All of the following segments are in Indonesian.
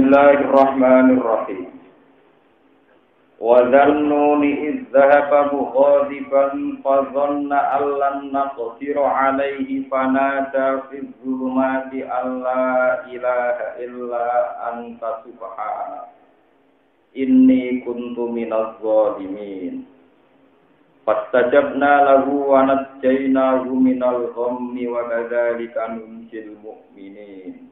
Bismillahirrahmanirrahim. Wa dhannuni idh dhahaba mughadiban fa dhanna an lan naqdira alayhi fanada fi dhulumati alla ilaha illa anta subhanaka inni kuntu minadh dhalimin. Fastajabna lahu wa najjaynahu minal ghammi wa kadzalika nunjil mu'minin.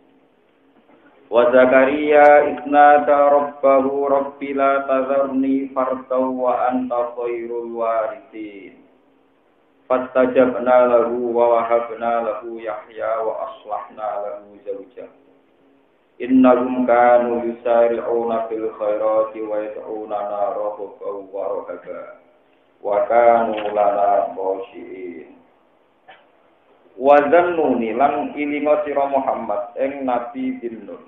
Wa Zakaria isnada rabbahu rabbi la tazarni fardaw wa anta khairul warithin. Fastajabna lahu wa wahabna lahu Yahya wa aslahna lahu zawjah. Innahum kanu yusari'una fil khairati wa yad'unana raghaban wa rahaban wa kanu lana khashi'in. Wa dhannuni lan ilinga sira Muhammad ing Nabi bin Nun.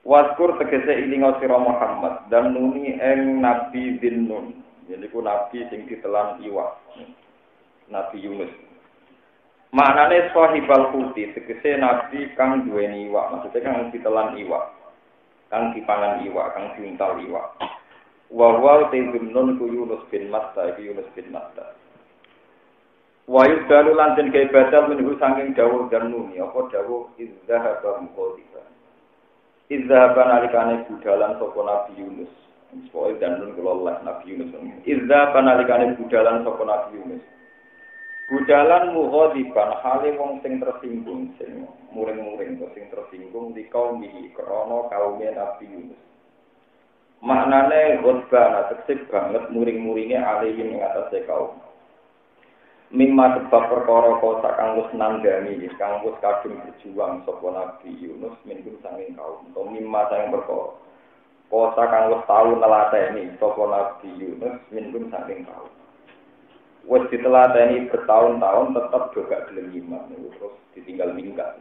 Waskur tegese ilinga sira Muhammad dan nuni ing Nabi bin Nun. Yaiku nabi sing ditelan iwak. Nabi Yunus. Maknane sahibal huti tegese nabi kang duweni iwak, maksudnya kang ditelan iwak. Kang dipangan iwak, kang diuntal iwak. Wa huwa bin Nun ku Yunus bin Matta, Yunus bin Matta. Wa yudalu lan den badal minhu saking dawuh dan nuni, apa dawuh idzahaba muqaddiban. Izzaban alikane budalan sapa Nabi Yunus. Pokoke danun kula Allah Nabi Yunus. Izzaban alikane budalan sapa Nabi Yunus. Budalan mughadiban hale wong sing tersinggung, sing muring-muring sing tersinggung di kaum iki krana kaume Nabi Yunus. Maknane ghadban tegese banget muring-muringe alihi ing atase kaum. Mimma sebab perkara kota kang wis nanggani kang wis kadung berjuang sapa Nabi Yunus minggu sanging kaum to mimma sang perkara kota kang wis tau nelateni sapa Nabi Yunus minggu sanging kaum wis ditelateni bertahun-tahun tetep juga gelem iman terus ditinggal minggat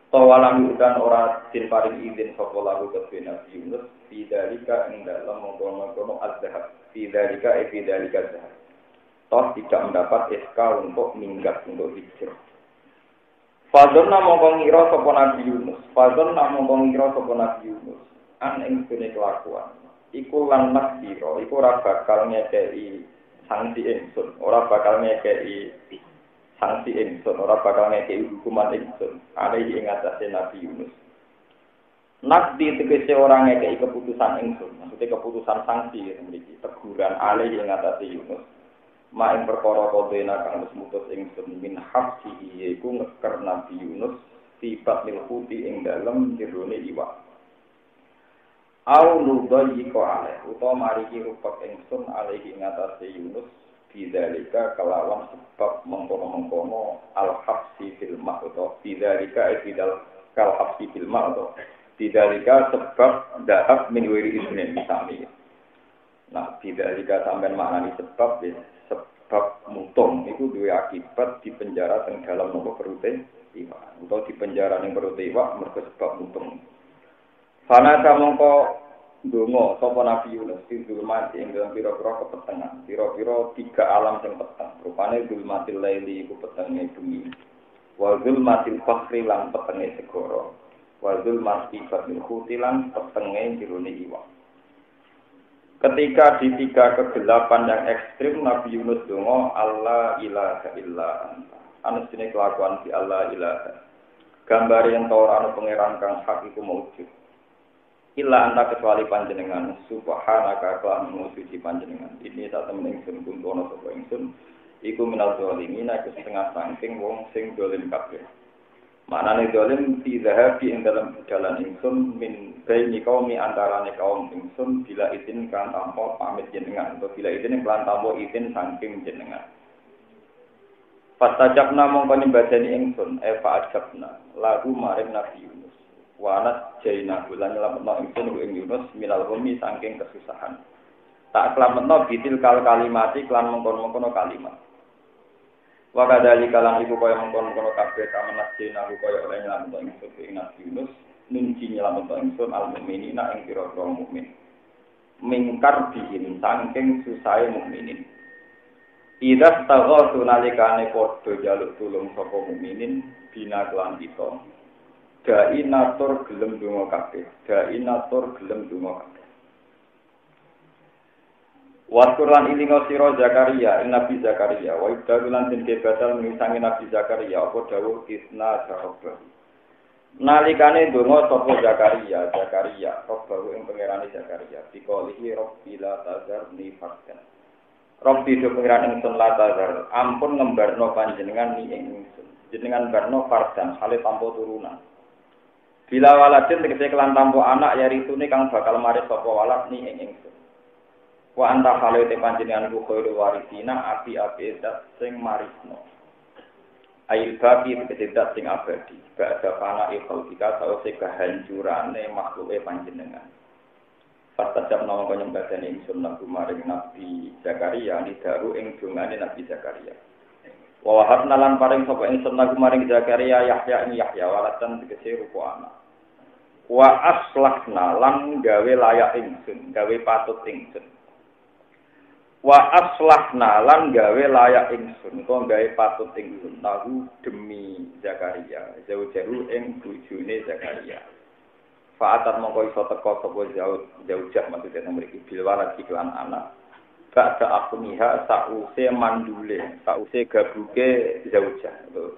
to walam udan ora din paring izin sapa lagu kedhe Nabi Yunus bidzalika ing dalem mongko-mongko azhab bidzalika zahab. Toh tidak mendapat SK untuk minggat untuk hijrah. Fadzonna mongko ngira sapa Nabi Yunus. Fadzonna mongko ngira sapa Nabi Yunus. An ing dene kelakuan. Iku lan nasbiro, iku ora bakal ngekeki sanksi ingsun, ora bakal ngekeki sanksi ingsun, ora bakal ngekeki hukuman ingsun. Ada ing atase Nabi Yunus. Nakdi tegese ora ngekeki keputusan ingsun, maksudnya keputusan sanksi mriki, teguran alih ing atase Yunus. Main perkara kodena kang wis mutus ingsun min hafsi iku ngeker Nabi Yunus sifat milhuti ing dalem jerone iwak. Au nudai ko ale utawa mariki rupek ingsun alaihi ngatasé Yunus bidzalika kelawan sebab mengkono-mengkono al hafsi fil ma utawa bidzalika idal kal hafsi fil ma utawa bidzalika sebab dahab min wiri isnin misami. Nah, bidzalika sampean maknani sebab ya. Sebab mutung itu dua akibat di penjara yang dalam nomor perute iwak atau di penjara yang perute iwak mergo sebab mutung. Fanata mongko donga sapa Nabi Yunus di zulmati ing dalam pira-pira kepetengan, pira-pira tiga alam sing peteng. Rupane zulmatil laili iku petenge bumi. Wa zulmatil fakhri lan petenge segara. Wa zulmatil fatil khuti lan petenge jerone iwak. Ketika di tiga kegelapan yang ekstrim Nabi Yunus donga Allah ilaha illa anta. Anu sine kelakuan di Allah ilaha. Gambar yang ora ana pangeran kang hak iku maujud. Illa anta kecuali panjenengan subhanaka kelawan suci panjenengan. Ini sak temen ingsun kuntono sapa ingsun iku minal zalimin iku setengah saking wong sing dolim kabeh. Maknane dolim tidhahabi ing dalam jalan ingsun min baini kaumi antarane kaum ingsun bila izin kan tanpa pamit jenengan atau bila izin kan tanpa izin saking jenengan. Fastajabna mongko nyembadani ingsun fa'ajabna lagu maring Nabi Yunus. Wa anas jaina bulan nyelametno ingsun ing Yunus minal ghammi saking kesusahan. Tak slametno bitil kalimati lan mengkon-mengkono kalimat. Wa kadzalika kalang iku kaya mengkon-mengkono kabeh kamenas jaina kaya oleh nyelametno ingsun ing Nabi Yunus. Nunci nyelametno ingsun al-mukminina ing pira-pira mukmin. Mingkar bihin saking susahe mukminin. Idza taghatsu nalikane padha jaluk tulung saka mukminin bina kelan kita. Dai natur gelem donga kabeh. Dai natur gelem donga kabeh. Waskuran ilingo sira Zakaria, Nabi Zakaria, wa ibdalulan den kebatal misangi Nabi Zakaria apa dawuh isna jawab. Nalikane donga sapa Zakaria, Rabbahu ing pangerane Zakaria, dikolihi Rabbila tazarni fardan. Rabbi do pangeran ingsun la tazar, ampun ngembarno panjenengan ni ing ingsun. Jenengan barno fardan hale tanpa turunan. Bila waladin tegese kelan tanpa anak yaritune kang bakal maris sapa walad ni ing ingsun. Wa anta hale te panjenengan ku khairul warisina api-api zat sing marisno. Ail baqi tegese zat sing abadi. Ba'da kana ikhalika sawise kehancurane makhluke panjenengan. Fastajab nama penyembadane ingsun lagu maring Nabi Zakaria nidaru ing dongane Nabi Zakaria. Wa wahabna lan paring sapa ingsun lagu maring Zakaria Yahya walatan tegese rupa anak. Wa aslahna lan gawe layak ingsun, gawe patut ingsun. Wa aslahna lan gawe layak ingsun, kok gawe patut ingsun tahu demi Zakaria, jauh-jauh ing bojone Zakaria. Fa'atat mongko iso teka sapa jauh-jauh maksudnya mriki bilwala iklan anak. Ba'da akuniha sause mandule, sause gabuke jauh-jauh.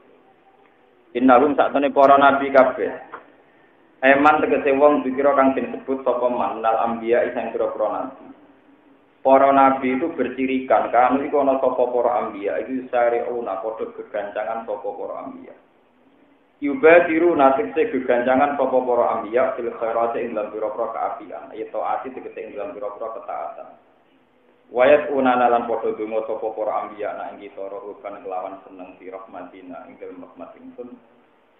Innahum sakjane para nabi kabeh. Eman tegese wong dikira kang disebut sapa manal anbiya isang pira-pira nabi. Para nabi itu bercirikan, kami iku ana sapa para anbiya iku sari'una padha gegancangan sapa para anbiya. Yubadiru nasikse gegancangan sapa para anbiya fil khairati ing dalam pira-pira kaapian, yaitu ati tegese ing dalam pira-pira ketaatan. Wayat unana lan padha donga sapa para anbiya nang ing kita rukan kelawan seneng fi rahmatina ing dalem rahmat ingsun.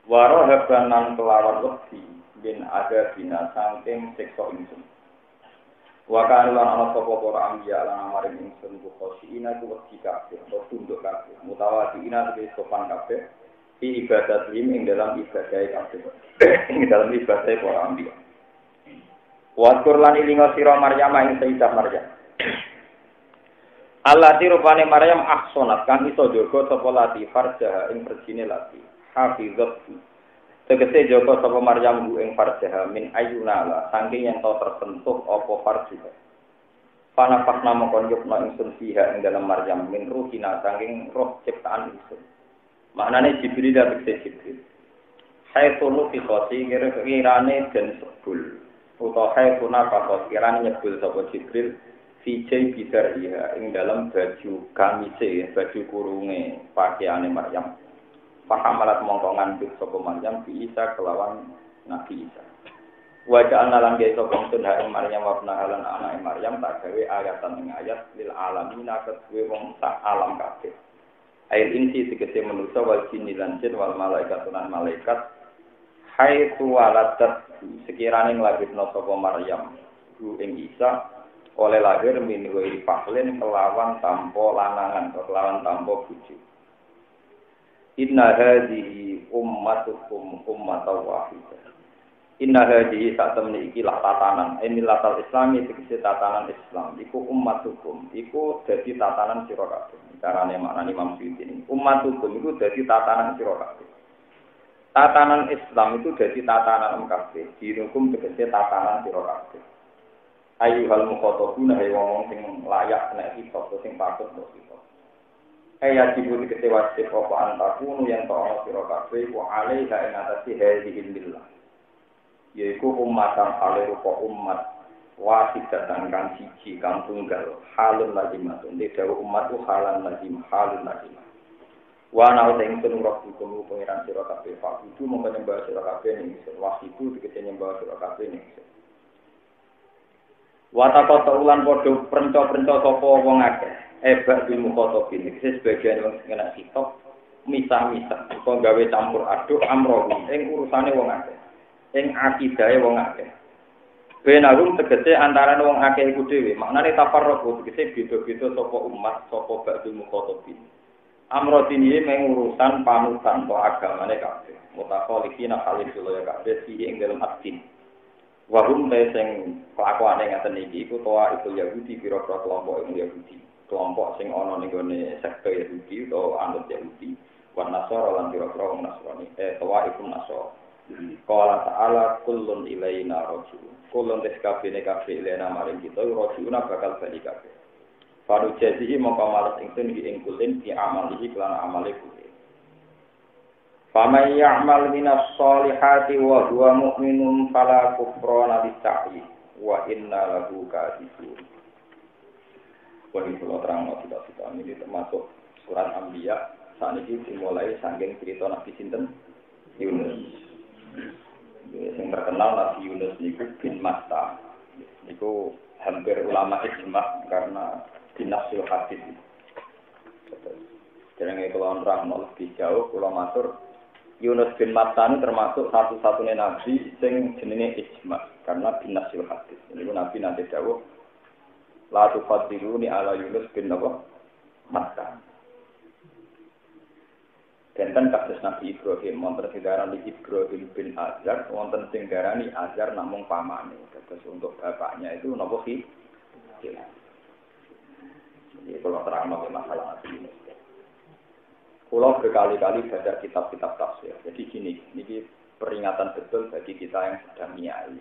Waro habanan kelawan wedi bin ada bina saking siksa ingsun. Wa kana lan ana sapa para anbiya lan maring ingsun ku khosina ku wedi kabeh atau tunduk kabeh mutawadiina tegese sopan kabeh di ibadat ing dalam ibadah kabeh ing dalam ibadah para anbiya. Wa qur'an ilinga sira Maryam ing Sayyidah Maryam. Allah dirupane Maryam ahsonat kang iso jaga sapa lati farjaha ing perjine lati hafizat tegese jaga sapa Maryam bu ing farjaha min ayunala saking yen to tersentuh apa farjiha panafas nama konjukna ingsun fiha ing dalam Maryam min ruhina saking roh ciptaan ingsun maknane Jibril tegese Jibril haytunu fi qati kirane den sebul utawa haytuna fa kirane nyebul sapa Jibril Vijay bidar iya ing dalam baju kamise, baju kurunge pakaiane Maryam. Pahamalat mongko ngandhut sapa Maryam bi Isa kelawan Nabi Isa. Wajah lan ge sapa ingsun ha Maryam wa halan anake Maryam tak gawe ayatan ing ayat lil alamina kedue wong sak alam kabeh. Air insi tegese manusa wal jin lan jin wal malaikat lan malaikat. Hai tuwaladat sekirane nglahirna sapa Maryam ku ing Isa oleh lahir minwi faklen kelawan tanpa lanangan kelawan tanpa bojo. Inna hadhihi ummatukum ummatan wahidah. Inna hadhihi satamni iki lah tatanan inilatal islami tegese tatanan Islam iku ummatukum iku dadi tatanan sira kabeh. Carane maknane Imam Suyuti ummatukum iku dadi tatanan sira kabeh. Tatanan Islam itu dadi tatanan kabeh. Dinukum tegese tatanan sira kabeh. Ayyuhal mukhatabuna hay wong sing layak nek kita sing patut kok kita. Aya dibutuh ketewasih apa antakunu yang ta'ala sira kabeh wa alaiha ing atase hadhihi billah. Yaiku umatan alirupa umat wasidatan kang siji kang tunggal halun lazimatun dewe umat ku halan lazim halun lazim. Wa ana ing penurut hukum pengiran sira kabeh Pak itu menyembah sira kabeh ning wasitu dikete nyembah sira kabeh ning Watako ulan padha prenca-prenca sapa wong akeh. Ebak ilmu khotobin iki sebagian wong sing kena sitok misah-misah utawa gawe campur aduk amro ing urusane wong akeh. Ing akidahe wong akeh. Benarum tegese antarané wong akeh iku dhewe. Maknane tafarruq tegese beda-beda sapa umat sapa bak ilmu khotobin. Amro dini meng urusan panutan to agamane kabeh. Mutakhaliqina khalil ya kabeh sing ing dalem atin. Wahum sing kelakuane ngaten iki iku toa itu Yahudi pira-pira kelompok Yahudi. Kelompok sing ana ning gone sekte Yahudi utawa anut Yahudi. Wan Nasara lan pira-pira wong Nasrani. Toa iku Nasara. Qala ta'ala kullun ilaina raji'un. Kullun teskabene kabeh ilaina maring kita raji'un bakal bali kabeh. Faru jadi mongko males ingsun iki ing kulin di amal iki lan amale kulin. Faman ya'mal minas solihati wa huwa mu'minun fala kufrana bisa'i wa inna lahu kadibun. Wali kula terangno kita ini termasuk surat Anbiya saniki dimulai saking cerita Nabi sinten Yunus. Yang terkenal Nabi Yunus niku bin Matta. Niku hampir ulama ijma karena dinasil hadis. Jenenge kula nerangno lebih jauh kula matur Yunus bin Matta termasuk satu-satunya nabi sing jenenge ijma karena dinasil hadis. Niku Nabi nanti dawuh la tufadiluni ala Yunus bin Matta. Benten kasus Nabi Ibrahim, wonten sing darani Ibrahim bin Azar, wonten sing darani Azar namung pamane. Terus untuk bapaknya itu napa sih? Jadi kalau terang masalah Nabi ini. Kalau berkali-kali baca kitab-kitab tafsir. Jadi gini, ini peringatan betul bagi kita yang sedang nyai.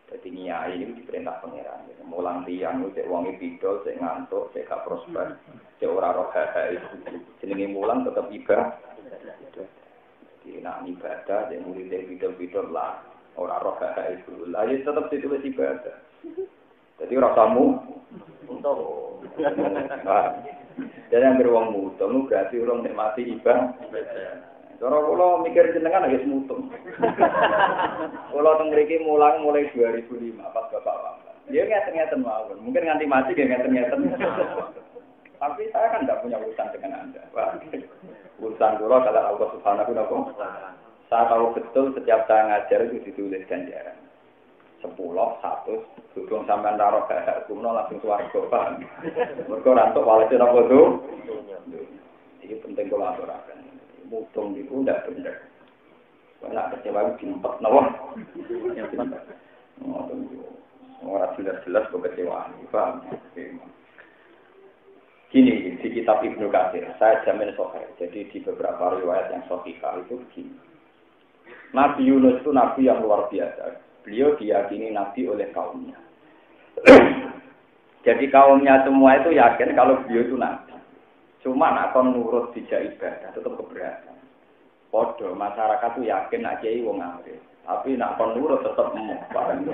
Jadi nyai ini diperintah pangeran. Mulang tiang itu cek wongi pidol, cek ngantuk, cek gak prospek, cek ora roh itu. Jenenge mulang tetap ibadah. Jadi nak ibadah, cek murid pidol lah, ora roh itu. Lah ya tetap ditulis ibadah. Jadi rasamu untuk. Dan yang beruang mutung, berarti orang nikmati ibadah. Kalau mikir jenengan agak mutung. Kalau tengriki mulai 2005 pas bapak wafat. Dia ngeten-ngeten mawon. Mungkin nganti mati dia ngeten-ngeten. Tapi saya kan tidak punya urusan dengan Anda. Urusan kula kata Allah Subhanahu wa taala. Saya tahu betul setiap saya ngajar itu ditulis ganjaran. 10, 100, dudung sampean taruh gak kuno langsung swarga, paham. Mergo rantuk walese napa tuh? Iki penting kula aturaken. Mutung itu ndak bener. Nek kecewa diempet napa? Ora jelas-jelas kok kecewaan, paham. Gini, di kitab Ibnu Katsir, saya jamin sahih. Jadi di beberapa riwayat yang sahih itu begini. Nabi Yunus itu nabi yang luar biasa. Beliau diyakini nabi oleh kaumnya. Jadi kaumnya semua itu yakin kalau beliau itu nabi. Cuma akan nurut dijak ibadah tetap keberatan. Podo masyarakat itu yakin nak kiai wong alim. Tapi nak kon nurut tetap emoh.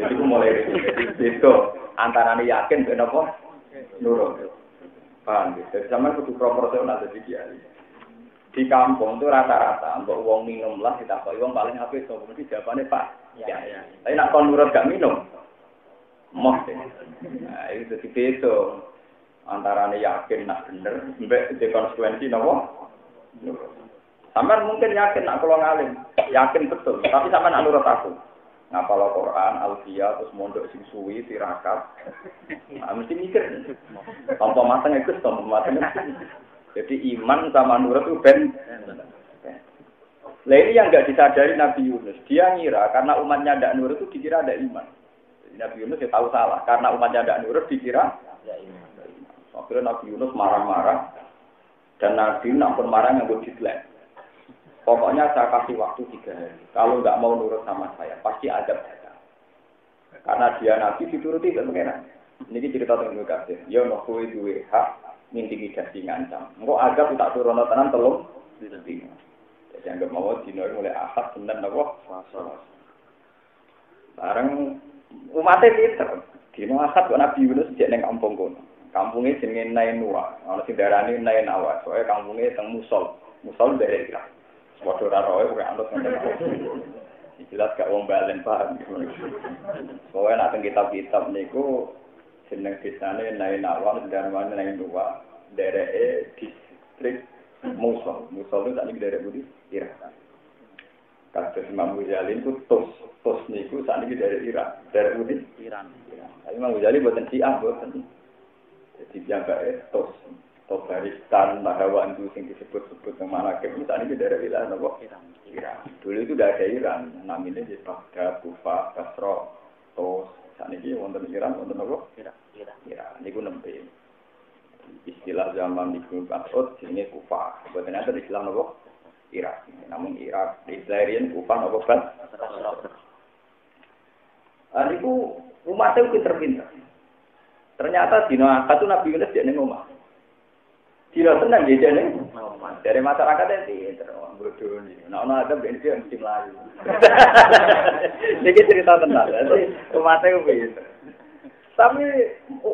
Jadi mulai itu antara yakin ben apa nurut. Paham? Jadi zaman kudu proporsional jadi kiai. Di kampung itu rata-rata mbok wong minum lah ditakoki wong paling apik sapa mesti jawabane Pak. Ya. Tapi nak kon nurut gak minum. Moh. Nah, itu jadi beda. Antarane yakin nak bener, mbek di konsekuensi napa? Sampeyan mungkin yakin nak kula ngalim, yakin betul, tapi sampeyan nak nurut aku. Ngapal Al-Qur'an, Al-Fiyah, terus mondok sing suwi, tirakat. Nah, mesti mikir. Tanpa mateng iku tanpa mateng. Jadi iman sama nurut itu ben. Lah ini yang enggak disadari Nabi Yunus. Dia ngira karena umatnya tidak nurut itu dikira ada iman. Jadi Nabi Yunus ya tahu salah. Karena umatnya tidak nurut dikira ada iman. Akhirnya Nabi Yunus marah-marah. Dan Nabi nampun marah yang didelek. Pokoknya saya kasih waktu 3 hari. Kalau nggak mau nurut sama saya, pasti adab datang. Karena dia Nabi dituruti dan mengenai. Ini cerita tentang Ibnu Katsir. Ya nopo duwe hak intimidasi ngancam. Engko adab tak turun tenan telung dina. Jadi anggap mau dino mulai Ahad Senin napa Selasa. Bareng umatnya pinter. Dino Ahad kok Nabi Yunus jek ning kampung kono. Kampunge jenenge Nainua, ana sing darani Nainawa. Soale kampunge teng Musol. Musol dari Irak. Waduh ora roe kok anut ngoten. Jelas gak wong balen paham. Soale nek kitab-kitab niku jeneng desane Nainawa dan mana Nainua. Daerah distrik Musol. Musol itu tadi daerah budi Irak. Kasus Imam Ghazali itu tos niku saat ini daerah Irak. Daerah budi Iran. Tapi Imam Ghazali buatan Syiah buatan. Jadi dia enggak Tobaristan, Mahawan itu yang disebut-sebut yang mana itu saat ini daerah wilayah Iran. Dulu itu tidak ada Iran. Namanya di Baghdad, Kufah, Basra, Tos. Saat ini wonten Iran, wonten apa? Iran. Niku nembe. Istilah zaman Ibnu Mas'ud jenenge Kufah. Sebetulnya itu istilah napa? Irak. Namun Irak di Israel Kufah apa kan? Niku umatnya pinter-pinter. Ternyata dina akad itu Nabi Yunus dia ning omah. Dina seneng dia ning omah. Dari masyarakat pinter, bodoh nih. Ana ada ben dia mesti mlayu. Iki cerita tenan. Umatnya pinter. Tapi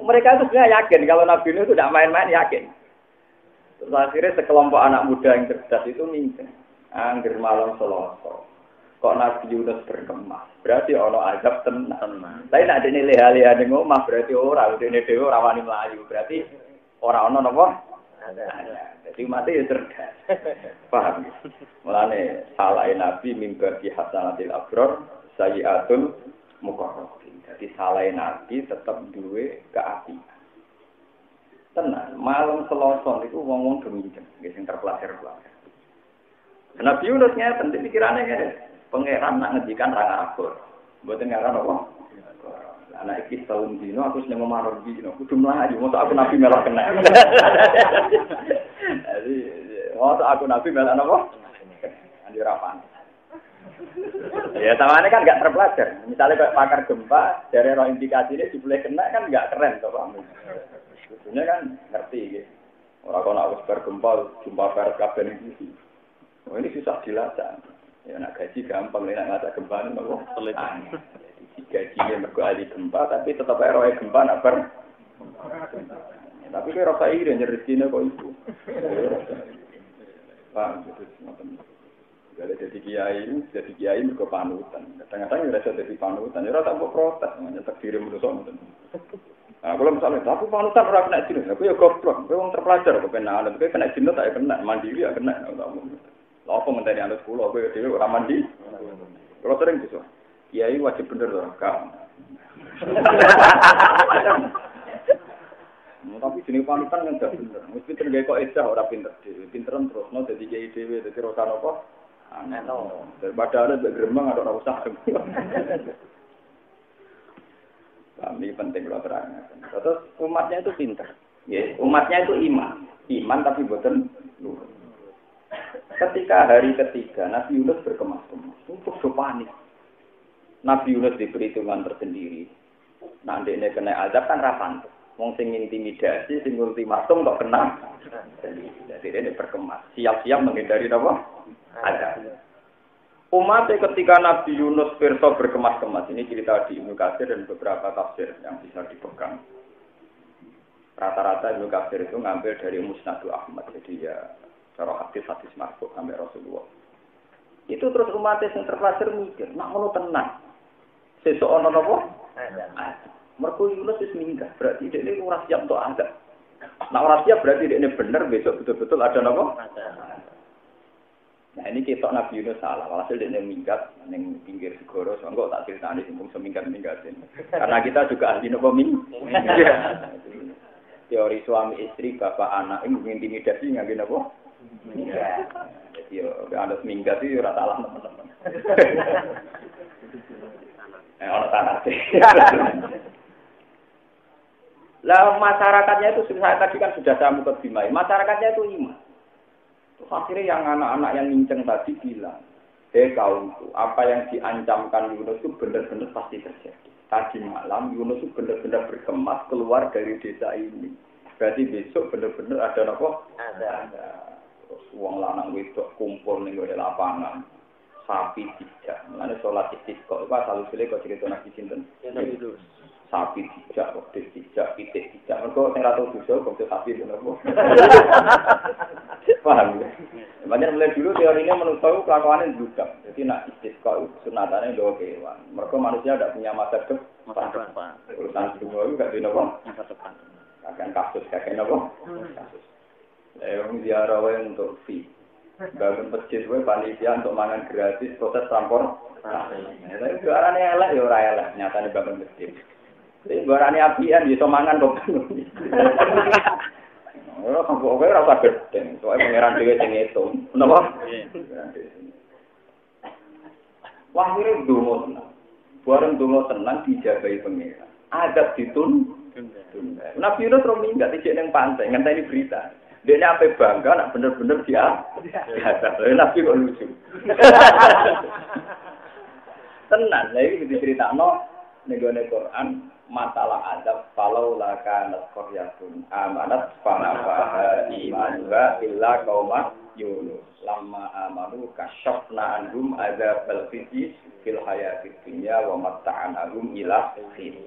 mereka itu sebenarnya yakin kalau Nabi Yunus itu tidak main-main yakin. Terus akhirnya sekelompok anak muda yang cerdas itu mingkem. Angger malam Selasa. Kok Nabi Yunus berkemas? Berarti ono azab tenan. Tapi nek dene leha-leha ning omah berarti ora, dene dhewe ora wani mlayu. Berarti ora ono napa? Ada. Jadi mati ya cerdas. Paham? Mulane salahe Nabi mimbar fi hasanatil abror sayyiatul muqarrabin. Jadi salahe Nabi tetap duwe keapian. Tenan, malam Selasa niku wong-wong geminceng, nggih sing terpelajar-pelajar. Nabi Yunus ngeten pikirane ngene. Pangeran nak ngendikan ra ngapur. Mboten ngaran apa? Anak iki tahun dino aku seneng maror dino. Kudu mlayu, mosok aku nabi melok kena. Jadi, mosok aku nabi melok apa? Anjir apaan? Ya, tawane kan enggak terpelajar. Misalnya kayak pakar gempa, dari roh indikasinya dibuleh kena kan enggak keren to, Pak. Sebenarnya kan ngerti gitu. Orang kok nak wis bergempa, jumpa pers kabeh iki. Oh ini susah dilacak. Ya nak gaji gampang, nek ngajak gempa niku kok pelit. Jadi gajinya mergo ahli gempa tapi tetap roe gempa nak ber. Tapi kok rasa iri rezekine kok iku. Paham gitu ngoten. Jadi kiai mergo panutan. Kadang-kadang ora iso dadi panutan, ora tak protes, nyetek diri manusa ngoten. Nah, kalau misalnya, tapi panutan orang kena jinut, aku ya goblok, aku orang terpelajar, aku kena alat, aku kena jinut, aku kena mandiri, aku kena. Lalu aku ngenteni alat sekolah, aku ya orang mandi. Kalau sering gitu, kiai wajib bener loh, kamu. Tapi jenis panutan kan gak bener, mesti tergaya kok edah orang pinter dewi, pinteran terus, no jadi kiai dewi, jadi rosan apa? Aneh no, daripada ada bergerembang ada orang usah. Ini penting kalau terangnya. Terus umatnya itu pintar. Ya, umatnya itu iman tapi bukan nur. Ketika hari ketiga Nabi Yunus berkemas-kemas, untuk panik. Nabi Yunus diberi hitungan tersendiri. Nanti ini kena azab kan rapan. Wong sing intimidasi, sing ultimatum kok kena. Jadi ini berkemas. Siap-siap menghindari apa? Azab. Umatnya ketika Nabi Yunus pirsa berkemas-kemas, ini cerita di Ibnu Katsir dan beberapa tafsir yang bisa dipegang. Rata-rata Ibnu Katsir itu ngambil dari Musnadu Ahmad, jadi ya cara hadis-hadis marfu sampai Rasulullah. Itu terus umatnya yang terpelajar mikir, nak ngono tenang. Sesuk ana napa? Mergo Yunus wis minggah, berarti dia ini ora siap untuk azab. Nah ora siap berarti dia ini bener besok betul-betul ada napa? Nah ini kita Nabi Yunus salah, walhasil dia minggat neng pinggir segoro, enggak tak ceritani sembung seminggat-minggatin. Karena kita juga ahli nopo teori suami istri, bapak anak ini mengintimidasi ngangge nopo. Jadi ada seminggat itu rata salah teman-teman. Orang tanah sih. Lah masyarakatnya itu saya tadi kan sudah saya mukadimai, masyarakatnya itu iman. Akhirnya yang anak-anak yang nginceng tadi bilang, kaumku, apa yang diancamkan Yunus itu benar-benar pasti terjadi. Tadi malam Yunus itu benar-benar berkemas keluar dari desa ini. Berarti besok benar-benar ada apa? Ada. Terus uang lanang wedok kumpul ning lapangan. Sapi tidak. Mulane salat istisqa itu asal usule kok cerita Nabi sinten? Yunus. Sapi tidak, wedhus tidak, pitik tidak. Mergo sing ra tau dosa kok sapi ngono. Paham ya? Makanya mulai dulu teorinya menurut saya kelakuannya juga. Jadi nak istisqa sunatannya doa kewan. Mereka manusia tidak punya masa depan. Urusan dunia itu gak punya apa? Masa depan. Kakek kasus, kakek apa? Kasus. Yang ziarah untuk fee. Bangun masjid, panitia untuk mangan gratis, proses transport. Tapi jualannya elek, ya orang elek. Nyatanya bangun masjid. Jadi jualannya apian, bisa mangan kok. Ora kanggo kowe ora usah gedeng, soalnya pangeran dhewe sing ngitung. Napa? Wah, iki ndonga tenan. Bareng ndonga tenan dijabahi pangeran. Adab ditun. Nabi Yunus ro minggat dicek ning pantai, ngenteni berita. Dia apa bangga, nak bener-bener dia. Nabi kok lucu. Tenan, lagi diceritakno nenggone Quran masalah adab falau laka nasqoryatun amanat fanafaha imanuha illa qauma Yunus lamma amanu kasyafna anhum adzabal khizi fil hayatid dunya wa matta'anahum ila hin.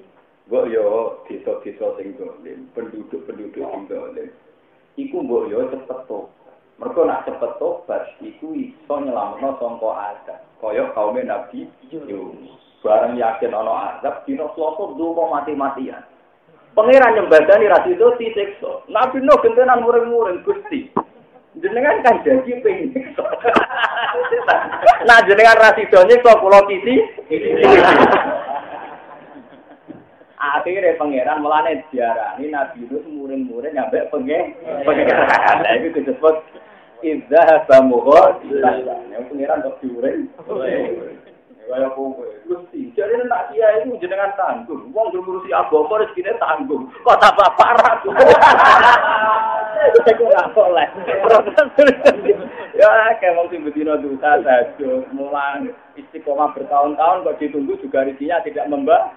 Mbok yo desa-desa sing dolim, penduduk-penduduk sing dolim. Iku mbok yo cepet to. Mergo nak cepet tobat iku iso nyelametno sangka azab. Kaya kaum Nabi Yunus. Barang yakin ana azab dina Selasa ndonga mati-matian. Pangeran nyembadani ra sido disiksa. Nabi Nuh gentenan muring-muring Gusti. Jenengan kan janji pengen siksa. Nah jenengan ra sido nyiksa kula kisi. Akhirnya pangeran melane diarani Nabi Nuh muring-muring nyampe pangeran. Lah iki disebut idza bamughad. Yang pangeran kok diuring. Kaya kowe, Gusti, jare nek kiai itu jenengan tanggung. Wong ngurusi agama rezekine tanggung. Kok tambah parah. Iku ora oleh. Ya, kayak wong sing bedino dosa saja, mulang istiqomah bertahun-tahun kok ditunggu juga rezekinya tidak membah.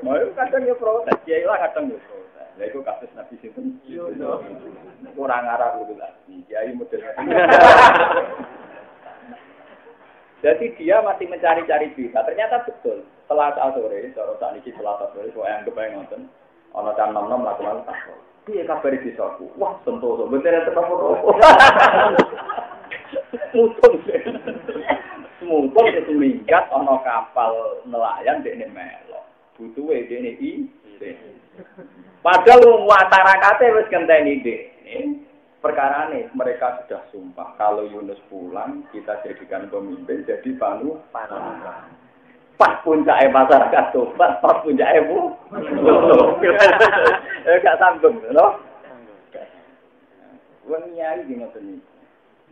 Mau kadang ya protes, kiai lah kadang ya protes. Lah iku kasus Nabi sinten? Kurang arah kudu lah. Kiai model. Jadi dia masih mencari-cari berita. Ternyata betul. Selasa sore, cara saat ini Selasa sore, saya anggap aja nonton. Ono jam 6 melakukan takut. Iya kabar di desaku. Wah, sentoso. Bener tetap foto. Mungkin itu minggat ono kapal nelayan di ini melok. Butuh di ini Padahal masyarakatnya wis ngenteni ini. Perkara ini mereka sudah sumpah kalau Yunus pulang kita jadikan pemimpin jadi panutan. Pas puncaknya masyarakat tobat, pas puncaknya bu, gak sanggup, loh. Weniai gini ngoten.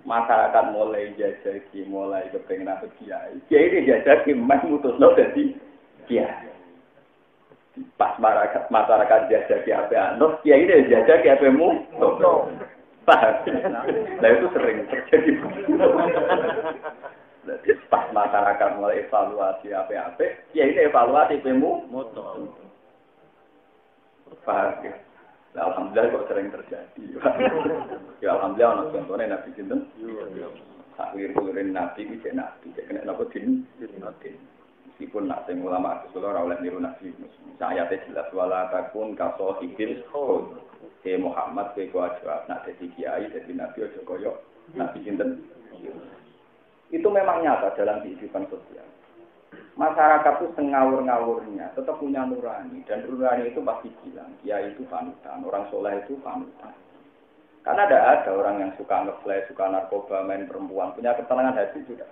Masyarakat mulai jajaki, mulai kepengen apa kiai. Kiai ini jajaki meh mutusno dadi kiai. Pas masyarakat jajaki apa anut, kiai ini jajaki apa mu. Paham? Nah itu sering terjadi. Pas masyarakat mulai evaluasi apa-apa, ya ini evaluasi pemu motor. Paham? Nah, alhamdulillah kok sering terjadi. Ya alhamdulillah anak contohnya Nabi Sinten. Akhir-akhirin Nabi itu Nabi. Kena apa din? Meskipun nak sing ulama Rasulullah ora oleh niru Nabi. Ayatnya jelas wala takun kasohibil khul. Muhammad kowe aja nak dadi kiai dadi nabi aja kaya Nabi sinten. Itu memang nyata dalam kehidupan sosial. Masyarakat itu sengawur-ngawurnya tetap punya nurani dan nurani itu pasti bilang kiai itu panutan, orang soleh itu panutan. Karena ada orang yang suka ngeflash, suka narkoba, main perempuan, punya ketenangan hati juga.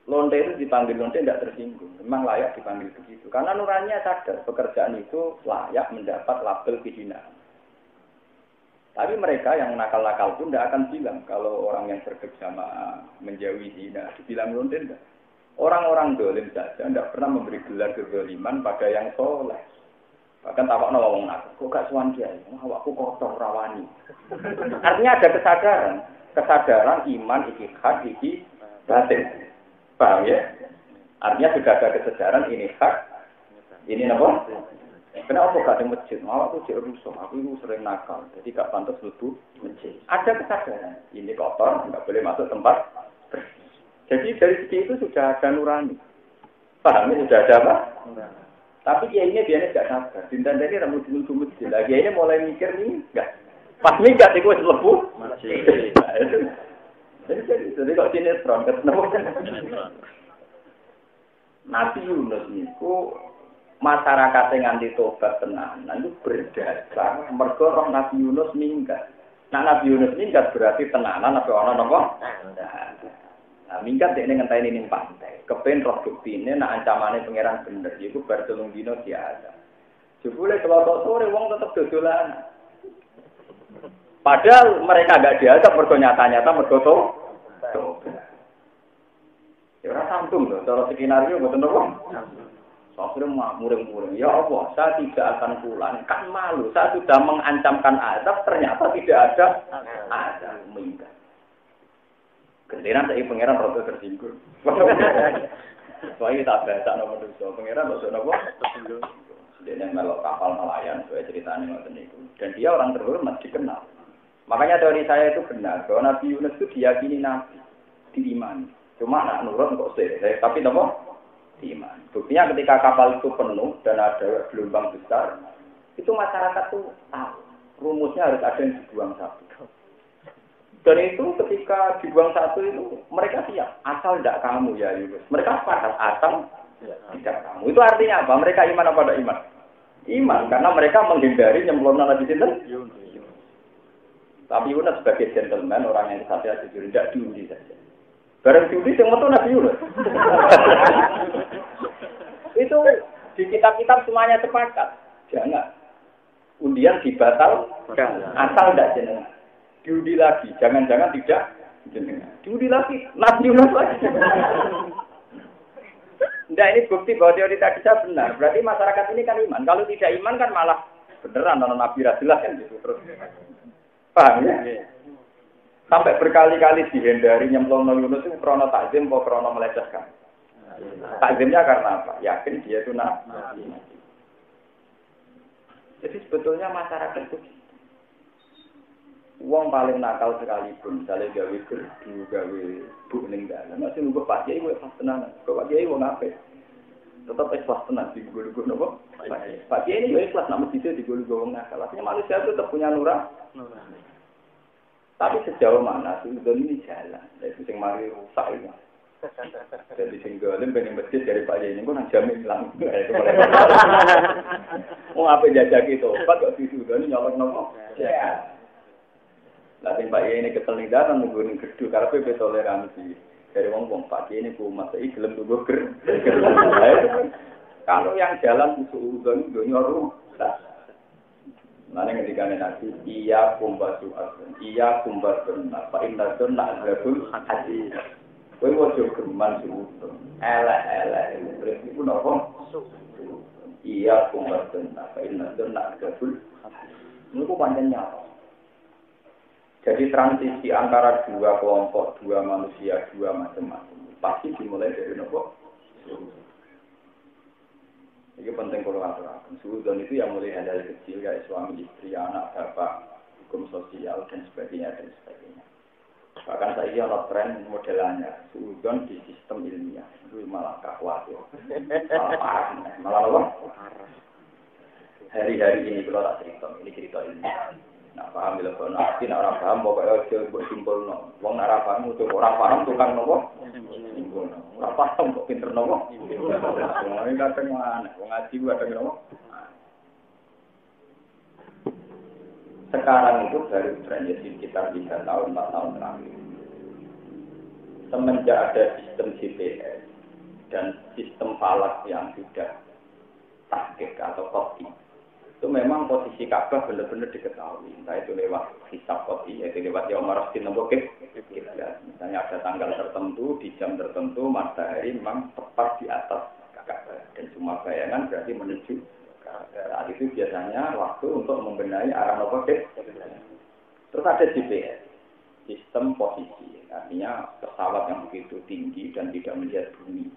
Lonte itu dipanggil lonte tidak tersinggung, memang layak dipanggil begitu. Karena nuraninya sadar pekerjaan itu layak mendapat label kehinaan. Tapi mereka yang nakal-nakal pun tidak akan bilang kalau orang yang berjamaah menjauhi zina, dibilang lonte tidak. Orang-orang dolim saja tidak pernah memberi gelar kezaliman pada yang soleh. Bahkan tapak nolong kok gak suan kiai, awakku kotor rawani. Artinya ada kesadaran iman iki hak iki batin. Paham ya? Artinya sudah ada kesadaran ini hak, ini apa? Kenapa gak di masjid? Aku cek rusuh, aku itu sering nakal, jadi gak pantas duduk masjid. Ada kesadaran, ini kotor, nggak boleh masuk tempat. Jadi dari segi itu sudah ada nurani. Paham ya? Sudah ada apa? Tapi dia ini biasanya gak sadar. Dinten tadi rambut dulu masjid. Lagi ini mulai mikir nih, enggak. Pas minggat itu lebu. Jadi kok sinetron ketemu Nabi Yunus niku masyarakat yang nganti tobat tenanan itu berdasar mergo roh Nabi Yunus minggat. Nah Nabi Yunus minggat berarti tenanan apa ana napa? Nah minggat dekne ngenteni ning pantai. Kepen roh buktine nek ancamane pangeran bener iku bar 3 dina diada. Jebule kelompok sore wong tetep dodolan. Padahal mereka gak diajak mergo nyata-nyata mergo to. Ya ora sambung lho, cara skenario mboten apa. Akhirnya muring-muring. Ya Allah, saya tidak akan pulang. Kan malu. Saya sudah mengancamkan azab, ternyata tidak ada azab. Minggat. Gentenan saya pangeran rada tersinggung. Soalnya tak baca nomor dosa. Pangeran rada nopo tersinggung. Dia melok kapal nelayan, saya ceritanya ngoten niku. Dan dia orang terhormat, dikenal. Makanya teori saya itu benar, bahwa Nabi Yunus itu diyakini Nabi, diimani. Cuma nak nurut kok saya, tapi nopo? Iman. Buktinya ketika kapal itu penuh dan ada gelombang besar, itu masyarakat tuh tahu rumusnya harus ada yang dibuang satu. Dan itu ketika dibuang satu itu mereka siap, asal tidak kamu ya Yunus. Mereka sepakat asal tidak kamu. Itu artinya apa? Mereka iman apa tidak iman? Iman karena mereka menghindari nyemplungnya Nabi Sinten. Tapi Yunus sebagai gentleman, orang yang kesatria jujur tidak diundi saja. Barang diundi yang metu Nabi Yunus. Itu di kitab-kitab semuanya sepakat. Jangan. Undian dibatal, asal tidak jenengan. Diundi lagi, jangan-jangan tidak jenengan. Diundi lagi, Nabi Yunus lagi. Tidak, ini bukti bahwa teori tadi saya benar. Berarti masyarakat ini kan iman. Kalau tidak iman kan malah beneran non Nabi jelas kan gitu terus. Paham ya? Sampai berkali-kali dihindari nyemplung Yunus itu krono takzim atau krono melecehkan. Takzimnya karena apa? Yakin dia itu nabi. Jadi sebetulnya masyarakat itu uang paling nakal sekalipun, misalnya gawe gerdu, gawe buk ning dalan, masih nunggu Pak Kiai ikhlas tenan. Kok Pak Kiai wong apik. Tetap ikhlas tenan digulu-gulu napa? Pak Kiai ini yo ikhlas namun dise digulu-gulu wong nakal. Artinya manusia itu tetap punya nurani. Tapi sejauh mana suudon ini jalan, dari sing mari rusak itu. Jadi sing golem pengen masjid dari Pak Yai ini pun jamin hilang. Mau apa jajak itu? Obat kok suudon ini nyolok nopo? Ya. Lah sing Pak Yai ini kesel ning datang nunggu ning gedhu karepe toleransi. Dari wong Pak Yai ini kumat iki gelem nunggu ger. Kalau yang jalan suudon dunia rusak. Mana ketika nanti iya kumbatu asal, iya kumbatun, apa indahun nak zabul hati. Kau wajib keman suudon, elak, itu pun apa? Iya kumbatun, apa indahun nak zabul. Ini kok panjangnya. Jadi transisi antara dua kelompok, dua manusia, dua macam-macam, pasti dimulai dari nopo. Ini penting kalau aturakan. Suudon itu yang mulai dari kecil, kayak suami istri, anak, bapak, hukum sosial, dan sebagainya. Bahkan saya ada tren modelannya, suudon di sistem ilmiah. Itu malah khawatir. Malah parah. Malah apa? Hari-hari ini kalau tak cerita, ini cerita ilmiah. Nah, paham bila kau nak, orang paham, pokoknya dia buat simpul no. Wong nak paham, untuk orang paham tukang nopo. Simpul no. Orang paham kok pinter nopo. Ini kadang mana? Wong ngaji kadang nopo. Sekarang itu baru trennya sekitar 3 tahun, 4 tahun terakhir. Semenjak ada sistem GPS dan sistem falak yang sudah tahqiq atau qot'i. Itu memang posisi Ka'bah benar-benar diketahui. Entah itu lewat hisab qot'i, yaitu lewat Yaumar Rasul Nabokib. Misalnya ada tanggal tertentu, di jam tertentu, matahari memang tepat di atas Ka'bah. Dan cuma bayangan berarti menuju saat itu biasanya waktu untuk membenahi arah Nabokib. Terus ada GPS, sistem posisi. Artinya pesawat yang begitu tinggi dan tidak melihat bumi.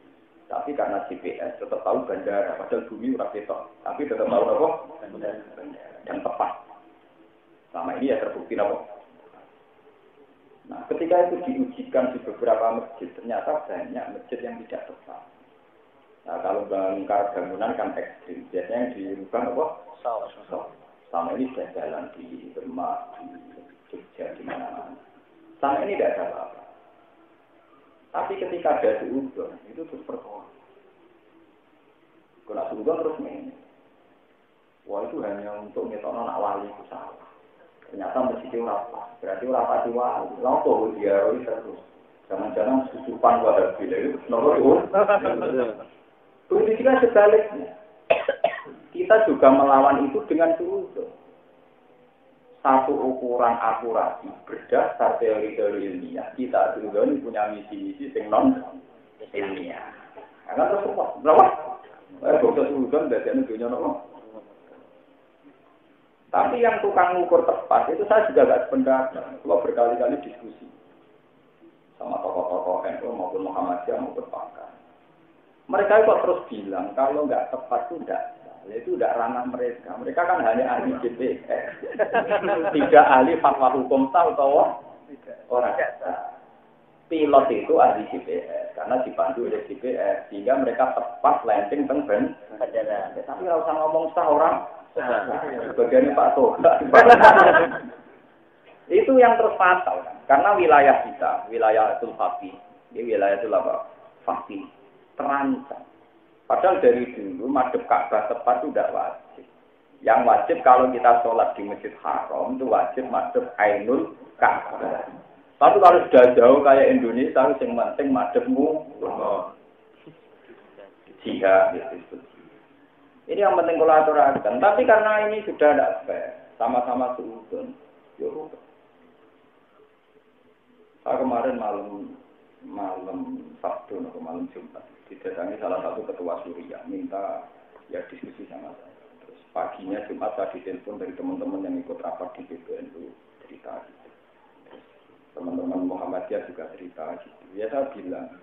Tapi karena GPS tetap tahu bandara, padahal bumi ora ketok. Tapi tetap tahu apa? Dan tepat. Selama ini ya terbukti apa? Nah, ketika itu diujikan di beberapa masjid, ternyata banyak masjid yang tidak tepat. Nah, kalau bongkar bangunan kan ekstrim. Biasanya yang dirubah apa? Selama ini sudah jalan di Demak, di Jogja, di mana-mana. Selama ini tidak ada apa-apa. Tapi ketika ada suudon, itu terus persoalan. Kalau suudon terus ini, wah itu hanya untuk ngetokno nak wali itu salah. Ternyata mesti apa? Berarti apa di wali? Lalu dia harus terus. Jangan-jangan susupan pada bila itu nomor itu. Prinsipnya sebaliknya. Kita juga melawan itu dengan suudon. Satu ukuran akurasi berdasar teori-teori ilmiah. Kita juga punya misi-misi yang non ilmiah. Karena terus berapa? bangsa suudon dadekne dunya nopo. Tapi yang tukang ngukur tepat itu saya juga gak sependapat. Kalau berkali-kali diskusi sama tokoh-tokoh NU maupun Muhammadiyah maupun pakar. Mereka kok terus bilang kalau nggak tepat itu tidak ranah mereka. Mereka kan hanya ahli GPS, tidak ahli fatwa hukum atau orang. Pilot itu ahli GPS karena dipandu oleh GPS sehingga mereka tepat landing teng tapi kalau usah ngomong orang. Bagiannya Pak Toga. Itu yang terus fatal kan? Karena wilayah kita, wilayah itu fakti, ini wilayah itu apa? Fakti terancam. Padahal dari dulu madhep Ka'bah tepat itu tidak wajib. Yang wajib kalau kita sholat di Masjid Haram itu wajib madhep Ainul Ka'bah. Tapi kalau sudah jauh kayak Indonesia harus yang penting madhepmu jihad gitu. Ini yang penting kolaborasi. Tapi karena ini sudah tidak fair, sama-sama seudon. Yo. Saya kemarin malam Sabtu atau malam Jumat didatangi salah satu ketua Suriah minta ya diskusi sama saya. Terus paginya Jumat saya ditelepon dari teman-teman yang ikut rapat di PBNU cerita gitu. Terus teman-teman Muhammadiyah juga cerita gitu. Ya saya bilang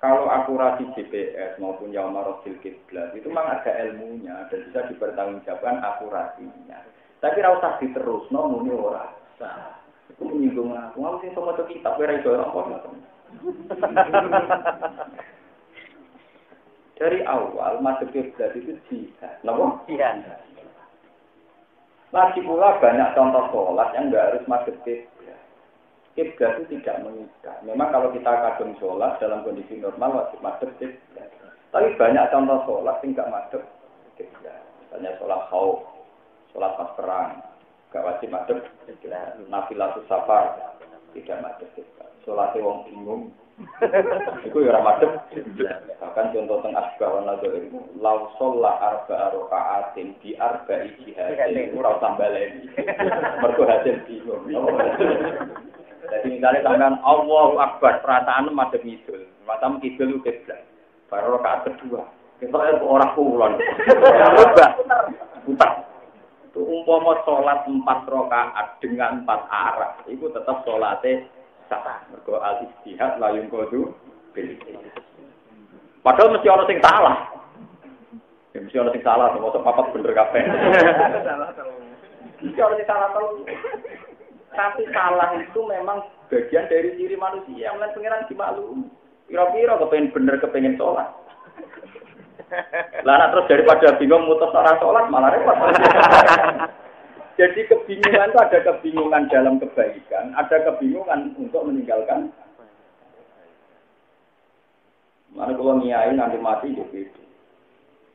kalau akurasi GPS maupun Yaumarossil Kiblat itu memang ada ilmunya dan bisa dipertanggungjawabkan akurasinya. Tapi ora usah diterusno muni ora sah. Itu menyinggung aku. Aku sing sama kitab ora iso apa. Dari awal masuk kiblat itu jihad. Napa? Jihad. Lagi pula banyak contoh sholat yang enggak harus masuk kiblat. Kiblat itu tidak mengikat. Memang kalau kita kadung sholat dalam kondisi normal wajib madhep kiblat. Tapi banyak contoh sholat yang tidak madhep kiblat. Misalnya sholat khauf, sholat pas perang, tidak wajib madhep kiblat. Nafilatus safar tidak madhep kiblat. Sholat wong bingung, itu ya madhep kiblat. Bahkan contoh teng asbah wa nadhir, law sholla arba'a raka'atin bi arba'i jihadin ora tambah lagi. Mergo hasil bingung. Jadi misalnya sampean Allahu Akbar, perasaan madhep kidul. Macam kidul kiblat. Baru rakaat kedua. Kita orang kulon. Putar. Itu umpama salat 4 rakaat dengan 4 arah, itu tetap salate sah. Mergo al-ijtihad la yunqadu bil. Padahal mesti ana sing salah. Ya mesti ana sing salah, mosok papat bener kabeh. Salah terus. Mesti ana sing salah terus. Tapi salah itu memang bagian dari diri manusia. Yang pengiran dimaklumi. Kira-kira kepengen bener, kepengen sholat. Lah terus daripada bingung mutus orang sholat malah repot. Jadi kebingungan itu ada kebingungan dalam kebaikan, ada kebingungan untuk meninggalkan. Mana kalau niai nanti mati jadi itu.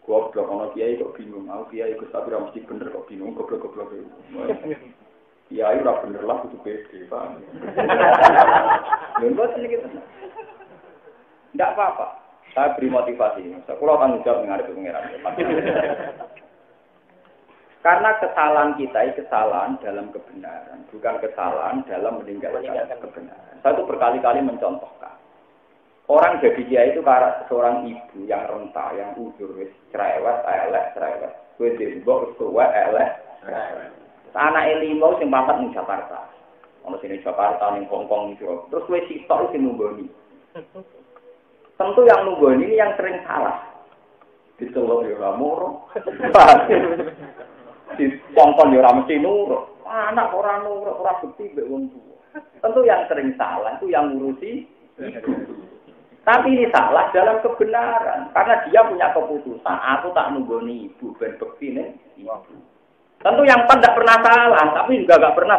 Goblok ono kiai kok bingung, aku kiai kok tapi mesti bener kok bingung, goblok-goblok itu. Ya, itu ora bener lah kudu pede, Pak. Lha mboten iki. Ndak apa-apa. Saya beri motivasi. Saya kula tanggung jawab ngarep pengiran. Karena kesalahan kita itu kesalahan dalam kebenaran, bukan kesalahan dalam meninggalkan kebenaran. Saya itu berkali-kali mencontohkan. Orang jadi kiai itu karena seorang ibu yang renta, yang uzur, cerewet, elek, cerewet. Kowe dibok tuwa elek. Anak limo sing papat ning Jakarta. Ono sing Jakarta ning Hongkong iki. Terus kowe sitok sing nunggoni. Tentu yang nunggoni ini yang sering salah. Dicelok yo ora moro. Di Hongkong yo ora mesti nurut. Anak ora nurut, ora bukti mbek wong tuwa. Tentu yang sering salah itu yang ngurusi ibu. Tapi ini salah dalam kebenaran karena dia punya keputusan. Aku tak nunggoni ibu ben bektine ibu. Tentu yang tidak pernah salah, tapi juga nggak pernah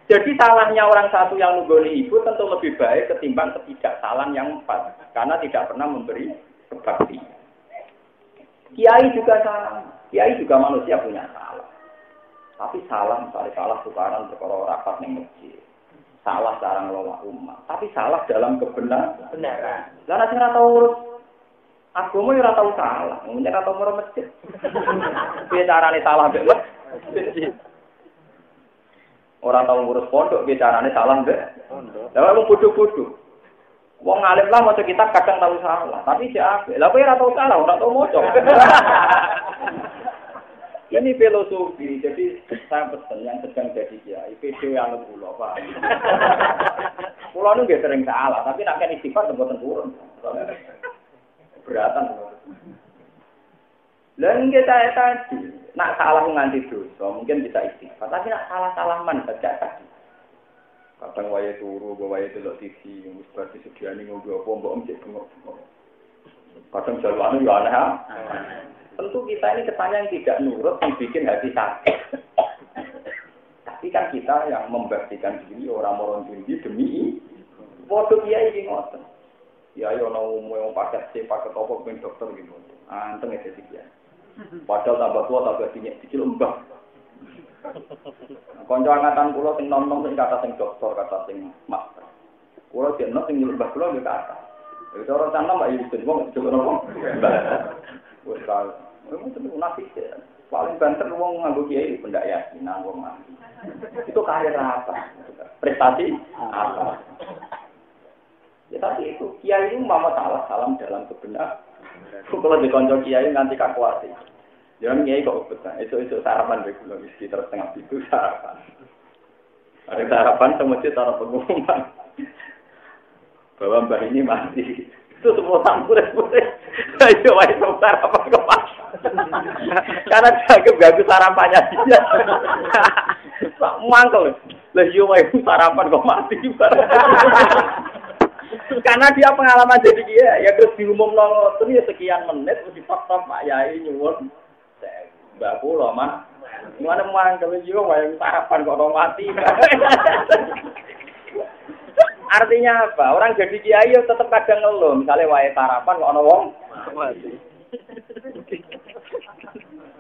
Jadi salahnya orang satu yang nunggoni ibu tentu lebih baik ketimbang ketidaksalahan yang 4, karena tidak pernah memberi kebaktian. Kiai juga salah, kiai juga manusia punya salah. Tapi salah, misalnya salah tukaran perkara rapat ning masjid, salah cara ngelola umat, tapi salah dalam kebenaran. Karena saya tahu. Agama ora tau salah, mung ora tau moro masjid. Piye carane salah mbek masjid? Ora tau ngurus pondok, piye carane salah mbek pondok. Lah wong bodho-bodho. Wong alim lah maca kitab kadang tahu salah, tapi dia apik. Lah kowe ora tahu salah, ora tahu maca. Ini filosofi, jadi saya pesan yang sedang jadi kiai, video yang pulau Pak. Pulau itu nggak sering salah, tapi nak kan istighfar tempat turun. Beratan. Dan kita tadi, nak salah nganti dosa, mungkin bisa istighfar, tapi nak salah man saja tadi. Kadang waya turu, waya delok TV, wis berarti sediane ngombe apa mbok encik bengok-bengok. Kadang jalwane yo aneh. Tentu kita ini kesannya yang tidak nurut, yang bikin hati sakit. Tapi kan kita yang membaktikan diri, orang-orang diri demi bodoh kiai iki ngoten. Ya yo ana umum yang paket C, paket apa ben dokter gitu. Anteng ya jadi kiai. Padahal tambah tua tambah dinyak dikil mbah. Kanca angkatan kula sing nom-nom sing kata sing dokter, kata sing master. Kula jeneng sing mbah kula yo kata. Itu orang sana mbak Yusuf, wong juga nopo. Wes kalau, memang itu munafik ya. Paling banter wong nganggo kiai pendak yakinan wong mati. Itu karir apa? Prestasi apa? Ya tapi itu kiai itu mama salam dalam kebenaran. Kalau di kantor kiai nganti kakuati. Jangan kiai kok betul. Itu sarapan deh kalau mesti terus tengah itu sarapan. Ada sarapan semuanya taruh pengumuman bahwa mbak ini mati. Itu semua sampur-sampur. Ayo wae sarapan kok mati. Karena jaga bagus sarapannya dia. Mangkel. Lah yo wae sarapan kok mati. Karena dia pengalaman jadi dia ya terus diumumno terus ya sekian menit terus dipaksa Pak Yai nyuwun. Mbak kula mah mana mangkel yo wae sarapan kok mati. Artinya apa? Orang jadi kiai tetap kadang ngeluh. Misalnya wae sarapan kok ana wong mati.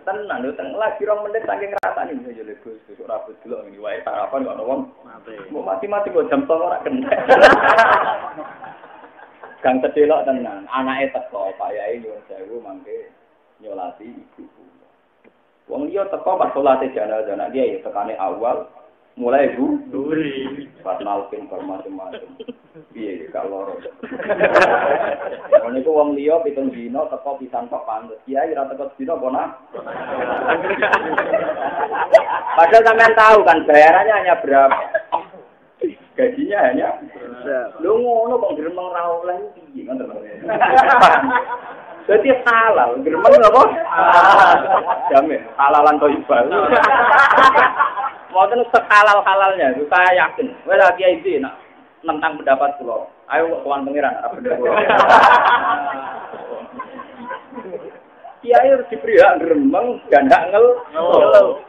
Tenan lho, lagi 2 menit saking rasane yo lho Gus, ora bedelok iki wae sarapan kok ana wong mati. Mau mati-mati kok jam 09.00 ora kena. Gang kedelok tenan, anake teko Pak Yai nyuwun sewu mangke nyolati ibu. Wong liya teko pas salate jenazah dia ya tekane awal mulai duri pas nalpin macam-macam. Piye gak loro. Niku wong liya 7 dina teko pisan kok pantes. Kiai ora teko dina kona. Padahal sampean tahu kan bayarannya hanya berapa? Gajinya hanya lu ngono kok gremeng ra oleh piye ngono. Jadi halal, gremeng apa? Jamin, halalan thayyibah. Mboten sehalal-halalnya, itu saya yakin. Wes lagi iki nak nentang pendapat kula. Ayo kawan pangeran apa bener kula. Kiai harus diberi hak gremeng, dan hak ngeluh.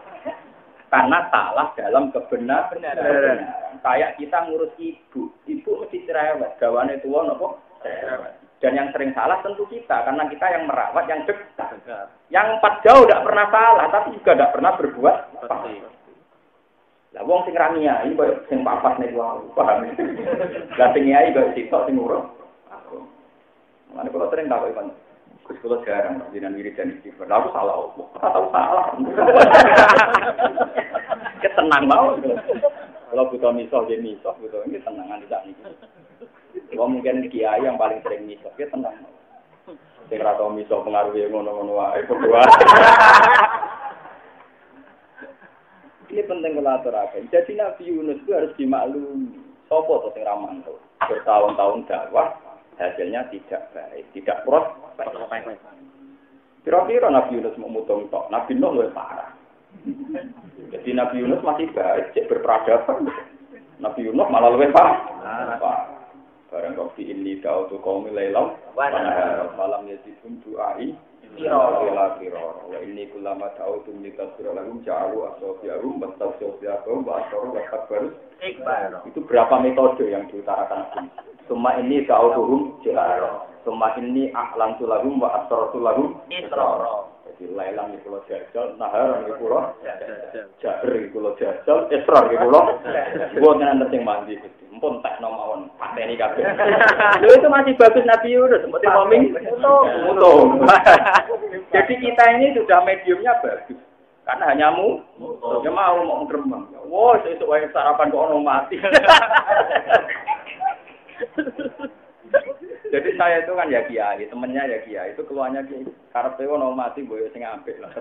Karena salah dalam kebenaran. Kayak kita ngurus ibu mesti cerewet. Gawane tuwa napa? Cerewet. Dan yang sering salah tentu kita, karena kita yang merawat, yang dekat. Yang 4 jauh tidak pernah salah, tapi juga tidak pernah berbuat pasti. Lah wong sing ra nyai koyo sing papat nek wae, paham. Lah sing nyai koyo sitok sing urus. Aku. Mane kalau sering tak koyo Gus kula jarang jenengan wirid dan istighfar. Lah aku salah opo? Ora tau salah. Ketenang mau. Kalau butuh misal jadi misal, butuh ini tenangan tidak nih. Kalau mungkin kiai yang paling sering misal, dia tenang. Sing ra tau misal pengaruhnya ngono-ngono wae berdua. Ini penting kalau aturaken. Jadi Nabi Yunus itu harus dimaklumi. Sopo to sing ra mantul. Bertahun-tahun dakwah hasilnya tidak baik, tidak prospek. Kira-kira Nabi Yunus mau mutung tok, Nabi Nuh lebih parah. Jadi Nabi Yunus masih baik, cek berperadaban. Nabi Yunus malah lebih parah. Barang kopi ini kau tu kaum lelam, malam yaitu doai, kira-kira. Wa ini kulama tahu tu minta surah lagu jauh asosiarum, betul asosiarum, asor, baru. Itu berapa metode yang diutarakan? Semua ini kau turun jelas. Semua ini aklam tu lagu, asor tu lagu. Jadi lelang itu lo jajal, nahar itu lo jabir itu lo jajal, esrar itu lo. Gua nggak nanti mandi. Pun tak nomawon pateni kabeh. Lho itu masih bagus Nabi Yunus seperti koming mutung. Jadi kita ini sudah mediumnya bagus. Karena hanya ya mau gremeng. Wah, sesuk wae sarapan kok ono mati. Jadi saya itu kan ya kiai, temennya ya kiai, itu keluarnya kiai. Karepe ono mati boyo sing apik lah.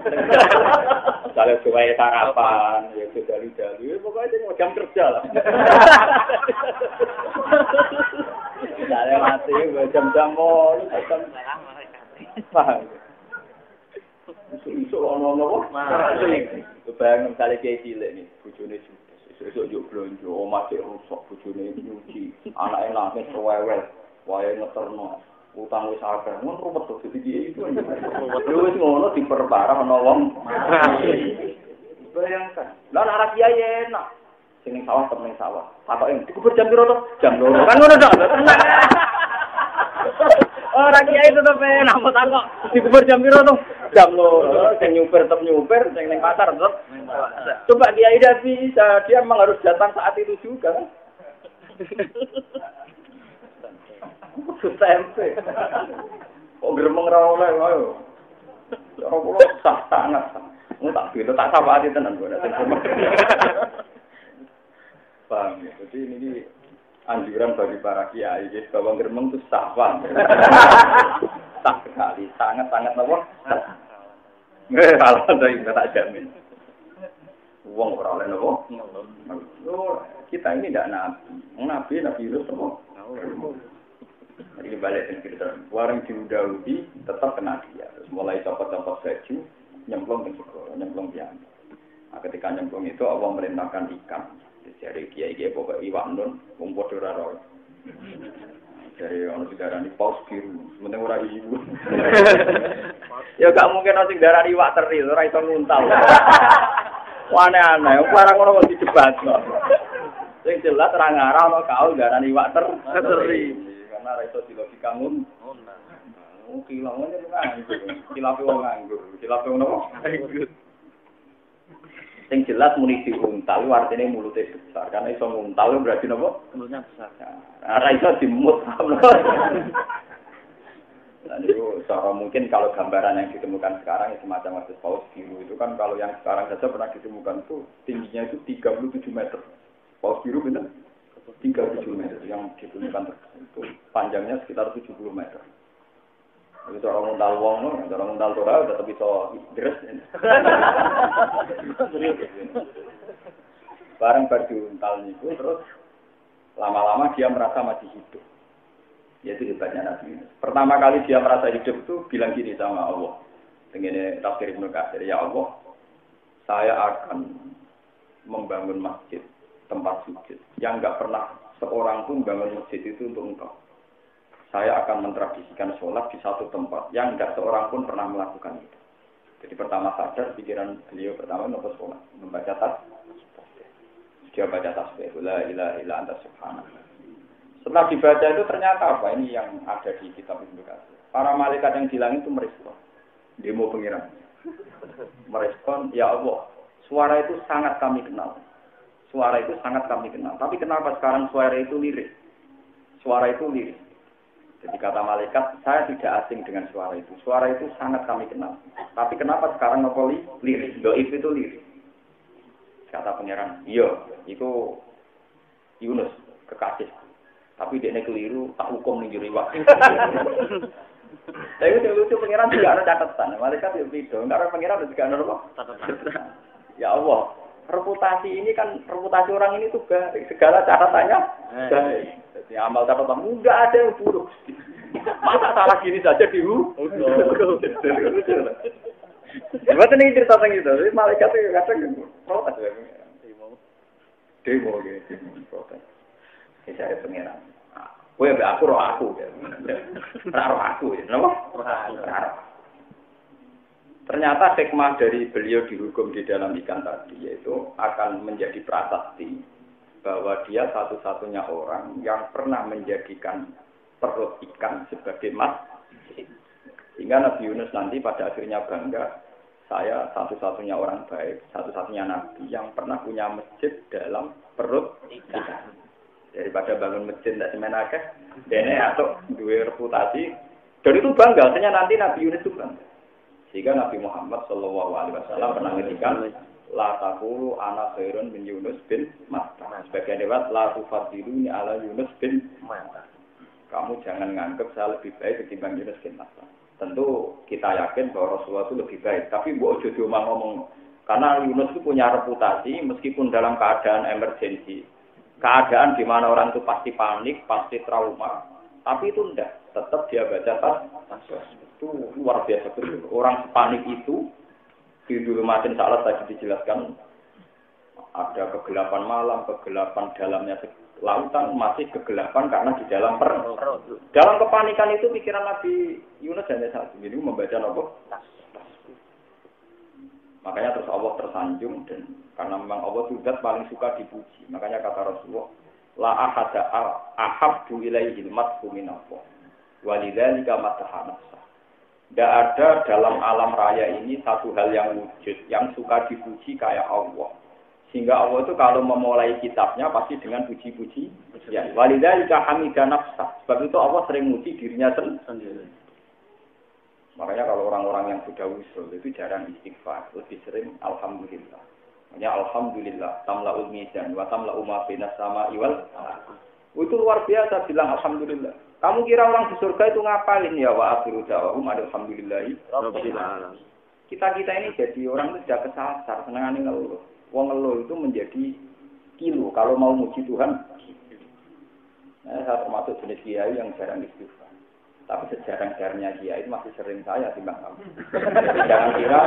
Kalau coba sarapan, ya dalu-dalu, pokoknya sing jam kerja lah. Saya mati jam-jam mall, paham. Isu ono-ono bayang misalnya kiai cilik nih, bojone esuk yo blonjo, omah cek rusak, bojone nyuci, anake nangis rewel, wae ngeterno, utang wis akeh, ngono ruwet to dadi kiai itu. Yo wis ngono diperparah ana wong. Bayangkan, lah anak kiai enak. Sing ning sawah temen sawah. Takoke dikubur jam piro to? Jam 2. Kan ngono tok. Ora kiai tetep enak mau takok dikubur jam piro to? Jam 2. Sing nyuper tetep nyuper, sing ning pasar tetep. Coba kiai dah bisa, dia memang harus datang saat itu juga kan. Tempe. Kok gremeng ra oleh ayo. Ora kula sah sangat. Ngono tak gitu tak sapa ati tenan kok nek paham ya. Jadi ini anjuran bagi para kiai, jadi bahwa gremeng itu sah, sah sekali, sangat-sangat apa? Kalau saya tak jamin. Uang orang lain apa? Kita ini tidak nabi Yunus semua. Jadi balik ke kita, warung Daudi tetap kena dia. Terus mulai copot-copot baju, nyemplung ke sekolah, nyemplung piano. Nah, ketika nyemplung itu Allah merintahkan ikan. Dari kiai-kiai pokok iwak nun, kumpul doraro. Dari orang sekarang di paus biru, sementara orang ibu. Ya gak mungkin orang sekarang iwak teri, orang itu nguntal. Aneh-aneh, barang orang mau dicebat. Yang jelas terang-arang orang kau sekarang iwak teri. Karena orang itu di logika ngun. Kilauannya itu nganggur, kilapnya orang nganggur, kilapnya orang nganggur. Yang jelas muni diuntal, artinya mulutnya besar. Karena iso nguntal berarti apa? Mulutnya besar. Nah, iso dimut. Dan itu secara mungkin kalau gambaran yang ditemukan sekarang ya semacam Mas Paus biru itu kan kalau yang sekarang saja pernah ditemukan itu tingginya itu 37 meter. Paus biru benar? 37 meter yang ditemukan itu panjangnya sekitar 70 meter. Itu orang nguntal wong, orang nguntal tora udah tapi so deres. Bareng berdiuntal itu terus lama-lama dia merasa masih hidup. Yaitu hebatnya Nabi Yunus. Pertama kali dia merasa hidup itu bilang gini sama Allah. Dengan tafsir Ibnu Katsir, ya Allah, saya akan membangun masjid, tempat sujud yang enggak pernah seorang pun bangun masjid itu untuk engkau. Saya akan mentradisikan sholat di satu tempat yang tidak seorang pun pernah melakukan itu. Jadi pertama sadar, pikiran beliau pertama nopo sholat, membaca tasbih. Dia baca tasbih, la ilaha illa anta subhanallah. Setelah dibaca itu ternyata apa? Ini yang ada di kitab Ibnu Katsir. Para malaikat yang di langit itu merespon, demo pengiran. Merespon, ya Allah, suara itu sangat kami kenal. Suara itu sangat kami kenal. Tapi kenapa sekarang suara itu lirik? Suara itu lirik. Jadi kata malaikat, saya tidak asing dengan suara itu. Suara itu sangat kami kenal. Tapi kenapa sekarang ngopoli lirik? Doif itu lirik. Kata pangeran, iya, itu Yunus, kekasih. Tapi dia keliru, tak hukum nih juri waktu. Tapi itu lucu pangeran juga ada catatan. Malaikat itu video, karena pangeran juga ada apa? Catatan. Ya Allah, reputasi ini kan, reputasi orang ini tuh baik. Segala catatannya baik. Jadi amal catatan mudah ada yang buruk. Masa salah gini saja Buat ini cerita tentang itu. Jadi malaikat itu kadang protes. Demo gitu. Protes. Saya pengiran. Wah, aku roh aku. Roh aku. Kenapa? Ternyata hikmah dari beliau dihukum di dalam ikan tadi yaitu akan menjadi prasasti bahwa dia satu-satunya orang yang pernah menjadikan perut ikan sebagai masjid. Sehingga Nabi Yunus nanti pada akhirnya bangga, saya satu-satunya orang baik, satu-satunya nabi yang pernah punya masjid dalam perut ikan. Daripada bangun masjid tidak semenakeh, dene atau dua reputasi. Dan itu bangga, artinya nanti Nabi Yunus itu bangga. Sehingga Nabi Muhammad SAW pernah ngedikan la taqulu ana khairun min Yunus bin Matta. Sebagian lewat la tufadiluni ala Yunus bin Matta. kamu jangan nganggap saya lebih baik ketimbang Yunus bin Matta. Tentu kita yakin bahwa Rasulullah itu lebih baik, tapi mbok ojo ngomong karena Yunus itu punya reputasi meskipun dalam keadaan emergensi, keadaan di mana orang itu pasti panik, pasti trauma, tapi itu enggak, tetap dia baca tas. Itu luar biasa betul. Orang panik itu di dulu matin salat tadi dijelaskan ada kegelapan malam, kegelapan dalamnya lautan, masih kegelapan karena di dalam perut. Dalam kepanikan itu pikiran Nabi Yunus hanya satu, ini membaca nopo. Makanya terus Allah tersanjung dan karena memang Allah itu zat paling suka dipuji. Makanya kata Rasulullah, la ahada ahabdu ilaihil madhu minallah. Walidzalika mataha nafsah. Tidak ada dalam alam raya ini satu hal yang wujud, yang suka dipuji kayak Allah. Sehingga Allah itu kalau memulai kitabnya pasti dengan puji-puji. Ya, walidzalika hamidan nafsah. Sebab itu Allah sering muji dirinya sendiri. Makanya kalau orang-orang yang sudah usul itu jarang istighfar, lebih sering alhamdulillah. Makanya alhamdulillah tamla'ul mizan wa tamla'u ma bainas sama'i wal ardh. Itu luar biasa bilang alhamdulillah. Kamu kira orang di surga itu ngapain ya wa akhiru da'wahum alhamdulillahi rabbil alamin. Kita ini jadi orang itu sudah kesasar, senengane ngeluh. Wong ngeluh itu menjadi kilo kalau mau muji Tuhan. Nah, saya termasuk jenis kiai yang jarang istighfar. Tapi sejarang-jarangnya kiai itu masih sering saya timbang kamu. Jangan kira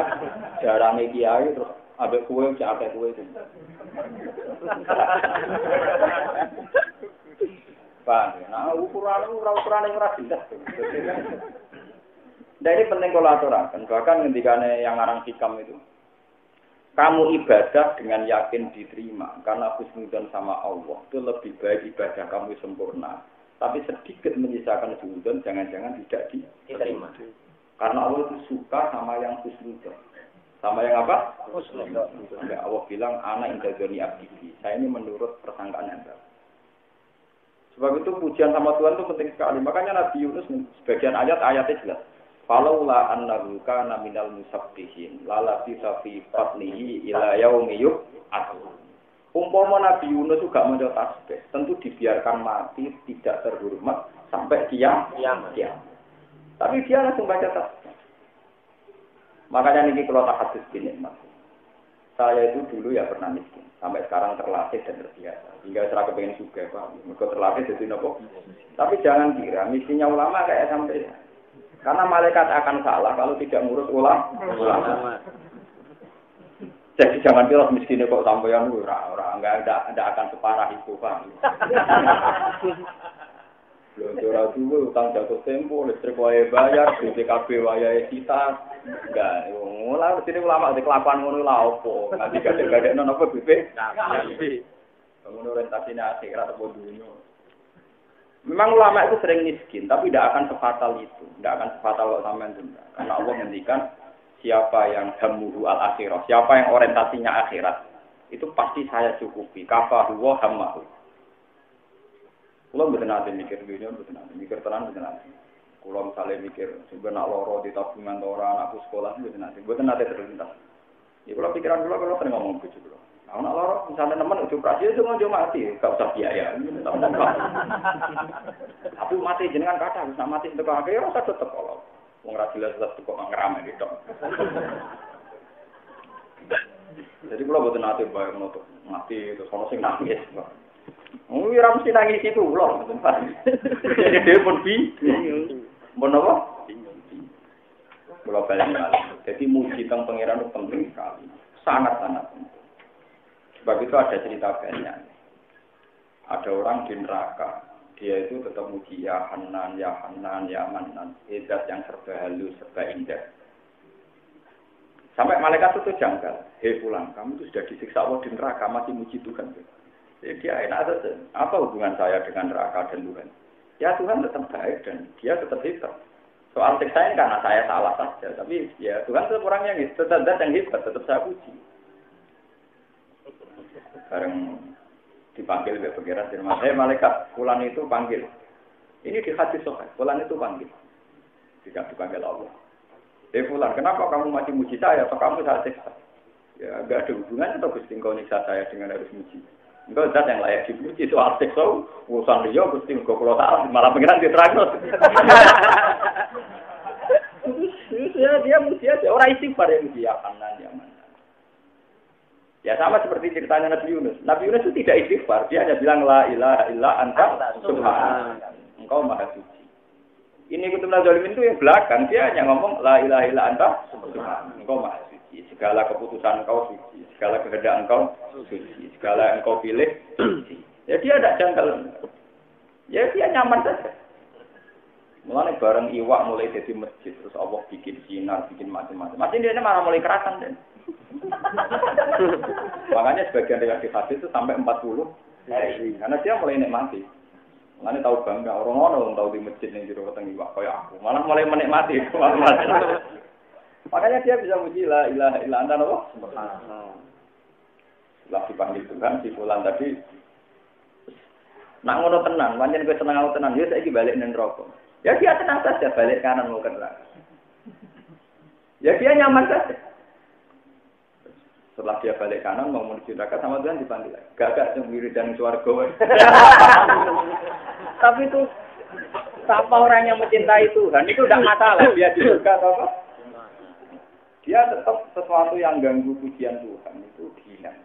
jarangnya kiai terus ambek kue, ambek kue itu. Bang, nah ukuran yang jelas. Dan ini penting kalau aturakan. Bahkan ketika yang ngarang hikam itu, kamu ibadah dengan yakin diterima karena husnudzon sama Allah itu lebih baik ibadah kamu sempurna. Tapi sedikit menyisakan husnudzon, jangan-jangan tidak diterima. Karena Allah itu suka sama yang husnudzon. Sama yang apa? Husnudzon. Allah bilang, ana indadzoni abdi. Saya ini menurut persangkaan Anda. Sebab itu pujian sama Tuhan itu penting sekali. Makanya Nabi Yunus sebagian ayatnya jelas. Falaula annahu kana minal musabbihin la bisa fi fatnihi ila yaumi yub'ats. Umpama Nabi Yunus juga maca tasbih, tentu dibiarkan mati tidak terhormat sampai kiamat. Tapi dia langsung baca tasbih. Makanya niki kalau tak hadis gini, Mas. Saya itu dulu ya pernah miskin, sampai sekarang terlatih dan terbiasa. Hingga serah kepengen juga, Pak. Mereka terlatih jadi nopo. Tapi jangan kira misinya ulama kayak sampai. Karena malaikat akan salah kalau tidak ngurus ulama. Jadi jangan kira miskinnya kok sampeyan ora enggak akan separah itu, Pak. Lho ora dulu utang jatuh tempo, listrik wae bayar, BPKB wae kita. Enggak, mulai sini ulama di kelakuan ngono lha opo. Nanti gade-gadekno napa BP? Ngono orientasine akhirat apa dunia. Memang ulama itu sering miskin, tapi tidak akan sefatal itu. Tidak akan sefatal kalau sampean tunda. Karena Allah ngendikan siapa yang hammuhu al-akhirah, siapa yang orientasinya akhirat, itu pasti saya cukupi. Kafahu wa hammahu. Kulo mboten nate mikir dunia, mboten nate mikir tenan, mboten nate. Kulo misale mikir sebenarnya loro di tabungan ora anakku sekolah mboten nate terlintas. Ya kulo pikiran kulo sering ngomong bojo kulo. Nah, anak loro misalnya teman udah operasi itu mau mati, gak usah biaya. Tapi mati jenengan kata, bisa mati untuk kakek ya usah tetep kalau wong ra jelas tetep kok ngerame gitu. Jadi kulo mboten nate bayar nutup mati terus ono sing nangis. Ora mesti nangis itu lho, mboten pas. Jadi dhewe pun Bon apa? Kulo bali malih. Jadi muji teng pangeran itu penting sekali. Sangat-sangat penting. Sebab itu ada cerita banyak. Ada orang di neraka, dia itu tetap muji ya Hanan, ya Hanan, ya Manan. Zat yang serba halus, serba indah. Sampai malaikat itu janggal. Hei pulang, kamu itu sudah disiksa Allah di neraka, masih muji Tuhan. Jadi dia enak saja. Apa hubungan saya dengan neraka dan Tuhan? Ya Tuhan tetap baik dan dia tetap hebat. Soal siksa ini karena saya salah saja. Tapi ya Tuhan tetap orang yang tetap yang hebat, tetap saya puji. Bareng dipanggil oleh pengira firman, malaikat, fulan itu panggil. Ini di hadis sahih, fulan itu panggil. Tidak dipanggil Allah. Fulan, kenapa kamu masih muji saya atau kamu saya siksa? Ya enggak ada hubungannya atau Gusti engkau nyiksa saya dengan harus muji. Engko zat yang layak dipuji itu asik so urusan dia Gusti engko kula salah malah pengiran diterangno. Dia musia orang istighfar yang dia kanan ya mana. Ya sama seperti ceritanya Nabi Yunus. Nabi Yunus itu tidak istighfar, dia hanya bilang la ilaha illa anta subhanaka. Engkau maha suci. Ini kutubna zalimin itu yang belakang, dia hanya ngomong la ilaha illa anta subhanaka. Engkau maha suci. Segala keputusan engkau suci, segala kehendak engkau suci, segala engkau pilih suci. Ya dia tidak janggal. Ya dia nyaman saja. Mulane bareng iwak mulai jadi masjid terus Allah bikin sinar, bikin macam-macam. Masih dia malah mulai kerasan deh. Makanya sebagian riwayat hadis itu sampai 40 hari. Karena dia mulai nikmati. Makanya tahu bangga orang tahu di masjid yang jero weteng iwak kayak aku. Malah mulai menikmati. Makanya dia bisa muji la ilaha illa anta subhanallah. Setelah dipanggil Tuhan si fulan tadi nak ngono tenang, pancen kowe seneng aku tenang, ya saiki balik nang neraka. Ya dia tenang saja balik kanan mau ke neraka. Ya dia nyaman saja. Setelah dia balik kanan mau menuju neraka sama Tuhan dipanggil lagi. Gagak yang wiridan swarga. Tapi itu siapa orang yang mencintai Tuhan itu tidak masalah dia di surga atau apa. Dia tetap sesuatu yang ganggu pujian Tuhan itu hilang.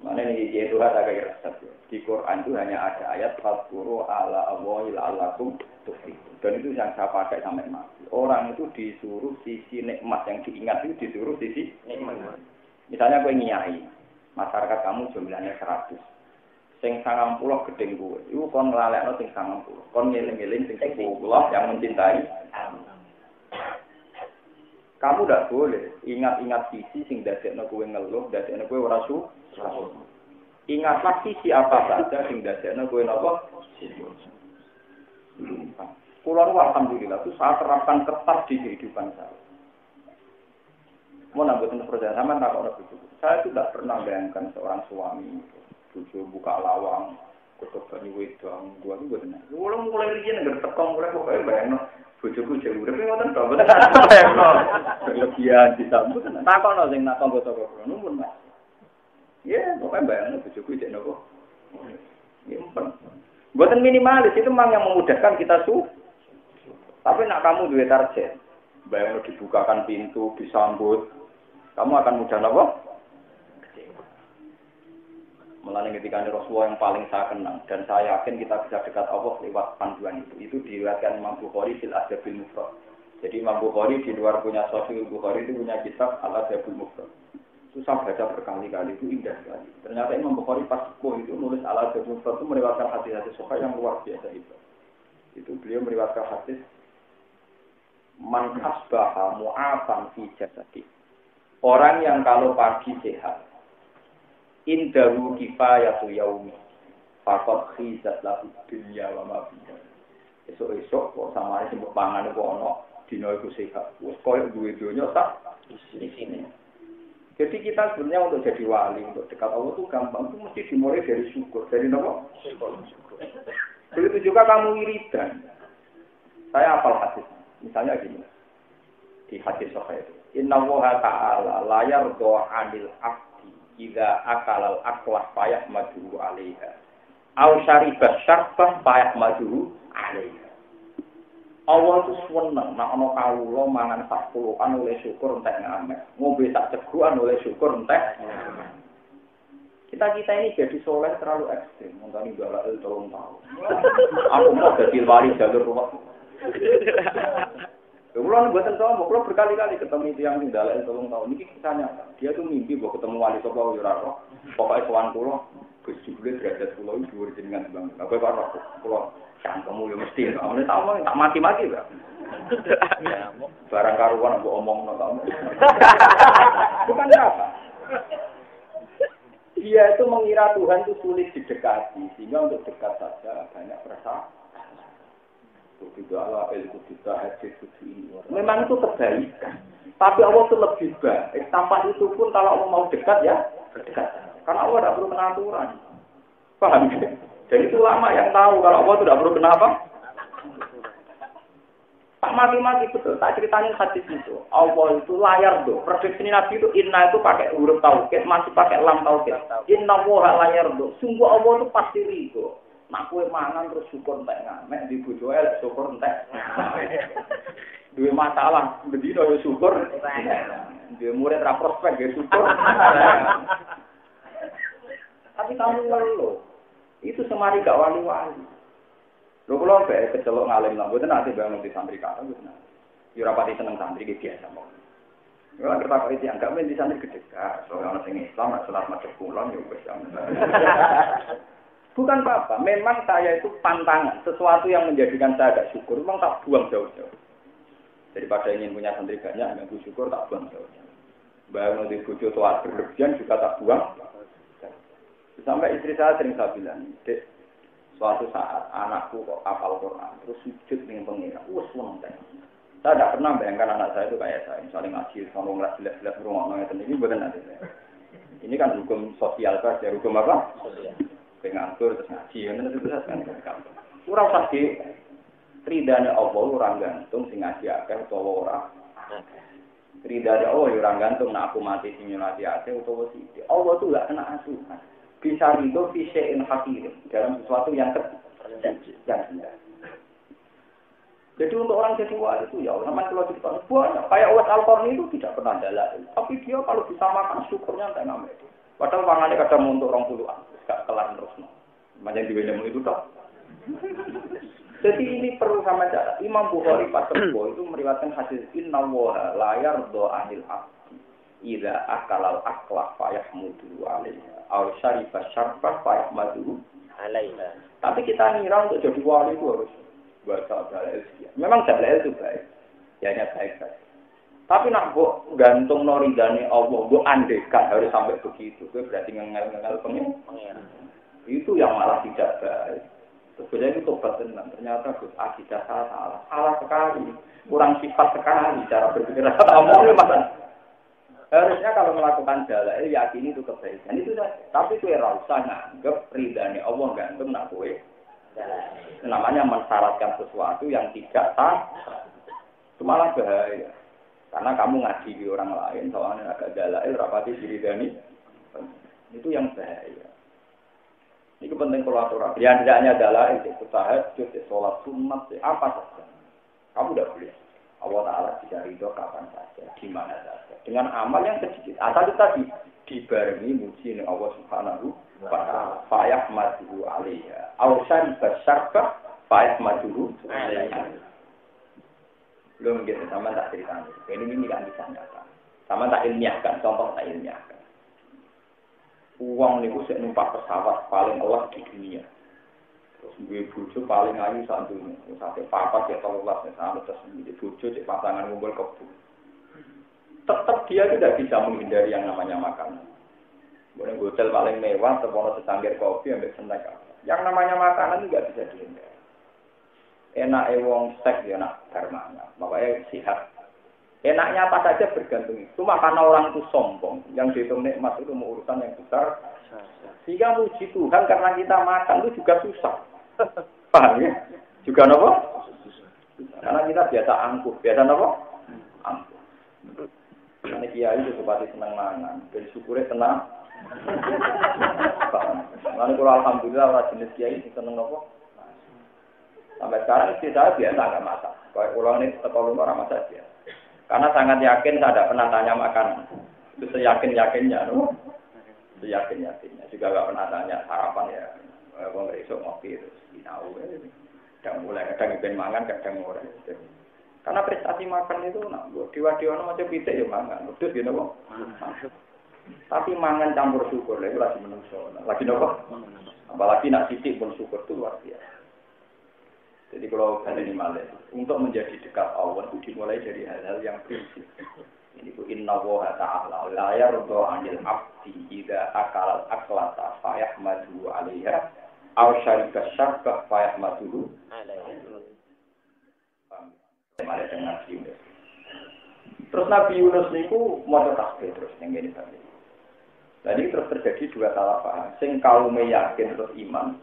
Mana ini dia Tuhan agak resep. Di Quran itu hanya ada ayat fadhkuru ala Allahi la'allakum tuflihun. Dan itu yang saya pakai sampai mati. Orang itu disuruh sisi nikmat yang diingat itu disuruh sisi nikmat. Misalnya gue nyai, masyarakat kamu jumlahnya 100. Sing 90 gedeng gue. Iku kon nglalekno sing 90. Kon ngeling-eling sing 10 yang mencintai. Kamu tidak boleh ingat-ingat sisi sing dadekno kowe ngeluh, dadekno kowe ora suka. Ingatlah sisi apa saja sing dadekno kowe napa? Kulo alhamdulillah itu saya terapkan ketat di kehidupan saya. Mau nambah perjalanan sama tak orang itu. Saya itu tidak pernah bayangkan seorang suami bojo buka lawang, kotor banyu wedang, gua itu benar. Mulai riyen nggak tekong mulai pokoknya bayangno. Bojoku jauh urip ngoten to, mboten bayangno. Kelebihan disambut takono sing nak tangga-tangga kula nuwun, Mas. Ya, pokoknya bayangno bojoku jek nopo. Ya empun. Mboten minimalis itu memang yang memudahkan kita Tapi nak kamu duwe target, bayangno dibukakan pintu, disambut, kamu akan mudah nopo? Mulane ketika Rasulullah yang paling saya kenang dan saya yakin kita bisa dekat Allah lewat panduan itu diriwayatkan Imam Bukhari fil Adabil Mufrad. Jadi Imam Bukhari di luar punya Sahih Bukhari itu punya kitab Al Adabil Mufrad. Itu saya baca berkali-kali itu indah sekali. Ternyata Imam Bukhari pas itu nulis Al Adabil Mufrad itu meriwayatkan hadis-hadis sahih yang luar biasa itu. Itu beliau meriwayatkan hadis man asbaha mu'afan fi jasadi. Orang yang kalau pagi sehat indahu kifayatu yaumi faqad khizat lahu dunya wa ma fiha. Esuk-esuk kok samare sing pangan kok ana dina iku sehat. Wis koyo duwe donya sak di sini. Jadi kita sebenarnya untuk jadi wali, untuk dekat Allah itu gampang, itu mesti dimulai dari syukur. Dari apa? Syukur. Begitu juga kamu wiridan. Saya hafal hadis. Misalnya gini. Di hadis sahih itu. Inna Allaha ta'ala la yarda 'anil 'abdi idza akala al-aqwa payah madhu 'alaiha. Aw syariba syarbah payah madhu 'alaiha. Allah itu seneng nek ana kawula mangan sak puluhan oleh syukur entek ngamet. Ngombe sak cegukan oleh syukur entek. Kita ini jadi soleh terlalu ekstrim. Mungkin galak tolong tahu. Aku mau jadi wali jalur rumah. Kemudian buatan sama, kalau berkali-kali ketemu itu yang tinggal tolong tahu. Ini kisahnya, dia tuh mimpi bahwa ketemu wali sopo Yuraro, pokoknya kawan pulau, kesulitan derajat pulau itu dua dengan bang. Apa kalau pulau cangkemmu ya mesti, kamu tahu tak mati-mati lah. Barang karuan aku omong kamu. Bukan apa. Dia itu mengira Tuhan itu sulit didekati, sehingga untuk dekat saja banyak perasaan. Tidaklah ilmu kita hadis ini. Memang itu kebaikan. Tapi Allah itu lebih baik. Tanpa itu pun kalau Allah mau dekat ya dekat. Karena Allah tidak perlu pengaturan. Paham? Jadi itu ulama yang tahu kalau Allah tidak perlu kenapa. Tak mati-mati betul, tak ceritain hadis itu. Allah itu layar tuh. Prediksi Nabi itu inna itu pakai huruf taukid, masih pakai lam taukid. Inna woha layar tuh. Sungguh Allah itu pasti ridho. Nak kue mangan terus syukur entek ngamek, di bojo elek syukur entek. Dua masalah, bedino ya syukur. Dia murid ra prospek ya syukur. Tapi kamu ngeluh. Itu semari gak wali-wali. Lho kula bae kecelok ngalim lah, mboten ate bangun di santri kata mboten. Yo ora pati seneng santri iki biasa mong. Yo ora kerta kok iki anggap men di santri gedhe ka, soalnya ana sing Islam nek salat macet kulon yo wis. Bukan apa-apa, memang saya itu pantangan, sesuatu yang menjadikan saya agak syukur, memang tak buang jauh-jauh. Daripada ingin punya santri banyak, nggak syukur tak buang jauh-jauh. Bangun di bojo tua berlebihan juga tak buang. Sampai istri saya sering saya bilang, Dek, suatu saat anakku kok hafal Quran terus sujud dengan pengira, seneng saya. Saya tidak pernah bayangkan anak saya itu kayak saya, misalnya ngaji sama ngelas jelas rumah orang itu, ini bukan nanti saya. Ini kan hukum sosial saja, hukum apa? Sosial. Pengatur terus ngaji, itu bisa kan. Kurang pasti, ridane Allah orang gantung sing ngaji akeh utawa ora. Ridane Allah orang gantung nak aku mati sing nyolati akeh utawa sithik. Allah tuh enggak kena asuhan. Bisa itu fisein hakir dalam sesuatu yang terjadi. Jadi untuk orang jadi wali itu ya, namanya kalau kita banyak kayak Uwais Al-Qarni itu tidak pernah dalil, tapi dia kalau bisa makan syukurnya tak namanya. Padahal pangannya kadang untuk orang puluhan, gak kelar terus. Macam di William itu toh. Jadi ini perlu sama cara. Imam Bukhari pas itu meriwayatkan hadis Inna Allaha la yardo anil abdi idza akalal akla fayahmudu alaiha aw syariba syarba fayahmadu alaiha. Tapi kita ngira untuk jadi wali itu harus baca dalil. Memang dalil itu baik. Ya hanya baik saja. Tapi nak mbok gantung noridane Allah, mbok andekan harus sampai begitu. Itu berarti ngengel-ngengel pengen. Itu yang malah tidak baik. Sebenarnya itu tobat tenang. Ternyata akidah salah sekali. Kurang sifat sekali cara berpikir. Harusnya kalau melakukan dalil yakini itu kebaikan itu saja. Tapi kue rasa nganggep ridane Allah gantung nak kue. Namanya mensyaratkan sesuatu yang tidak sah. Itu malah bahaya. Karena kamu ngaji di orang lain soalnya agak dalil rapati diridani. Itu yang bahaya. Ini penting kolaborasi. Yang tidak hanya adalah itu tahajud, sholat sunat, apa saja. Kamu tidak boleh. Allah Ta'ala bisa ridho kapan saja, di mana saja. Dengan amal yang sedikit. Asal itu tadi dibarengi muji dengan Allah Subhanahu wa Ta'ala. Fa'yah maduhu alaiha. Awsan basyarbah fa'yah maduhu alaiha. Belum gitu, sama tak cerita. Ini kan bisa nyata. Sama tak ilmiahkan, contoh tak ilmiahkan. Uang niku sik numpak pesawat paling elas di dunia. Terus duwe bojo paling ayu sak dunya. Sampai papat ya 13 sampai terus di bojo cek pasangan ngumpul kebo. Tetap dia tidak bisa menghindari yang namanya makanan. Boleh hotel paling mewah, terpono secangkir kopi ambil snack. Yang namanya makanan juga bisa dihindari. Enak wong seks ya enak karmanya. Makanya sehat. Enaknya apa saja bergantung. Cuma karena orang itu sombong, yang dihitung nikmat itu mau urusan yang besar. Sehingga muji Tuhan karena kita makan itu juga susah. Paham ya? Juga apa? Karena kita biasa angkuh. Biasa apa? Angkuh. Karena kiai itu seperti senang mangan. Jadi syukurnya tenang. Paham? Lalu kalau alhamdulillah orang jenis kiai senang apa? Sampai sekarang istri saya biasa agak masak. Kalau pulang ini tetap orang masak dia. Karena sangat yakin saya tidak pernah tanya makanan. Itu seyakin-yakinnya. No? Seyakin-yakinnya. Juga tidak pernah tanya sarapan ya. Kalau nggak esok ngopi terus dinau. Kadang mulai, kadang ingin mangan, kadang mulai. Karena prestasi makan itu, nah, diwa-diwa macam pitik ya mangan. Terus gitu kok. Tapi mangan campur syukur, itu lagi menungso. Lagi nopo. Apalagi nak titik pun syukur itu luar biasa. Jadi kalau kalian ini malah, untuk menjadi dekat Allah itu dimulai dari hal-hal yang prinsip. Ini ku inna woha ta'ala la yardo anil abdi idha akal aklata fayahmadu alaiha aw syarika syarbah fayahmadu alaiha. Terus Nabi Yunus niku mau tasbih terus yang ini tadi. Jadi terus terjadi dua salah paham. Sing kaume yakin terus iman.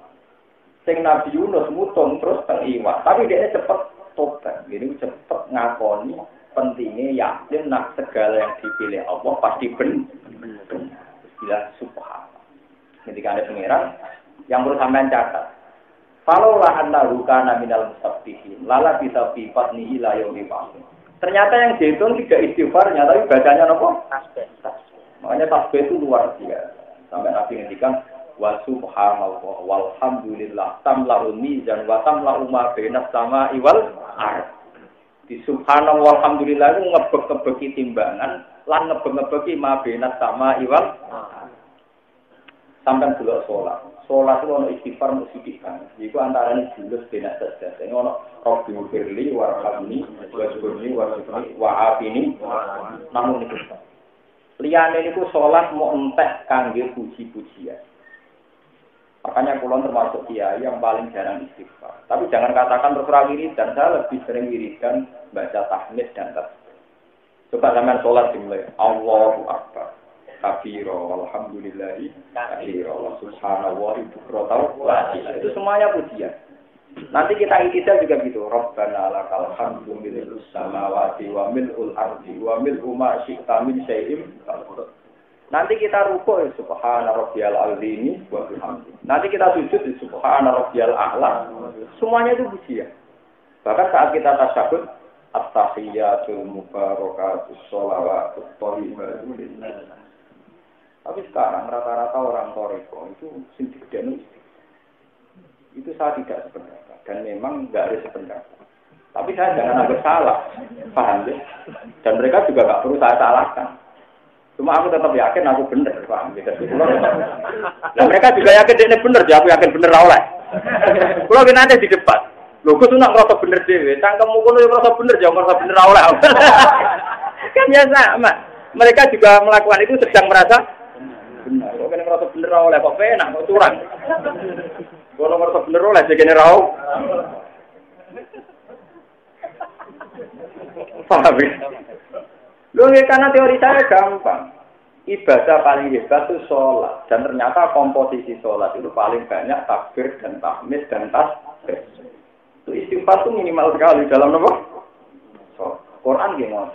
Sing Nabi Yunus mutung terus teriwa, tapi dia cepat tobat. Jadi cepet ngakoni pentingnya yakin nak segala yang dipilih Allah pasti benar. Bila subhanallah. Ketika ada pangeran yang perlu sampean catat. Kalau lah annahu kana minal musabbihin, lala bisa fi fatnihi la yaumi ba'd. Ternyata yang dihitung tidak istighfarnya, tapi bacanya apa? Tasbih. Makanya tasbih itu luar biasa. Sampai Nabi ngendikan wa subhanallah walhamdulillah tamla'ul mizan wa tamla'u ma bainas sama'i wal ardh. Di subhanallah walhamdulillah itu ngebek-ngebeki timbangan lan ngebek-ngebeki ma bainas sama'i wal ardh. Sampai dulu sholat. Sholat itu ono istighfar mesti dikan. Iku antarane julus benak saja. Ini ono Rabbi firli warhamni wazkurni warhamni wa'afini. Namun itu. Liyane niku sholat mau entek kangge puji-pujian. Makanya kulon termasuk kiai yang paling jarang istighfar. Tapi jangan katakan terserah wiridan. Saya lebih sering wiridan baca tahmid dan tasbih. Coba zaman sholat dimulai. Allahu Akbar. Kabiro, alhamdulillahi, kabiro, subhanallah, bukrotau, itu semuanya pujian. Nanti kita ikhtiar juga gitu. Rabbana lakal hamdu mil'us samawati wa mil'ul ardi wa mil'u ma syi'ta min syai'in. Nanti kita rukuk ya subhana rabbiyal azimi wa bihamdi. Nanti kita sujud ya subhana rabbiyal a'la. Semuanya itu pujian. Bahkan saat kita tasyahud, at-tahiyyatul mubarakatus sholawatut thayyibatu lillah. Tapi sekarang rata-rata orang Toriko itu sing digedeni itu saya tidak sependapat dan memang nggak ada sependapat. Tapi saya jangan anggap salah, paham ya? Dan mereka juga nggak perlu saya salahkan. Cuma aku tetap yakin aku benar, paham ya? Dan mereka juga yakin dia benar, ya aku yakin benar oleh. Kalau kita ada di debat, lo gue tuh nak merasa benar deh, cangkemmu kono yang merasa benar, jangan merasa benar oleh. Kan biasa, mereka juga melakukan itu sedang merasa benar. Kok kene ngerasa bener oleh kok penak kok curang. Kalau ngerasa bener oleh jegene ra. Paham ya? Loh, karena teori saya gampang. Ibadah paling hebat itu sholat. Dan ternyata komposisi sholat itu paling banyak takbir dan tahmid dan tasbih. Itu istighfar itu minimal sekali dalam apa? Sholat. Quran gimana?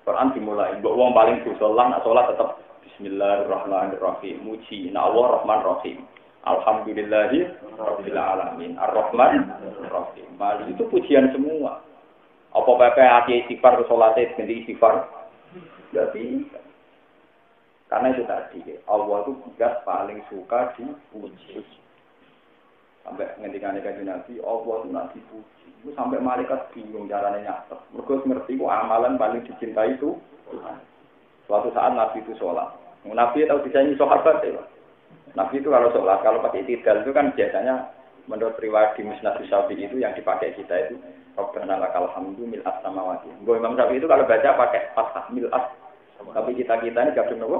Quran dimulai. Mbok wong paling sholat, nak sholat tetap Bismillahirrahmanirrahim. Muji na Allah Rahman Rahim. Alhamdulillahi Rabbil Alamin. Ar-Rahman Rahim. Mali itu pujian semua. Apa pakai hati istighfar ke sholatnya ganti istighfar? Jadi karena itu tadi Allah itu juga paling suka dipuji. Sampai ngendikane kanjeng Nabi, Allah itu nak dipuji. Itu sampai malaikat bingung caranya nyatet. Mergo ngerti ku amalan paling dicintai itu suatu saat Nabi itu sholat. Nabi tahu desain sahabat ya. Nabi itu kalau sholat, kalau pakai itidal itu kan biasanya menurut riwayat di Musnad Syafi'i itu yang dipakai kita itu Rabbana lakal hamdu mil'as samawati. Mbok Imam Syafi'i itu kalau baca pakai fathah mil'as. Tapi kita ini gabung nopo?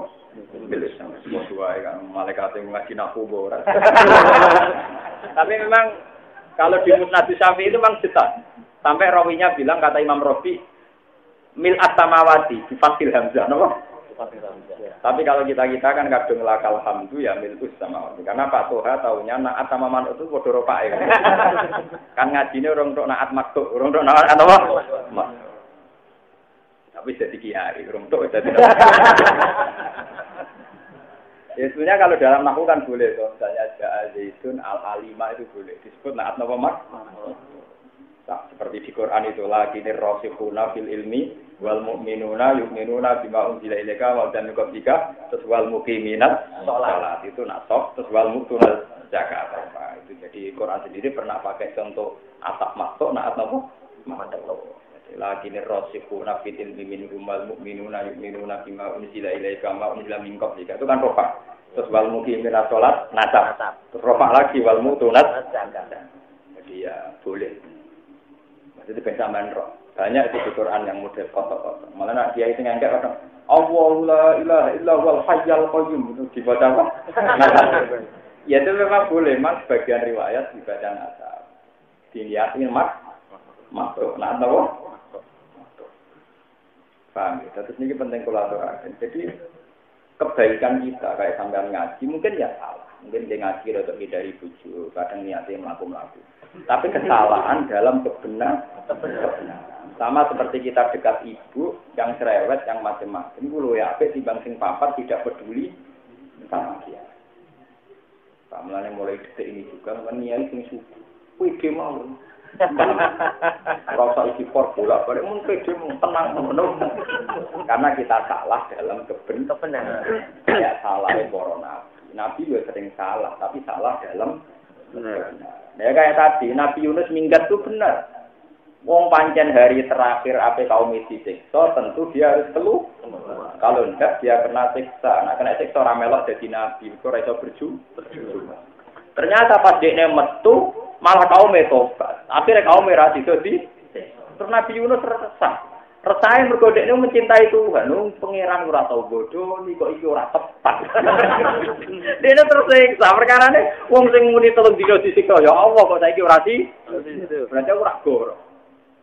Mil'as. Semua dua kan malaikat yang ngaji nahu ora. Tapi memang kalau di Musnad Syafi'i itu memang jelas. Sampai rawinya bilang kata Imam Rafi mil'as samawati di fathil hamzah nopo? Tapi kalau kita kan kadung lakal hamdu ya mil'us sama karena Pak Toha taunya naat sama manut itu padha ropake kan ngajine urung tok naat maktuk urung tok naat apa tapi jadi kiai urung tok jadi ya sebenarnya kalau dalam nahwu kan boleh toh misalnya ja'a zaitun al-alima itu boleh disebut naat napa mak seperti di Quran itu lakinir rasikhuna fil ilmi wal mu'minuna yu'minuna bima unzila ilaika wa dan qablika terus wal muqiminat shalat itu nasab terus wal mutuna zakat apa itu jadi Quran sendiri pernah pakai contoh atap maktuk naat napa maktuk lakinir rasikhuna fil ilmi minhum wal mu'minuna yu'minuna bima unzila ilaika wa unzila min qablika itu kan rofa terus wal muqiminat shalat nasab terus rofa lagi wal mutuna zakat jadi ya boleh. Jadi pencaman roh. Banyak itu di Quran yang model kotor-kotor. Malah nak dia itu ngangkat orang. Allahu la ilaha illa huwal hayyul qayyum itu dibaca apa? Ya itu memang boleh, mas sebagian riwayat dibaca nasab. Dilihatin makhluk. Nah, tahu? Paham ya? Terus ini penting kolaborasi. Jadi kebaikan kita kayak sampean ngaji mungkin ya salah. Mungkin dia ngaji atau dari bojo, kadang niatnya melaku-melaku. Tapi kesalahan dalam kebenaran. Sama seperti kita dekat ibu yang cerewet, yang macam-macam. Kulo ya apik timbang sing papat tidak peduli sama dia. Mulane mulai detik ini juga kan niat sing suku. Kuwi ge mau. Rasa isi bola balik mungkin dia tenang menung. Karena kita salah dalam kebenaran. Ya salah corona. Nabi juga sering salah, tapi salah dalam benar. Ya kayak tadi, Nabi Yunus minggat itu benar. Wong pancen hari terakhir apa kaum disiksa, tentu dia harus keluh. Kalau enggak, dia kena siksa. Nah, kena siksa orang melok jadi Nabi, itu rasa berjuang. Ternyata pas dia metu, malah kaum tobat. Akhirnya kaum rasi jadi. Terus Nabi Yunus resah. Resahnya bergodek ini mencintai Tuhan. Pengiran ora tau bodoh, kok iki ora tepat. Dia terus siksa. Perkara ini, wong sing muni telung dino disiksa. Ya Allah, kok saiki ora di? Berarti ora goro.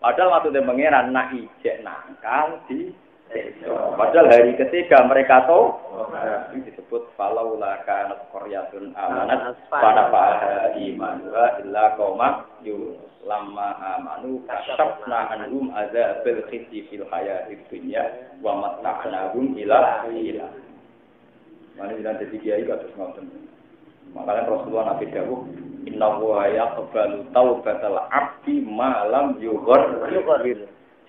Padahal maksudnya pengiran, nak ijek nakal di siksa. Padahal hari ketiga mereka tahu. Ini disebut, Falaula kanat qaryatun amanat fanafaha imanuha illa qauma Yunus. Lama amanu kasyafna anhum azabil khizi fil hayatid dunya wa mata'nahum ila ila. Mane bilang dadi kiai kok terus ngoten. Makanya Rasulullah Nabi dawuh inna wa yaqbalu taubatal abdi ma lam yughar.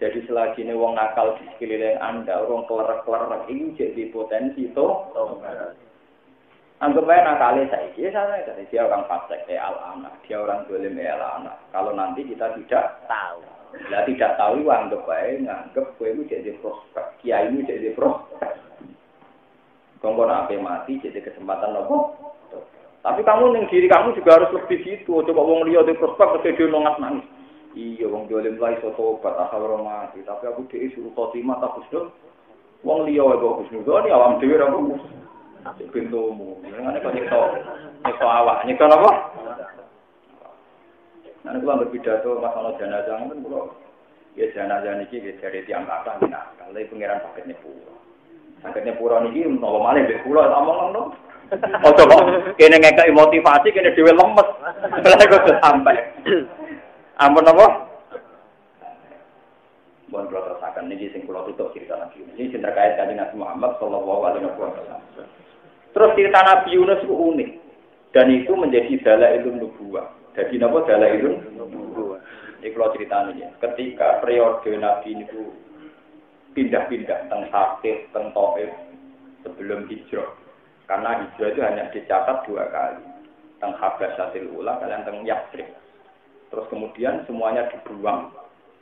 Jadi selagi ini wong nakal di sekeliling Anda, wong keler-keler iki jadi potensi to. Anggap aja nakalnya saiki, saya dia orang fasik al-anak, dia orang dolim al-anak. Kalau nanti kita tidak tahu, ya tidak tahu, anggap aja nganggap gue itu jadi prospek, kiai itu jadi prospek. Kalau nak mati jadi kesempatan nopo. Tapi kamu yang diri kamu juga harus lebih gitu. Coba wong liya di prospek kecil dia nangis. Iya wong dolim lagi soto obat asal orang mati. Tapi aku dia suruh khotimah tak husnul. Wong liya itu husnul, ini awam dewi apa? Asik pintumu, ngene kok nyekso awak, nyekso apa? Nah, kalau berpidato masalah jenazah kan kalau ya jenazah niki dari tiang kata nah, kalau pengiran paketnya pura. Paketnya pura niki nopo malih mbek kula omong ngono. Oh coba kene ngekeki motivasi kene dhewe lemes. Lah kok sampai. Ampun apa? Bon protosakan niki sing kula tutup cerita lagi. Ini sing terkait kanjeng Nabi Muhammad sallallahu alaihi wasallam. Terus cerita Nabi Yunus itu unik. Dan itu menjadi dalailun nubuwah. Jadi apa dalailun nubuwah? Ini kalau ceritanya. Ketika periode Nabi itu pindah-pindah teng Sakif, teng Taif sebelum hijrah. Karena hijrah itu hanya dicatat 2 kali. Teng Habasyatil Ula, kalian teng Yathrib. Terus kemudian semuanya dibuang.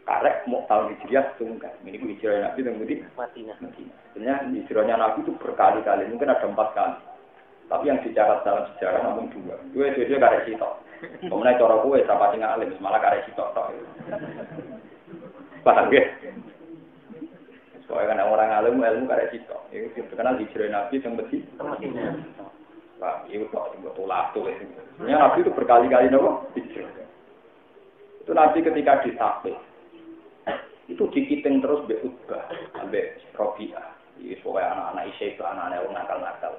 Karek mau tahun hijriah tunggal. Ini hijrah Nabi dan Madinah. Sebenarnya hijrahnya Nabi itu berkali-kali, mungkin ada 4 kali. Tapi yang dicatat dalam sejarah namun 2. 2 itu karek sitok. Kemudian cara gue sama tinggal alim, malah karek sitok. Paham ya? Soalnya kan orang alim ilmu karek sitok. Itu terkenal hijrah Nabi yang Madinah. Wah, itu kok tolak tuh. Sebenarnya Nabi itu berkali-kali hijrah. Itu Nabi ketika disakit. Itu dikiting terus mbek Utbah, ambek Rabi'ah. Iki pokoke anak-anak Isya itu anak-anak wong nakal-nakal.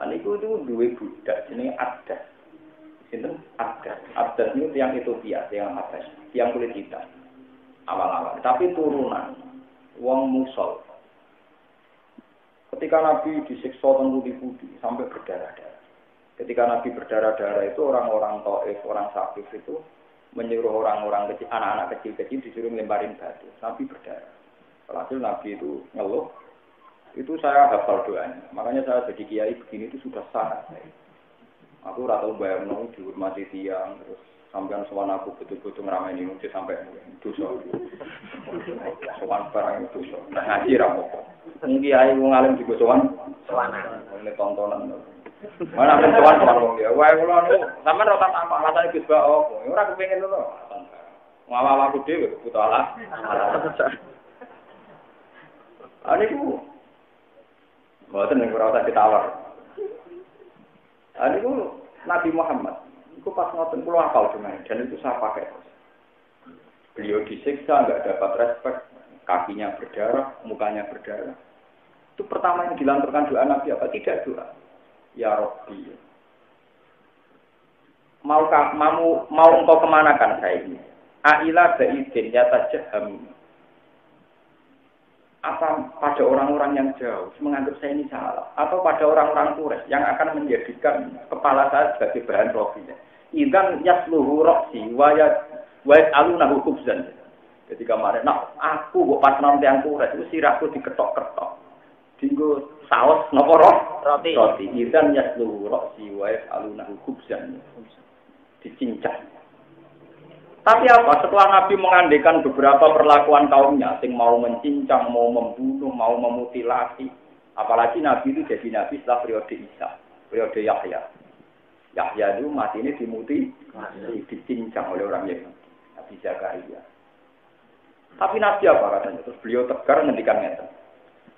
Aniku itu duwe budak jenenge Abdas. Sinten? Abdas. Abdas niku tiyang Ethiopia, tiyang Habas, tiyang kulit hitam. Awal-awal, tapi turunan wong Musol. Ketika Nabi disiksa teng putih-putih sampai berdarah-darah. Ketika Nabi berdarah-darah itu orang-orang Taif, orang Sakif itu menyuruh orang-orang kecil, anak-anak kecil-kecil disuruh ngelemparin batu. Nabi berdarah. Hasil Nabi itu ngeluh. Itu saya hafal doanya. Makanya saya jadi kiai begini itu sudah sangat baik. Aku rata bayar nong dihormati tiang, terus sampean sowan aku betul-betul ngrameni mesti sampai dosa. Sowan barang itu dosa. Nah ngaji ra apa. Wong kiai wong alim juga sowanan. Ini tontonan. Mana perempuan sama dia, wah kalau nu, sama rotan apa alasan Gus Ba apa, orang kepengen dulu, ngawal aku deh, butuh alas. Ani ku, buatan yang kurang ditawar. Ani ku Nabi Muhammad, ku pas ngoten pulau hafal dengan, dan itu saya pakai. Beliau disiksa, nggak dapat respek, kakinya berdarah, mukanya berdarah. Itu pertama yang dilanturkan doa Nabi apa? Tidak doa. Ya Rabbi. Mau engkau kemanakan saya ini? Aila ba'idin ya tajaham. Apa pada orang-orang yang jauh menganggap saya ini salah, atau pada orang-orang Quraisy yang akan menjadikan kepala saya sebagai bahan rofinya. Idan yasluhu roksi wa yas'alunahu khubzan. Ketika kemarin, aku kok pas nang yang Quraisy itu sirahku diketok-ketok. Dinggo saus napa roti. Idan yasluhu roksi wa yas'alunahu khubzan. Dicincang. Tapi apa? Setelah Nabi mengandekan beberapa perlakuan kaumnya, sing mau mencincang, mau membunuh, mau memutilasi, apalagi Nabi itu jadi Nabi setelah periode Isa, periode Yahya. Yahya itu mati ini dicincang oleh orang Yahudi, Nabi Zakaria. Tapi Nabi apa katanya? Terus beliau tegar ngendikan ngeten.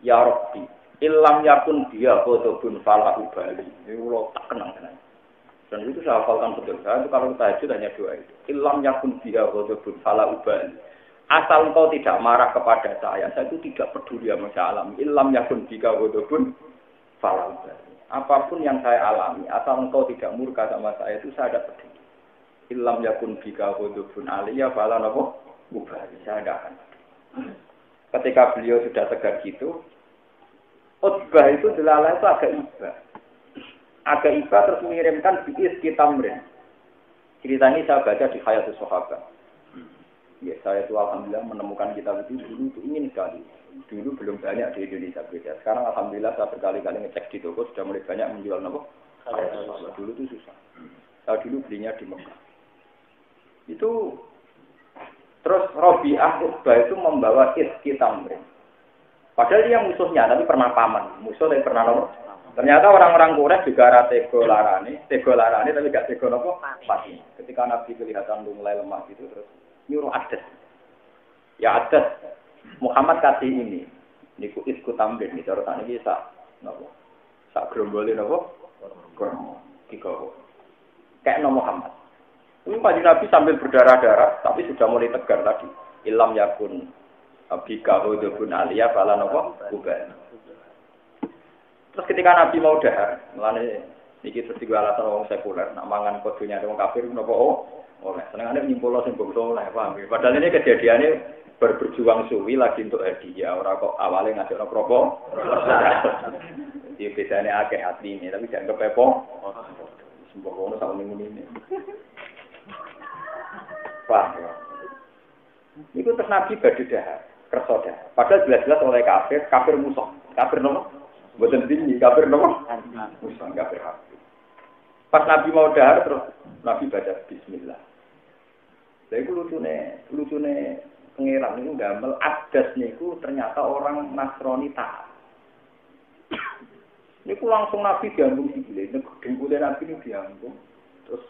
Ya Rabbi, illam yakun dia qutubun fala ubali. Ini ulo tak kenang tenan. Dan itu saya hafalkan betul. Saya itu kalau tahajud hanya doa itu. Ilam yakun biha ghadabun fala ubali. Asal engkau tidak marah kepada saya itu tidak peduli sama saya alami. Ilam yakun biha ghadabun fala ubali. Apapun yang saya alami, asal engkau tidak murka sama saya itu saya tidak peduli. Ilam yakun biha ghadabun aliyya fala ubali. Saya tidak akan. Ketika beliau sudah tegar gitu, Utbah itu delala itu agak ibah. Agak iba terus mengirimkan biis kitamrin. Cerita ini saya baca di Hayatus Sahabat. Ya, saya itu alhamdulillah menemukan kitab itu dulu itu ingin sekali. Dulu belum banyak di Indonesia beda. Sekarang alhamdulillah saya berkali-kali ngecek di toko sudah mulai banyak menjual nopo. Dulu itu susah. Saya dulu belinya di Mekah. Itu terus Rabi'ah Utbah itu membawa is kitamrin. Padahal dia musuhnya, tapi pernah paman. Musuh tapi pernah nopo. Ternyata orang-orang Quraisy juga ada tego larane tapi gak tego nopo mati. Ketika Nabi kelihatan mulai lemah gitu terus nyuruh Adas. Ya Adas, Muhammad kasih ini. Niku isku tamrin iki cara sakniki sak nopo? Sak grombole nopo? Kromo. Digawa. Kayak Muhammad. Ini Pak Nabi sambil berdarah-darah tapi sudah mulai tegar tadi. Ilam yakun abika hudubun aliyah fala nopo? Bukan. Terus ketika Nabi mau dahar, melane niki terus tiga alasan orang sekuler, nak mangan kodonya orang kafir, kenapa oleh senengannya nyimpul sing bangsa oleh paham. Padahal ini kejadiannya berjuang suwi lagi untuk hadiah, orang kok awalnya ngasih orang rokok. Jadi bedanya akeh hati ini, tapi jangan kepepo. Sembrono sama minggu ini. Paham ya? Itu terus Nabi badu dahar, kerso dahar. Padahal jelas-jelas oleh kafir musuh, kafir nomor. Bukan tinggi, kafir nopo? Musuh, kafir hafid. Pas Nabi mau dahar terus Nabi baca Bismillah. Jadi lucunya pengiran itu gamel Adas niku ternyata orang Nasrani taat. Niku langsung Nabi diambung sikile, dengkulnya Nabi itu diambung. Terus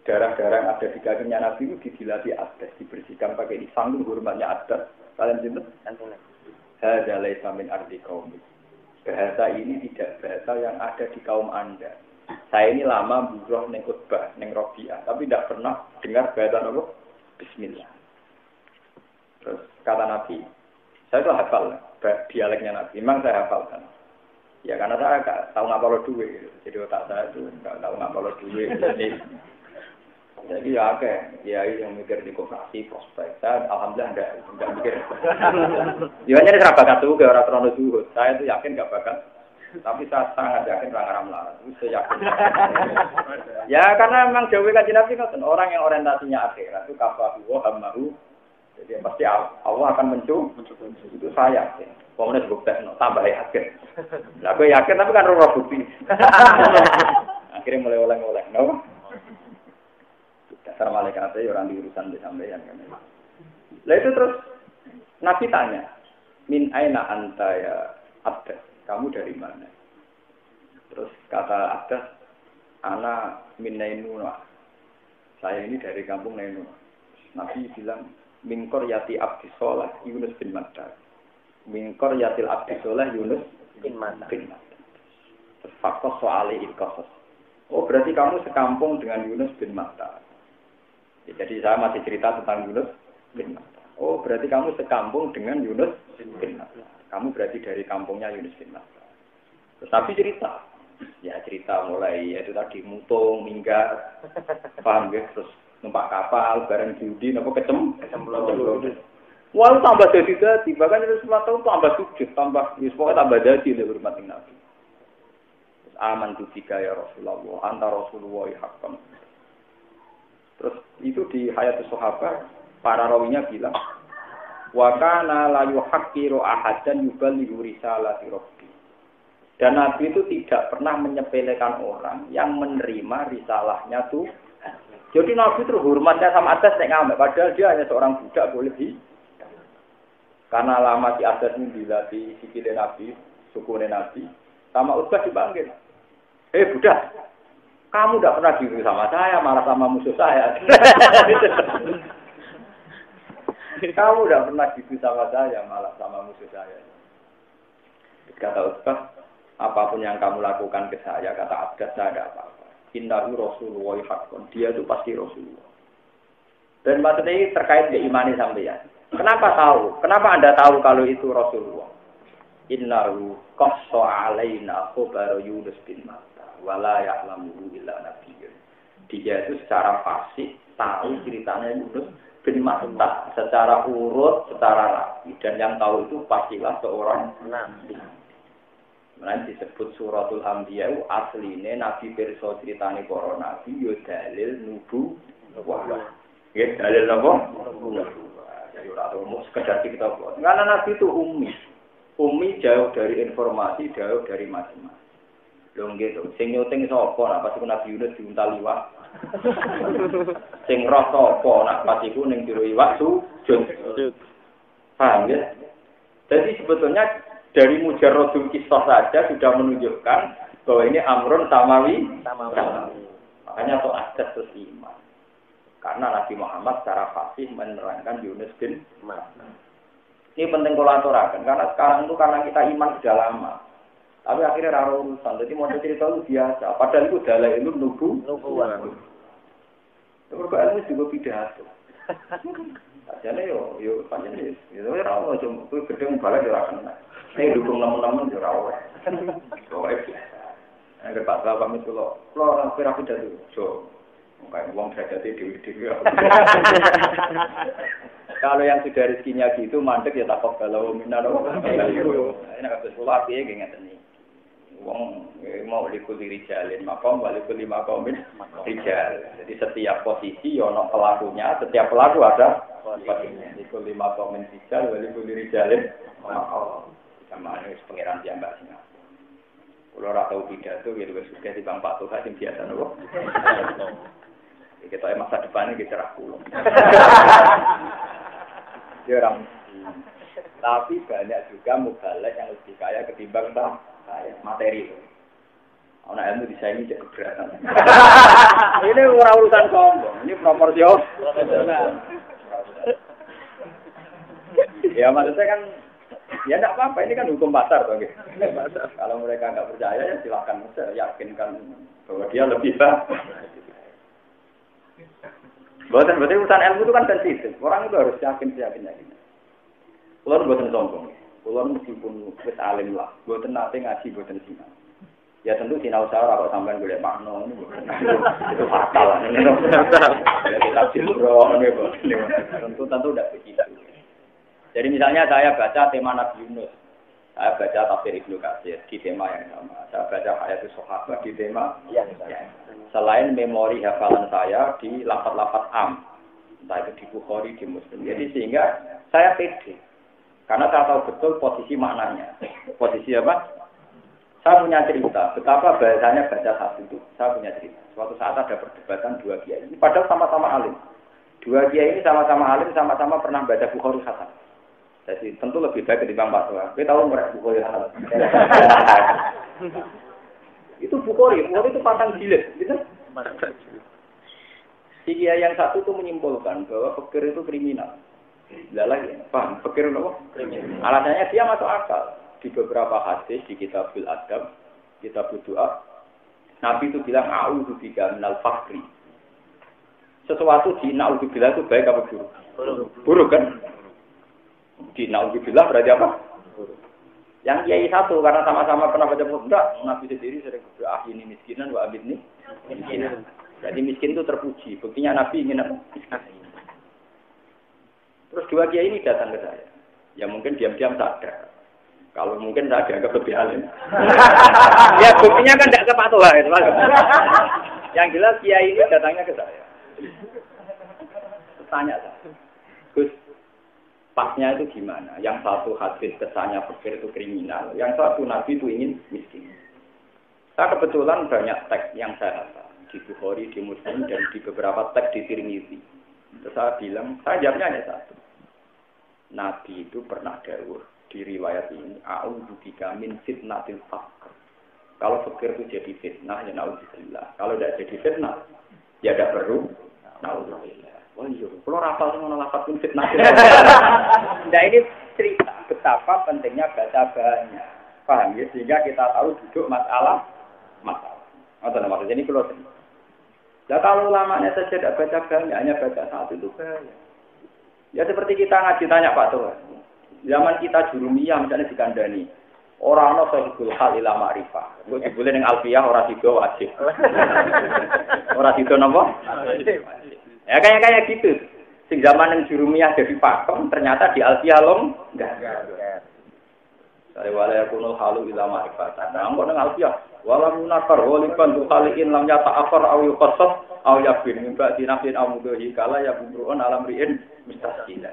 darah-darah yang ada di kakinya Nabi itu didilati Adas, dibersihkan pakai disanggung hormatnya Adas. Kalian sinten? Hadza laisa min ardi qaumi. Bahasa ini tidak bahasa yang ada di kaum Anda. Saya ini lama buruh neng Utbah, neng Rabi'ah, tapi tidak pernah dengar bahasa apa? Bismillah. Terus kata Nabi, saya itu hafal dialeknya Nabi. Memang saya hafalkan. Ya karena saya nggak tahu ngapalo duit, jadi otak saya itu nggak tahu ngapalo duit. Jadi ya kiai yang mikir di koperasi prospek. Saya alhamdulillah enggak mikir. Ya hanya serah bakat tuh ke orang terlalu zuhud. Saya itu yakin enggak bakat. Tapi saya sangat yakin orang melarat. Saya yakin. Ya karena memang jauh kaji Nabi kan orang yang orientasinya akhirat itu kafahu wa hammahu. Jadi pasti Allah akan mencukup. Itu saya yakin. Pokoknya sebutnya tambah yakin. Lah gue yakin tapi kan roh bukti. Akhirnya mulai oleh-oleh. No? Dasar malaikatnya orang diurusan di sampeyan kan. Lah itu terus Nabi tanya, "Min aina anta ya Abdas? Kamu dari mana?" Terus kata Abdas, "Ana min Nainuna." Saya ini dari kampung Nainuna. Nabi bilang, "Min qaryati Abdi Shalih Yunus bin Matta." Min qaryatil Abdi Shalih Yunus bin Matta. Terus faktor soal il-qasas. Oh, berarti kamu sekampung dengan Yunus bin Matta. Ya, jadi saya masih cerita tentang Yunus bin Matta. Oh, berarti kamu sekampung dengan Yunus bin Matta. Kamu berarti dari kampungnya Yunus bin Matta. Terus Nabi cerita. Ya cerita mulai itu tadi mutung, minggat, paham ya? Terus numpak kapal, bareng judi, nopo kecemplung. Wah, tambah jadi, bahkan itu semua tahun tambah sujud, tambah, pokoknya tambah jadi oleh hormat Nabi. Terus aman tu tiga ya Rasulullah, antara Rasulullah hakam. Terus itu di hayat sahabat, para rawinya bilang, wa kana la yuhaqqiru ahadan yuballighu risalati rabbi. Dan Nabi itu tidak pernah menyepelekan orang yang menerima risalahnya tuh. Jadi Nabi itu hormatnya sama atas nek ngamek, padahal dia hanya seorang budak boleh di. Karena lama di atas ini dilatih sikile Nabi, sukune Nabi, sama Utbah dipanggil. Budak, kamu tidak pernah gitu sama saya, malah sama musuh saya. Kamu tidak pernah gitu sama saya, malah sama musuh saya. Kata Utbah, apapun yang kamu lakukan ke saya, kata Abdas, saya tidak apa-apa. Innahu Rasulullah haqqun, dia itu pasti Rasulullah. Dan maksudnya ini terkait keimani sampeyan. Kenapa tahu? Kenapa Anda tahu kalau itu Rasulullah? Innahu qassa alaina khabar Yunus bin Matta wala ya'lamu illa nabiyyun. Dia itu secara fasih tahu ceritanya Yunus bin Matta secara urut, secara rapi, dan yang tahu itu pastilah seorang nabi. Nanti disebut suratul Anbiya asline nabi pirsa ceritane para nabi yo dalil nubuwah. Nggih dalil apa? Ora mau sekedar kita buat. Karena Nabi itu ummi. Ummi jauh dari informasi, jauh dari macam-macam. Lho gitu. Sing nyuting sapa? Nah pas iku Nabi Yunus diuntal liwat. Sing roh sapa? Nah pas iku ning jero iwak sujud. Paham ya? Jadi sebetulnya dari mujarradul kisah saja sudah menunjukkan bahwa ini amrun samawi. Makanya itu adat terus iman. Karena Nabi Muhammad secara fasih menerangkan Yunus bin Matta. Ini penting kalau aturakan, karena sekarang itu karena kita iman sudah lama. Tapi akhirnya rara urusan, jadi mau cerita itu biasa. Padahal itu dalil itu nubuwah. Terus ilmu juga pidato. Ajane yo panjenengan yo ora ono cuma kuwi gedeng balik yo ora kena. Nek dukung teman-teman yo ora oleh. Nek Pak Bapak pamit kula ora pidato. So kayak uang derajatnya dewi-dewi. Kalau yang sudah rezekinya gitu, mandek ya takut kalau minat. Ini agak sesuatu ya kayak gini. Uang mau likuli rijalin, makom walikuli makomin rijal. Jadi setiap posisi yono pelakunya, setiap pelaku ada posisinya. Likuli makomin rijal, walikuli rijalin makom. Sama ini pengiran jambasnya. Kalau ratau pidato, gitu sudah di Bang Pak Tuhan yang biasa nopo. Kita masa depannya kita cerah pulang. Ya orang. Tapi banyak juga mubalek yang lebih kaya ketimbang kaya materi itu. Anak ilmu desain ini jadi keberatan. Ini orang urusan sombong. Ini proporsional. Ya maksudnya kan, ya tidak apa-apa. Ini kan hukum pasar, toh, gitu. Kalau mereka nggak percaya, ya silakan saja yakinkan bahwa dia lebih baik. Bukan berarti urusan ilmu itu kan sensitif. Orang itu harus yakin. Kulo mboten sombong. Kulo meskipun wis alim lah, mboten nate ngaji mboten sinau. Ya tentu sinau saya ora kok sampean golek makna ini. Itu fatal. Kita silro tentu tidak begitu. Jadi misalnya saya baca tema Nabi Yunus. Saya baca tafsir Ibnu Katsir di tema yang sama. Saya baca ayat sahabat di tema yang sama. Selain memori hafalan saya di lafaz-lafaz am, entah itu di Bukhari, di Muslim. Jadi sehingga saya pede. Karena saya tahu betul posisi maknanya. Posisi apa? Saya punya cerita. Betapa bahasanya baca satu itu. Saya punya cerita. Suatu saat ada perdebatan dua kiai. Padahal sama-sama alim. Dua kiai ini sama-sama alim, sama-sama pernah baca Bukhari Hasan. Jadi tentu lebih baik ketimbang Pak Tua. Kita tahu mereka Bukhari Hasan. Itu Bukhari itu pantang jilid, gitu. Si kiai yang satu itu menyimpulkan bahwa fikir itu kriminal. Lalah ya, paham? Fikir apa? Kriminal. Alasannya dia masuk akal. Di beberapa hadis di Kitabul Adab, Kitabul Doa, Nabi itu bilang a'udzubika minal fakri. Sesuatu di na'udzubillah itu baik apa buruk? Buruk kan? Di naudzubillah berarti apa? Yang kiai satu karena sama-sama pernah baca enggak, Nabi sendiri sering berdoa ini miskinan wa abidni miskinan. Jadi miskin itu terpuji. Buktinya Nabi ingin apa? Terus dua kiai ini datang ke saya. Ya mungkin diam-diam sadar. Kalau mungkin saya dianggap lebih alim. Ya buktinya kan tidak kepatuhan. Yang jelas kiai ini datangnya ke saya. Tanya saya, Gus, pasnya itu gimana? Yang satu hadis kesannya pikir itu kriminal, yang satu Nabi itu ingin miskin. Saya kebetulan banyak teks yang saya hafal di Bukhari, di Muslim, dan di beberapa teks di Tirmidzi. Terus saya bilang, saya jawabnya hanya satu. Nabi itu pernah dawuh di riwayat ini, a'udzubika min fitnatil faqr. Kalau fakir itu jadi fitnah, ya naudzubillah. Kalau tidak jadi fitnah, ya tidak perlu naudzubillah. Wah iya, kalau rapal itu mau lafaz pun fitnah. Nah ini cerita betapa pentingnya baca banyak, paham ya? Sehingga kita tahu duduk masalah. Atau maksudnya ini kalau ya kalau ulamanya saja tidak baca banyak, hanya baca satu itu bahaya. Ya seperti kita ngaji tanya Pak Tuhan. Zaman kita jurumiyah misalnya di Kandani, orang no sahibul hal ila ma'rifah. Gue boleh dengan alfiyah orang tiga wajib. Orang tiga nopo? Ya kayak gitu. Sing zaman yang jurumiyah jadi pakem, ternyata di alfiyah lom enggak. Dari wala yakunul halu ila ma'rifah. Nah, kok nang alfiyah wala munakar waliban tu khaliin lam yata'akhar aw yuqassas aw yabin min ba'di nafsin aw mudhi kala ya bumruun alam ri'in mustaqila.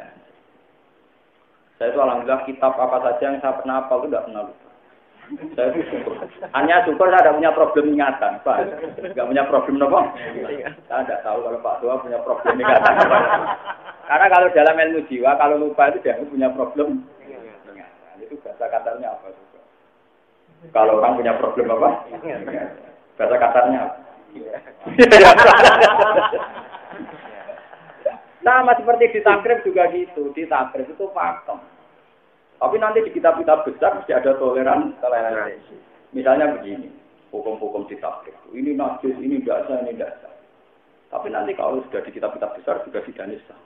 Saya itu alhamdulillah kitab apa saja yang saya pernah hafal itu enggak pernah lupa. Saya syukur. Hanya syukur saya ada punya problem ingatan, Pak. Enggak punya problem apa? Saya tidak tahu kalau Pak Tua punya problem ingatan. Karena kalau dalam ilmu jiwa, kalau lupa itu dia punya problem ingatan. Itu bahasa kasarnya apa juga? Kalau orang punya problem apa? Bahasa kasarnya apa? Sama seperti di takrib juga gitu. Di takrib itu pakem. Tapi nanti di kitab-kitab besar mesti ada toleransi. Misalnya begini, hukum-hukum di takrib. Ini najis, ini tidak sah, ini tidak sah. Tapi nanti kalau sudah di kitab-kitab besar juga tidak sah.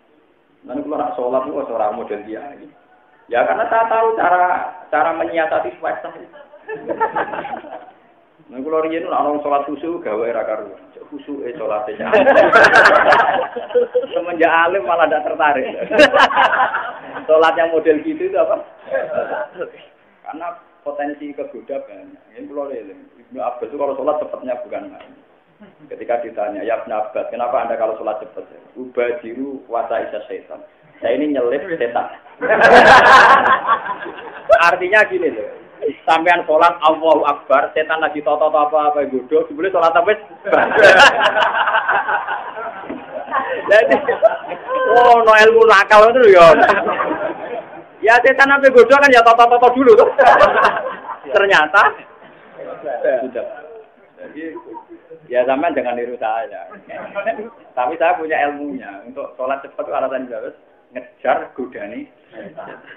Nanti kalau nak sholat itu seorang model dia. Ya karena saya tahu cara menyiasati supaya sah. Nah kalau riyen orang sholat khusyuk gawe ra karuan. Khusyuk sholatnya. Semenjak alim malah tidak tertarik. Sholat yang model gitu itu apa? Karena potensi kegoda banyak. Ini kalau Ibnu Abbas itu kalau sholat cepatnya bukan main. Ketika ditanya, ya Ibnu Abbas, kenapa Anda kalau sholat cepat? Ubadiru wasa isa setan. Saya ini nyelip setan. Artinya gini loh. Sampean sholat Allahu Akbar, setan lagi toto apa godo, boleh sholat habis. Jadi, no ilmu nakal itu ya. Ya setan sampai godo kan ya toto dulu tuh. Ternyata sudah. Jadi ya sampean jangan niru saya. Tapi saya punya ilmunya untuk sholat cepat itu alasan harus ngejar godane.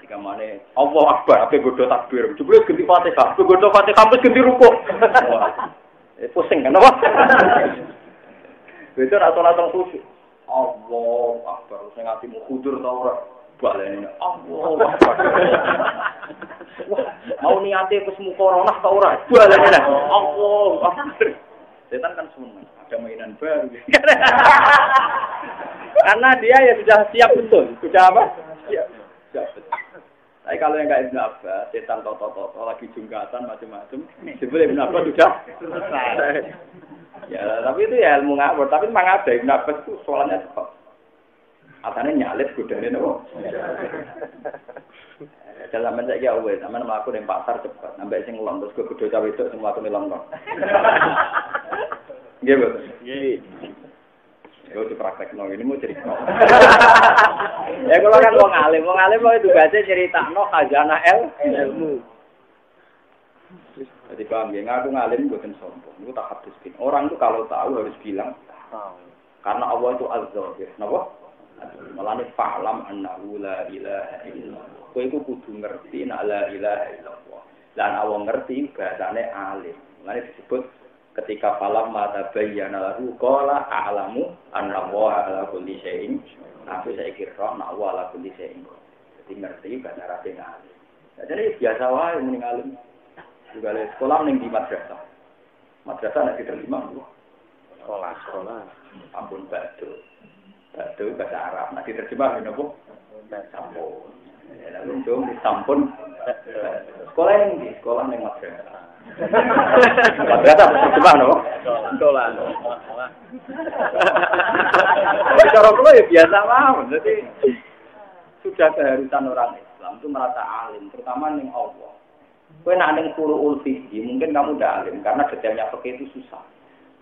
Jika mana Allah Akbar, apa godo takbir. Coba ganti Fatihah, godo Fatihah terus ganti rukuk. Pusing kan apa? Itu nak sholat khusyuk. Allah Akbar, saya ngatimu kudur tau ora? Baleni Allah Akbar. Wah, mau niate wis mukoronah tau ora? Baleni Allah Akbar. Setan kan seneng, ada mainan baru. Karena dia ya sudah siap betul. Sudah apa? Siap betul. Tapi kalau yang enggak Ibnu Abbas, setan toto lagi jungkatan macam-macam, sebelum Ibnu Abbas sudah selesai. Ya, tapi itu ya ilmu ngawur. Tapi memang ada Ibnu Abbas itu soalnya cepat. Atane nyalip godane nopo. Dalam masa iki awal, sampean mlaku ning pasar cepat, sampai sing ngelong terus godo cawe itu sing mlaku ngelong. Nggih, Bu. Nggih. Yo dipraktekno ini mau cerita. Ya kalau kan wong alim mau itu baca ceritakno khazanah ilmu. Jadi paham ya, ngaku ngalim bukan sombong. Itu tak habis bin. Orang itu kalau tahu harus bilang tahu. Karena Allah itu az-zahir. Napa? Malane fa'lam annahu la ilaha illallah. Kowe iku kudu ngerti nek la ilaha illallah. Lan Allah ngerti bahasane alim. Malane disebut ketika falam mata bayyana lahu qala a'lamu anna Allah ala kulli syai'in. Aku saiki roh nek Allah ala kulli syai'in. ngerti bahasa Arab ngalim. Jadi biasa wae mending alim. Juga le sekolah ning di madrasah. Madrasah nek diterima sekolah. Ampun batu bahasa Arab. Nek diterjemah napa? Sampun. Ya langsung sampun. Sekolah ning madrasah. Madrasah terjemah napa? Sekolah. Cara kula ya biasa mawon. Jadi sudah keharusan orang Islam itu merasa alim, terutama ning Allah. Kowe nek ning furu'ul fiqh, mungkin kamu udah alim karena detailnya fikih itu susah.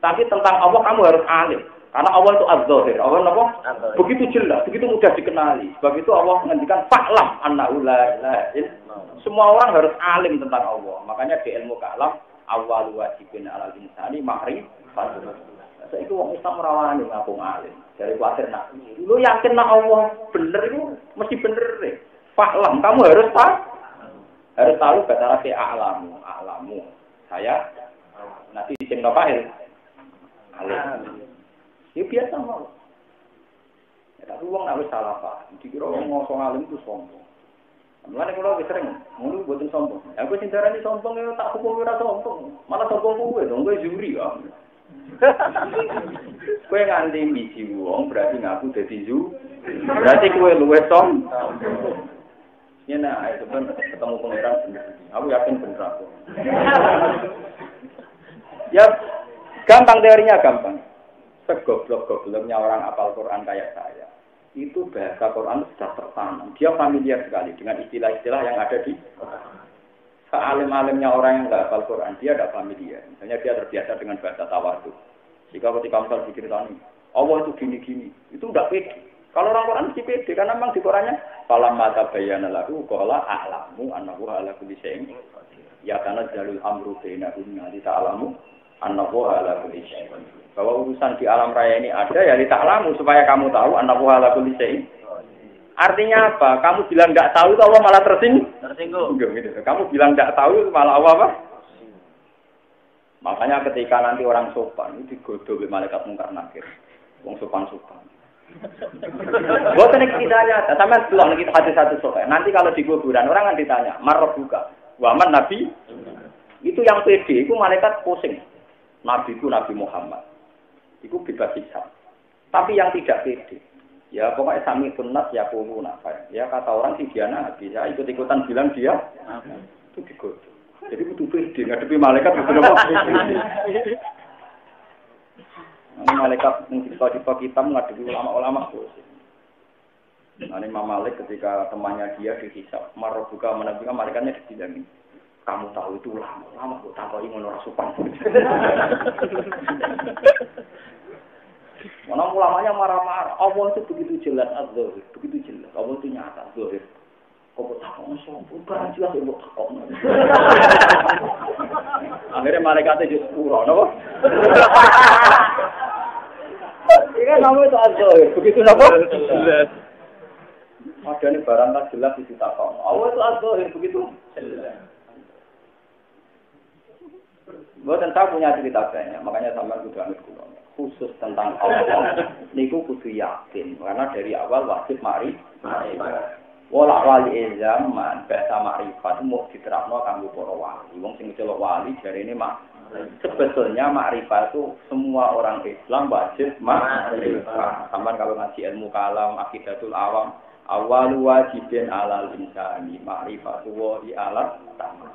Tapi tentang Allah kamu harus alim. Karena Allah itu az-zahir. Allah napa? Begitu jelas, begitu mudah dikenali. Sebab itu Allah menghentikan fa'lam annahu la ilaha illallah. Semua orang harus alim tentang Allah. Makanya di ilmu kalam awwal wajibin 'alal insani ma'rifatullah. Saiki wong Islam ora wani ngaku alim. Dari kuatir nak. Lu yakin nak Allah bener itu mesti bener deh. Fa'lam, kamu harus tahu. Harus tahu bahasa Arab a'lamu. Saya nanti sing fa'il. Alim. Ya biasa mau. Ya tapi wong nek wis salah paham, dikira wong ngosong alim itu sombong. Mulane kula wis sering ngono mboten sombong. Aku sing darani sombong ya tak hukum ora sombong. Malah sombong kuwe, dong kowe juri ya. Kowe nganti misi wong berarti ngaku dadi zu. Berarti kowe luwes sombong. Ya nah, ayo ketemu pangeran bener. Aku yakin bener aku. Ya gampang teorinya gampang. Segoblok-gobloknya orang hafal Quran kayak saya. Itu bahasa Quran sudah tertanam. Dia familiar sekali dengan istilah-istilah yang ada di sealim-alimnya orang yang tidak hafal Quran. Dia tidak familiar. Misalnya dia terbiasa dengan bahasa tawadhu. Jika ketika misal diceritani, Allah itu gini-gini. Itu tidak pede. Kalau orang Quran mesti pede. Karena memang di Qurannya falamma tabayyana lahu qala a'lamu annahu ala kulli syai'in ya kana jalul amru bainahum li ta'lamu annahu ala kulli syai'in. Bahwa urusan di alam raya ini ada ya li ta'lamu supaya kamu tahu annahu ala kulli syai'in. Artinya apa? Kamu bilang enggak tahu itu Allah malah tersinggung. Gitu. Kamu bilang enggak tahu itu malah apa? Makanya ketika nanti orang sopan itu digodoh oleh malaikat mungkar nakir. Wong sopan-sopan. Bukan kisahnya, sama belum kita hadis satu sopan. Nanti kalau di kuburan orang kan ditanya, marbuka, waman nabi. Itu yang pede, itu malaikat pusing. Nabiku Nabi Muhammad. Itu bebas hisab. Tapi yang tidak pede, ya pokoknya sami sunat ya kulo nafai. Ya kata orang sih dia nabi, ya ikut-ikutan bilang dia itu digodoh. Jadi kudu pede, ngadepi malaikat bener apa? Malaikat mengkita kita menghadapi ulama-ulama pusing. Nah, Imam Malik ketika temannya dia dihisab, marbuka menabika malaikatnya dibilangin, kamu tahu itu ulama kok takoi ngono ora sopan. Mana ulamanya marah-marah. Allah itu begitu jelas az-zahir, begitu jelas. Allah itu nyata az-zahir. Kok takon sombong, kan jelas kok takon. Akhirnya malaikatnya jadi pura, napa? Ini nama itu az-zahir, begitu napa? Jelas. Ada nih barang tak jelas di takon. Allah itu az-zahir, begitu jelas. Bukan saya punya cerita banyak, makanya sama kudu amit kulo. Khusus tentang Allah, niku kudu yakin, karena dari awal wajib ma'rifat. Wala wali zaman bahasa makrifat mau diterapno kanggo para wali. Wong sing celok wali jarene mak. Sebetulnya makrifat itu semua orang Islam wajib makrifat. Sampeyan kalau ngaji ilmu kalam, aqidatul awam, awwalu wajibin alal insani makrifatu wa ala sama.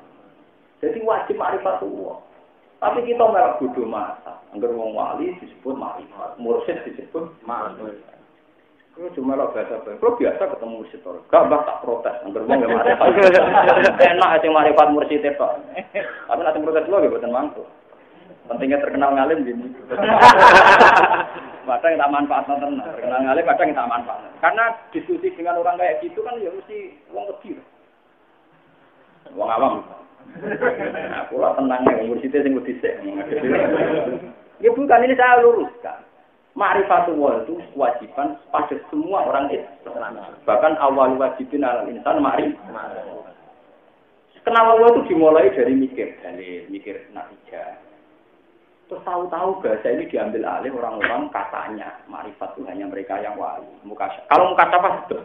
Jadi wajib makrifatu. Tapi kita malah bodoh masa. Angger wong wali disebut makrifat, mursyid disebut makrifat. Kalau cuma lo biasa ketemu mursyid orang, gak tak protes, angker wong gak marifat. Enak aja marifat mursyid itu. Tapi nanti protes lo gak buatan mangku. Pentingnya terkenal ngalim gini. Kadang kita manfaat tenang, terkenal ngalim kadang kita manfaat. Karena diskusi dengan orang kayak gitu kan ya mesti wong kecil, wong awam. Aku lah tenangnya, mursyidnya sing dhisik. Ya bukan ini saya luruskan. Ma'rifatullah itu kewajiban pada semua orang Islam. Bahkan awal wajibin alal insan ma'rifat. Kenal Allah itu dimulai dari mikir natijah. Terus tahu-tahu bahasa ini diambil alih orang-orang katanya ma'rifat itu hanya mereka yang wali. Kalau mukasyafah betul.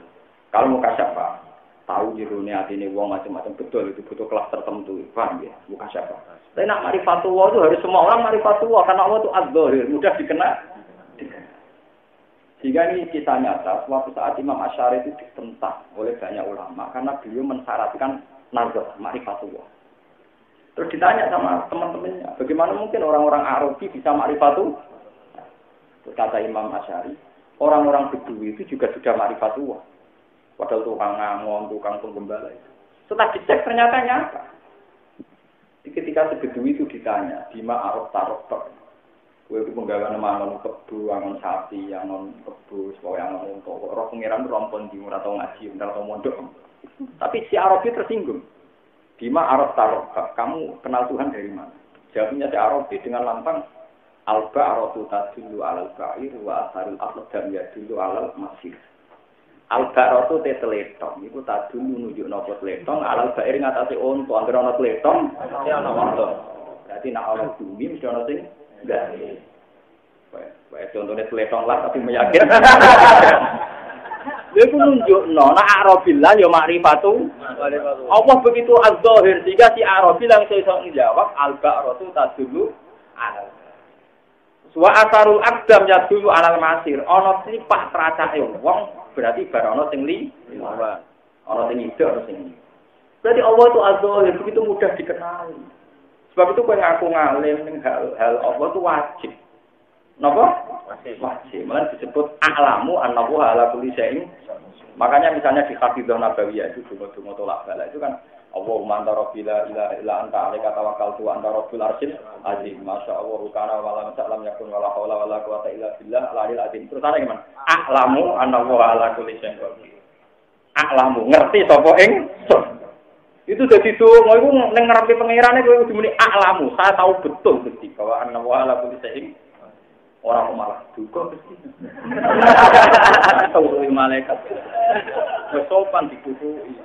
Kalau mukasyafah tahu jerone atine wong macam-macam betul itu butuh kelas tertentu, paham ya? Bukan siapa. Tapi nak marifatullah itu harus semua orang marifatullah karena Allah itu az-zahir, mudah dikenal. Sehingga ini kisah nyata, suatu saat Imam Asy'ari itu ditentang oleh banyak ulama karena beliau mensyaratkan nazar marifatullah. Terus ditanya sama teman-temannya, bagaimana mungkin orang-orang Arabi bisa marifatullah? Kata Imam Asy'ari, orang-orang Bedui itu juga sudah marifatullah. Padahal tukang ngamon, tukang penggembala itu. Setelah dicek ternyata nyata. Ketika sebedui itu ditanya, Bima Arab Tarok, gue itu penggawa nama kebu, angon sapi, angon kebu, supaya angon untuk roh pengiran rompon di murah atau ngaji, atau mondok. Tapi si Arabi tersinggung. Bima Arab Tarok, kamu kenal Tuhan dari mana? Jawabnya si Arabi dengan lantang, Al-Ba'ratu tadullu alal ba'ir wa asarul aqdam yadullu alal masir. Al-Ba'ratu te teletong, iku tadullu nunjukno apa teletong, alal ba'ir ngatasi onto, anggere ana teletong, ana onto. Berarti nek ana bumi mesti ana sing enggak. Baik contohnya teletong lah tapi meyakinkan. Lha iku nunjukno nek Arabillah ya makrifatu. Allah begitu az-zahir sehingga si Arabillah iso njawab al-Ba'ratu tadullu alal wa asarul aqdam yadullu alal masir. Ana sifat tracake wong berarti bar ana sing ana sing ide ana sing. Berarti Allah itu az-zahir begitu mudah dikenali. Sebab itu kowe ngaku ngalim ning hal Allah itu wajib. Napa? Wajib. Malah disebut a'lamu annahu ala kulli syai'in. Makanya misalnya di Hafizah Nabawiyah itu donga-donga tolak bala itu kan Allahumma anta rabbila ilaha illa anta alaika tawakkaltu anta rabbul arsyil azim. Masyaallah kana wala masalam yakun wala haula wala quwata illa billah al-aliyil azim. Terus ana gimana? A'lamu annahu ala kulli syai'in qadir. A'lamu ngerti sapa ingsun. Itu dadi donga iku ning ngarepe pangerane kowe kudu muni a'lamu. Saya tahu betul Gusti bahwa annahu ala kulli syai'in orang malah duka Gusti. Tahu malaikat. Sopan dikutuki.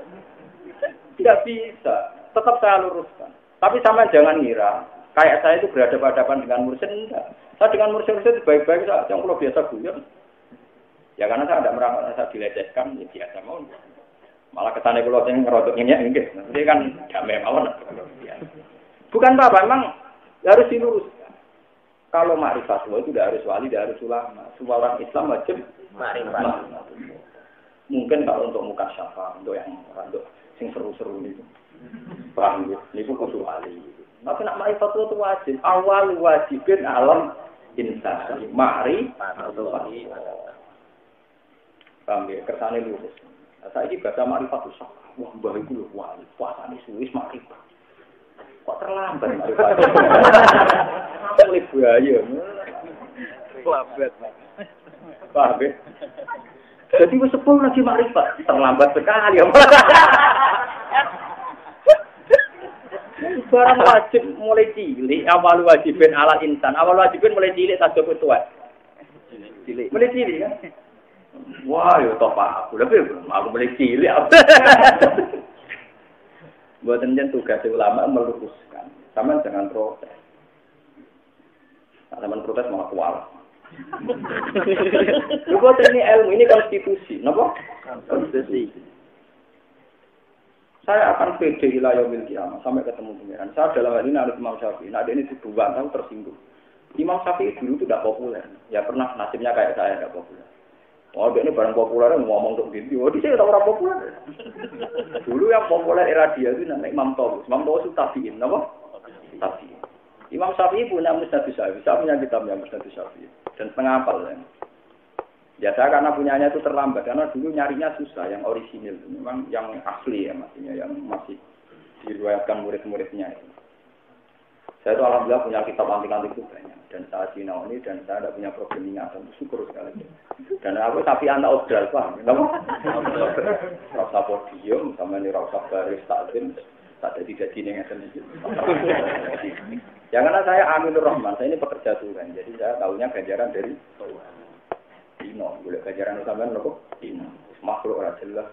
Tidak bisa. Tetap saya luruskan. Tapi sama jangan ngira kayak saya itu berhadapan-hadapan dengan mursyid enggak. Saya dengan mursyid itu baik-baik saja. Yang kalau biasa guyon. Ya karena saya tidak merasa saya dilecehkan, ya biasa mau. Malah kesannya kalau saya ngerodok ngenyek enggak. Jadi kan damai mawon. Bukan apa, memang harus diluruskan. Kalau ma'rifatullah itu tidak harus wali, tidak harus ulama. Semua orang Islam wajib ma'rifat. Mungkin kalau untuk muka syafa, untuk yang untuk sing seru-seru itu. Paham ya? Ini pun kudu wali. Tapi nak ma'rifatullah itu wajib. Awal wajibin alam insan. Ma'rifatullah. Paham ya? Kersane lurus. Saya ini baca ma'rifatullah. Wah, mbah itu loh wali. Puasane suwis ma'rifat. Kok terlambat ma'rifat? Oleh buaya. Lambat. Paham ya? Jadi wis sepul lagi makrifat, terlambat sekali. Barang wajib mulai cilik, awal wajibin ala insan. Awal wajibin mulai cilik tak cukup tua. Cilik. Mulai cilik kan? Wah, yo top aku. Tapi aku mulai cilik. Buatan jen tugas ulama meluruskan. Sama jangan protes. Sama protes malah kual. Buat ini ilmu, ini konstitusi, kenapa? Konstitusi. Saya akan pede ila yaumil qiyamah sampai ketemu pangeran. Saya dalam hal ini harus Imam Syafi'i. Nah, ini dibuat tahu tersinggung. Imam Syafi'i dulu itu tidak populer. Ya pernah nasibnya kayak saya tidak populer. Oh, dia ini barang populer ngomong untuk gitu. Oh, dia tidak orang populer. Dulu yang populer era dia itu namanya Imam Tawus. Imam Tawus itu tabi'in, kenapa? Tabi'in. Imam Syafi'i punya Musnad Syafi'i, saya punya kitabnya Musnad Syafi'i dan setengah hafal ya. Ya saya karena punyanya itu terlambat karena dulu nyarinya susah yang orisinil, memang yang asli ya maksudnya yang masih diriwayatkan murid-muridnya itu. Saya itu alhamdulillah punya kitab antik-antik itu banyak dan saya sinau ini dan saya tidak punya problem ingatan, syukur sekali. Dan aku tapi anak odral paham, kenapa? Rasa podium sama ini rasa baris takdim. Tak ada tidak dini yang ya karena saya Aminur Rahman, saya ini pekerja Tuhan, jadi saya tahunya ganjaran dari Dino, boleh ganjaran sampean lho kok Dino, makhluk ora jelas.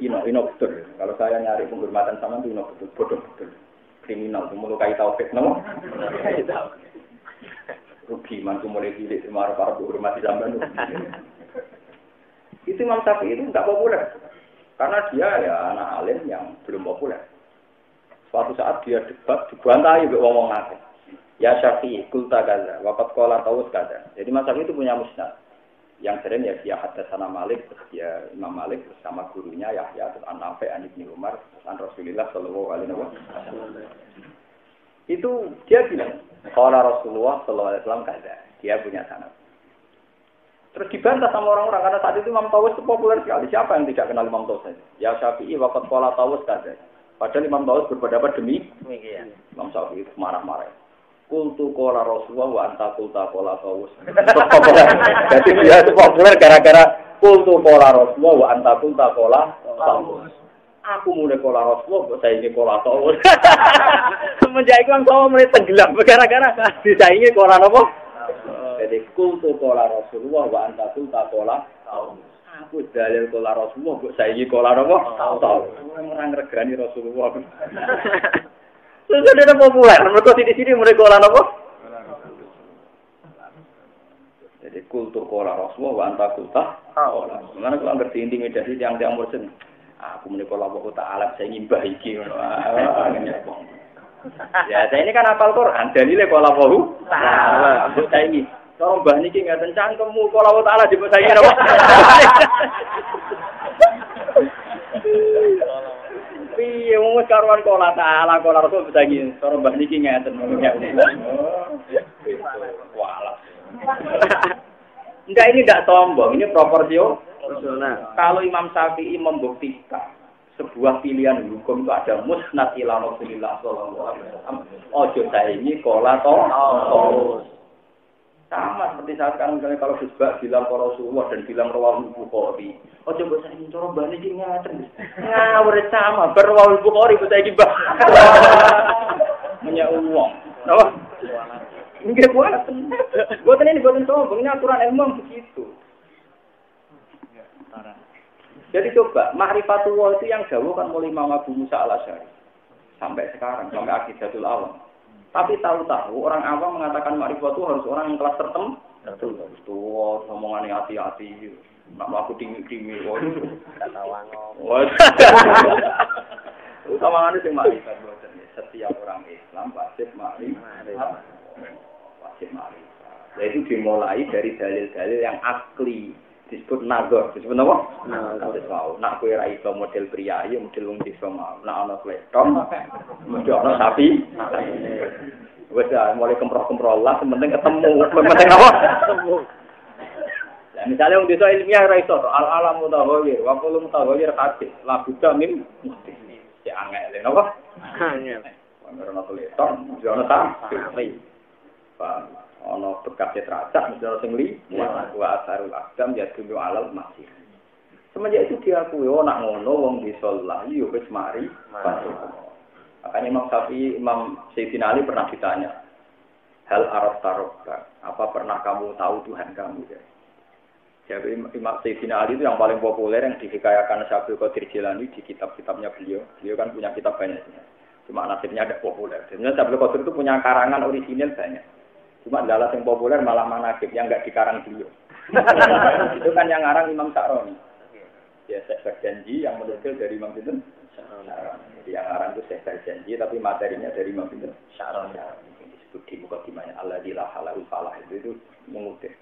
Ino betul. Kalau saya nyari penghormatan sama itu Ino betul, bodoh betul. Kriminal, melukai tauhid, nama? Rugi, mantu mulai cilik, marah-marah menghormati sampean. Itu Imam Syafi'i itu enggak populer. Karena dia ya anak alim yang belum populer. Suatu saat dia debat, dibantai oleh wong akeh. Ya Syafi'i, kulta kaza, waqad qala Tawus kaza. Jadi Imam Syafi'i itu punya musnad. Yang sering ya dia hadatsana Malik, terus dia Imam Malik bersama gurunya Yahya, terus An-Nafi' an Ibnu Umar, terus an Rasulullah sallallahu alaihi wasallam. Itu dia bilang, qala Rasulullah sallallahu alaihi wasallam kaza. Dia punya sanad. Terus dibantah sama orang-orang karena saat itu Imam Tawus itu populer sekali. Siapa yang tidak kenal Imam Tawus saja? Ya Syafi'i waqad qala Tawus kaza. Padahal Imam Tawus berpendapat demikian. Imam Syafi'i itu marah-marah. Kultu kola Rasulullah wa anta kulta kola Tawus. Jadi dia itu populer gara-gara kultu kola Rasulullah wa anta kulta kola Tawus. Aku mulai kola Rasulullah, saya ini kola Tawus. Semenjak itu orang mulai tenggelam gara-gara disaingi kola apa? Jadi kultu kola Rasulullah wa anta kulta kola Tawus. Aku dalil kola Rasulullah, saya ini kola apa? Tawus. Orang regani Rasulullah. Terus sudah populer, mereka sini mereka kola apa? Jadi kultur kola Rasulullah, wa anta kulta. Mana kalau ngerti intimidasi tiang-tiang mursid. Aku menikah kola Allah Ta'ala, saya ingin baiki. Ya, saya ini kan hafal Quran, dalilnya kola Allah Ta'ala. Saya ingin, kalau mbah niki nggak tencang kamu kola Allah Ta'ala jemput saya ingin apa? Piye wong karuan kola Ta'ala kola Rasul bisa gini. Cara mbah niki ngeten ngene. Walah. Enggak, ini tidak sombong, ini proporsional. Kalau Imam Syafi'i membuktikan sebuah pilihan hukum itu ada musnad ila Rasulillah sallallahu alaihi wasallam. Ojo saingi kola to. Sama seperti saat sekarang misalnya kalau Gus bilang ke Rasulullah dan bilang Rawahul Bukhari. Ojo mbok saiki cara mbane iki ngaten. Ngawur sama Rawahul Bukhari mbok saiki mbah. Punya uang. Apa? Enggak buat. Buatan ini buatan sombong, ini aturan ilmu begitu. Jadi coba, ma'rifatullah itu yang jauh kan mulai Imam Abu Musa al-Asy'ari. Sampai sekarang, sampai Aqidatul Awam. Tapi tahu-tahu orang awam mengatakan ma'rifat itu harus orang yang kelas tertentu. Harus tua, ngomongannya hati-hati. Nak aku tinggi-tinggi. Gak tahu ngomong. Utamanya sih ma'rifat. Setiap orang Islam wajib ma'rifat. Wajib ma'rifat. Nah itu dimulai dari dalil-dalil yang akli. Disebut nazar, disebut apa? Nazar. Nak kue ra iso model priayi, model wong desa mau. Nak ana kleton, mesti ana sapi. Wes mulai kemproh-kemproh lah, penting ketemu, penting apa? Ketemu. Lah misale wong desa ilmiah ra iso, al-alam mutawir, wa qul mutawir hadis, la buddha min mesti. Ya angel lho napa? Angel. Ana kleton, mesti ana sapi. Pak ono bekas teracak misalnya sing li wa asarul aqdam ya dulu alal masih. Semenjak itu diakui nak ngono wong disolah yo wis mari. Makanya Imam Syafi'i, Imam Sayyidina Ali pernah ditanya, hal araf tarobba, apa pernah kamu tahu Tuhan kamu? Jadi Imam Sayyidina Ali itu yang paling populer yang dihikayakan Syabdul Qadir Jilani di kitab-kitabnya beliau. Beliau kan punya kitab banyak. Cuma nasibnya ada populer. Sebenarnya Syabdul Qadir itu punya karangan orisinil banyak. Cuma adalah yang populer malah manakib yang enggak dikarang beliau. Itu kan yang ngarang Imam Sa'roni. Ya Syekh Janji yang menukil dari Imam Sinten Sa'roni. Jadi yang ngarang itu Syekh Janji tapi materinya dari Imam Sinten Sa'roni. Disebut di mukadimahnya Alladzi la halal falah itu mengutip.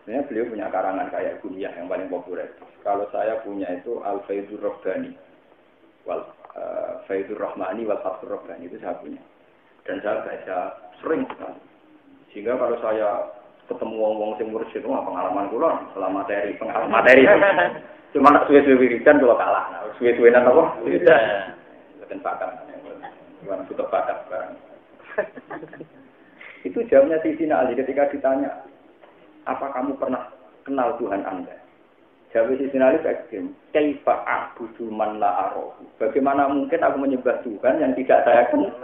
Sebenarnya beliau punya karangan kayak Gunyah yang paling populer. Kalau saya punya itu Al-Faidhur Rabbani wal Faidhur Rahmani wal Fathur Rabbani itu saya punya. Dan saya baca sering sekali. Sehingga kalau saya ketemu wong-wong sing mursyid, wah pengalaman kula selama pengalaman materi. Cuma nak suwe-suwe wiridan kula kalah. Suwe-suwenan apa? Tidak. Bukan bakat. Bukan butuh bakat barang. Itu jawabnya Sayyidina Ali ketika ditanya, apa kamu pernah kenal Tuhan Anda? Jawab Sayyidina Ali ekstrem. Kaifa a'budu man la arahu? Bagaimana mungkin aku menyembah Tuhan yang tidak saya kenal?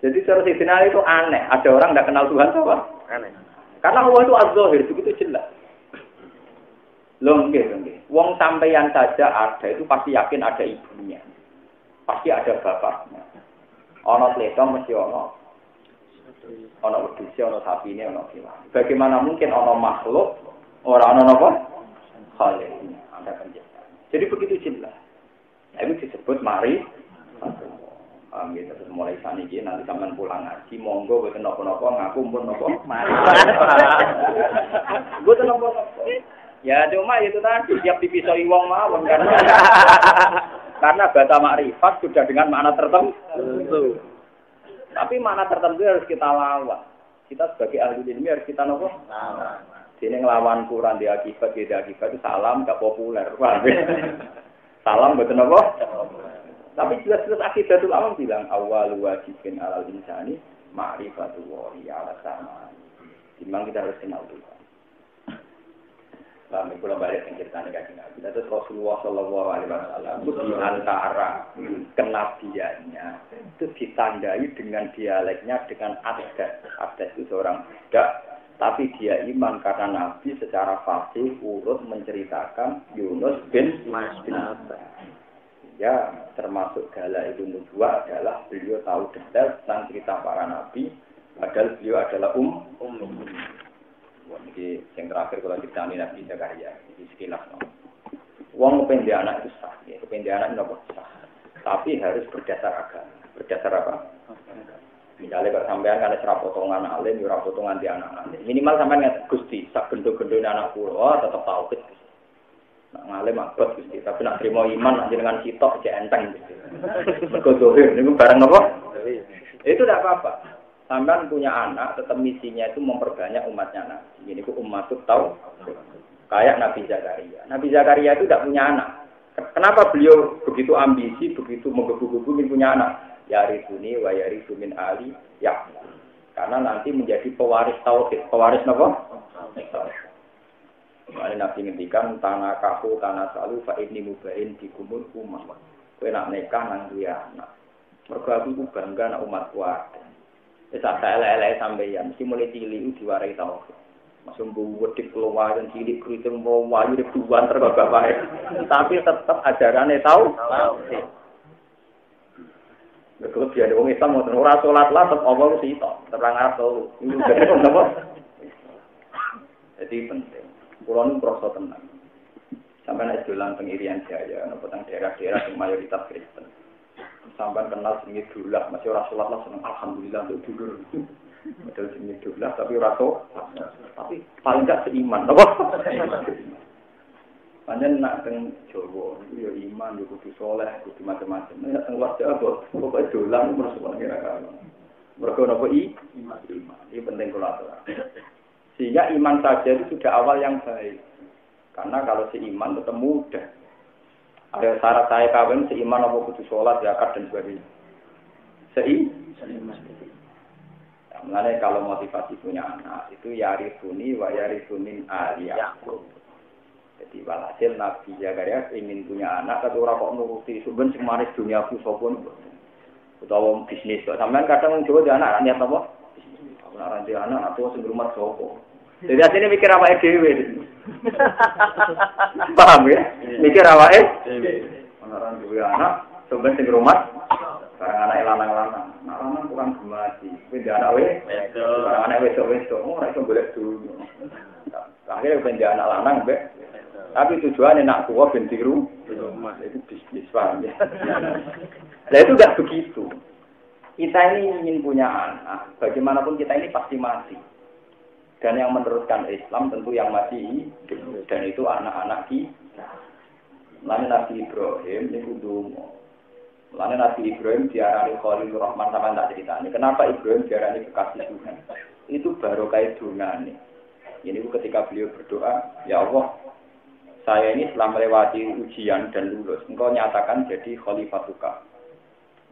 Jadi cara Sayyidina Ali itu aneh. Ada orang tidak kenal Tuhan apa? Aneh. Karena Allah itu az-zahir, begitu jelas. Loh, nggih. Wong sampeyan saja ada itu pasti yakin ada ibunya. Pasti ada bapaknya. Ana tletong mesti ana. Ana wedhus, ana sapine, ana kewan. Bagaimana mungkin ana makhluk ora ana napa? khaliqnya, Anda pencipta. Jadi begitu jelas. Nah, itu disebut ma'rifatullah. Terus mulai saniki nanti sampean pulang ngaji, monggo boten napa-napa ngaku pun napa. Boten napa-napa. Ya cuma itu tadi siap dipisoi wong mawon karena bata makrifat sudah dengan makna tertentu. Tapi makna tertentu harus kita lawan. Kita sebagai ahli ilmu harus kita napa? Lawan. Dene nglawan Quran di akibat itu salam gak populer. Salam boten napa? Tapi jelas-jelas akidatul awam bilang awal wajibin alal insani ma'rifatullahi ala sama. Memang kita harus kenal Tuhan. Kami pulang balik yang ceritanya kajian Nabi. Terus Rasulullah Shallallahu Alaihi Wasallam itu di antara kenabiannya itu ditandai dengan dialeknya dengan adat. Adat itu seorang budak. Tapi dia iman karena Nabi secara fasih urut menceritakan Yunus bin Matta. Ya, termasuk gala itu dua adalah beliau tahu detail tentang cerita para nabi, padahal beliau adalah Jadi yang terakhir kalau kita Nabi Zakaria, di sekilas. Wong kependi anak itu sah, ya kependi anak itu sah. Tapi harus berdasar agama. Berdasar apa? Misalnya kalau sampean kan ada potongan alim, ya potongan di anak. Minimal sampean nggak gusti, sak gendut-gendut anak pulau, tetap tahu gitu. Nak ngalim abot Gusti, tapi nak terima iman nak jenengan sitok aja enteng Gusti. Mergo dohir niku barang apa? Itu tidak apa-apa. Sampean punya anak, tetap misinya itu memperbanyak umatnya Nabi. Ini ku umatut tahu. Kayak Nabi Zakaria. Nabi Zakaria itu tidak punya anak. Kenapa beliau begitu ambisi, begitu menggebu-gebu punya anak? Yarisuni wa yarisu min ali ya. Karena nanti menjadi pewaris tauhid. Pewaris apa? Mane Nabi ngendikan tanah kafu tanah salu fa inni mubahin di kumul umat. Kowe nak nikah nang duwe anak. Mergo aku bangga nak umat kuat. Wis sak elek-elek sampeyan mesti mulai cilik diwarai tauhid. Masuk wedik keluar dan cilik kriting wayu ribuan terbapak. Tapi tetap ajarane tauhid. Betul dia wong Islam ora salat lah tetep apa sih tok. Terang atau ini napa? Jadi penting. Pulau ini merasa tenang. Sampai naik dolan pengirian Jaya, tentang daerah-daerah yang mayoritas Kristen. Sampai kenal sengit dulah, masih orang sholat lah senang. Alhamdulillah untuk dulur. Padahal sengit dulah, tapi raso. Tapi paling tidak seiman, apa? Panjang nak teng Jawa, itu ya iman, ya kudu soleh, kudu macam-macam. Nak teng luar Jawa, pokoknya dolan merasa kira-kira. Mereka apa iman. Ini penting kalau sehingga iman saja itu sudah awal yang baik. Karena kalau seiman tetap mudah. Ada syarat saya kawin seiman apa kudu sholat, zakat dan sebagainya. Seiman. Nah, mulanya kalau motivasi punya anak itu yarisuni wa yarisunin aliyahku. Jadi walhasil Nabi Zakaria ingin punya anak, tapi orang kok nuruti sebenarnya semanis dunia aku sopun. Utawa bisnis. Sampai kadang mencoba dia anak niat apa? Nak ranti anak atau sing rumah sopo. Jadi asline mikir awake dhewe. Paham ya? Mikir awake dhewe. Ana ranti anak, sampeyan sing rumah barang anak lanang-lanang. Nak lanang kurang gemati. Kuwi anak wedok. Anak wedok-wedok ora iso golek dulu. Akhirnya ben anak lanang mbek. Tapi tujuannya nak tua ben tiru rumah itu bisnis paham ya. Lah itu enggak begitu. Kita ini ingin punya anak, bagaimanapun kita ini pasti mati. Dan yang meneruskan Islam tentu yang mati hidup. Dan itu anak-anak kita. Lalu Nabi Ibrahim itu dungo. Lalu Nabi Ibrahim diarani Khalilur Rahman sama tak ceritanya. Kenapa Ibrahim diarani kekasih Tuhan? Itu baru kayak dungane. Ini ketika beliau berdoa, ya Allah, saya ini setelah melewati ujian dan lulus, engkau nyatakan jadi Khalifatuka.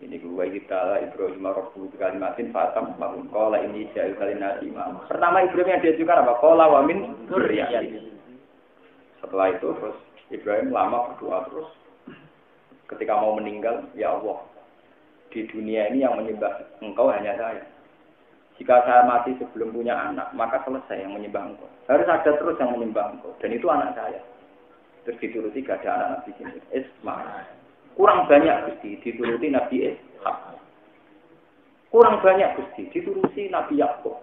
Ini gua kita Ibrahim Rabbu kalimatin fatam mahum qala ini ja'al kalinati imam. Pertama Ibrahim yang diajukan apa? Qala wa min dzurriyyati. Setelah itu terus Ibrahim lama berdoa terus. Ketika mau meninggal, ya Allah, di dunia ini yang menyembah Engkau hanya saya. Jika saya mati sebelum punya anak, maka selesai yang menyembah Engkau. Harus ada terus yang menyembah Engkau, dan itu anak saya. Terus dituruti gak ada anak Nabi Ismail. Kurang banyak Gusti dituruti Nabi Ishak. Kurang banyak Gusti dituruti Nabi Yakub.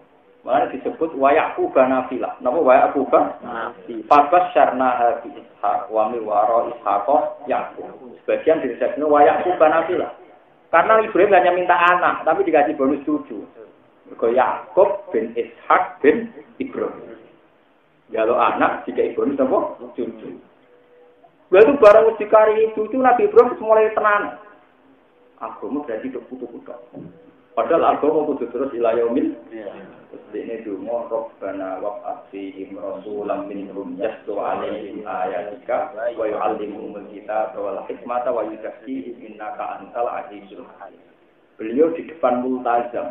Makanya disebut wayaku banafilah. Napa wayaku banafilah? Fabas syarna habi ishaq wa mi waro ishaqo Yakub. Sebagian disebut wayaku banafilah. Karena Ibrahim hanya minta anak, tapi dikasih bonus cucu. Mergo Yakub bin Ishak bin Ibrahim. Kalau anak dikasih bonus apa? Cucu. Lalu barang dikari cucu Nabi Ibrahim mulai tenang. Agama berarti berputus-putus. Padahal agama kudu terus ila yaumil. Terus ini dungo Rabbana wab'ath fihim rasulan minhum yatlu 'alaihim ayatika wa yu'allimuhumul kitaba wal hikmata wa yuzakkihim innaka antal azizul hakim. Beliau di depan multazam.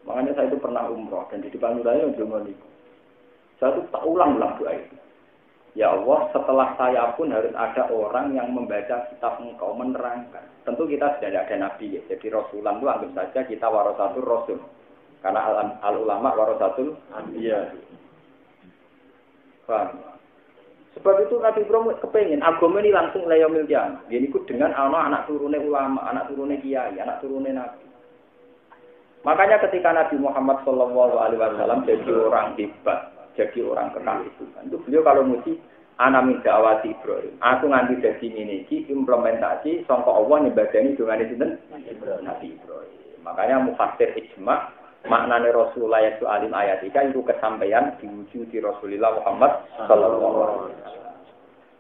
Makanya saya itu pernah umroh dan di depan multazam dungo niku. Saya itu tak ulang-ulang doa itu. Ya Allah, setelah saya pun harus ada orang yang membaca kitab Engkau menerangkan. Tentu kita sudah ada nabi ya. Jadi Rasulullah itu anggap saja kita warasatul Rasul. Karena al-ulama warasatul anbiya. Paham? Sebab itu Nabi Ibrahim kepengin agama ini langsung layamil jam. Ini ikut dengan anak turune ulama, anak turune kiai, anak turune nabi. Makanya ketika Nabi Muhammad SAW jadi orang hebat, jadi orang kekasih Tuhan. Itu beliau kalau muji ana min da'wati Ibrahim. Aku nganti dadi ngene iki implementasi sangka Allah nyebadani dongane sinten? Nabi Ibrahim. Makanya mufassir ijma maknane Rasulullah itu alim ayatika itu kesampaian diwujudi Rasulullah Muhammad sallallahu alaihi wasallam.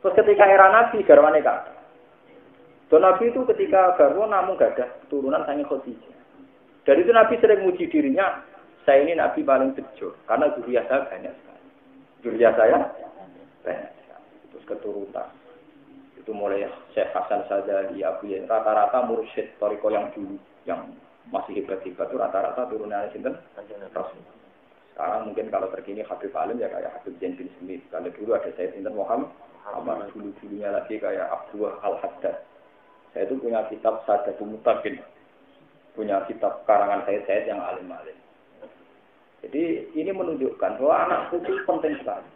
Terus ketika era Nabi garwane Kak. Nabi itu ketika garwa namun gak ada keturunan sange Khadijah. Dari itu Nabi sering muji dirinya, saya ini Nabi paling bejo karena zuriat saya banyak sekali. Zuriat saya banyak sekali. Terus keturunan. Itu mulai Syekh Hasan Sadzali, Abu Yain, rata-rata mursyid Thariqah yang dulu yang masih hebat-hebat itu rata-rata turunannya sinten? Rasul. Sekarang mungkin kalau terkini Habib Alim ya kayak Habib Zain bin Smith. Kalau dulu ada saya sinten Muhammad, dulu-dulunya lagi kayak Abdullah Al-Haddad. Saya itu punya kitab Sadatul Mutakin. Punya kitab karangan saya yang alim-alim. Jadi ini menunjukkan bahwa anak putu penting sekali.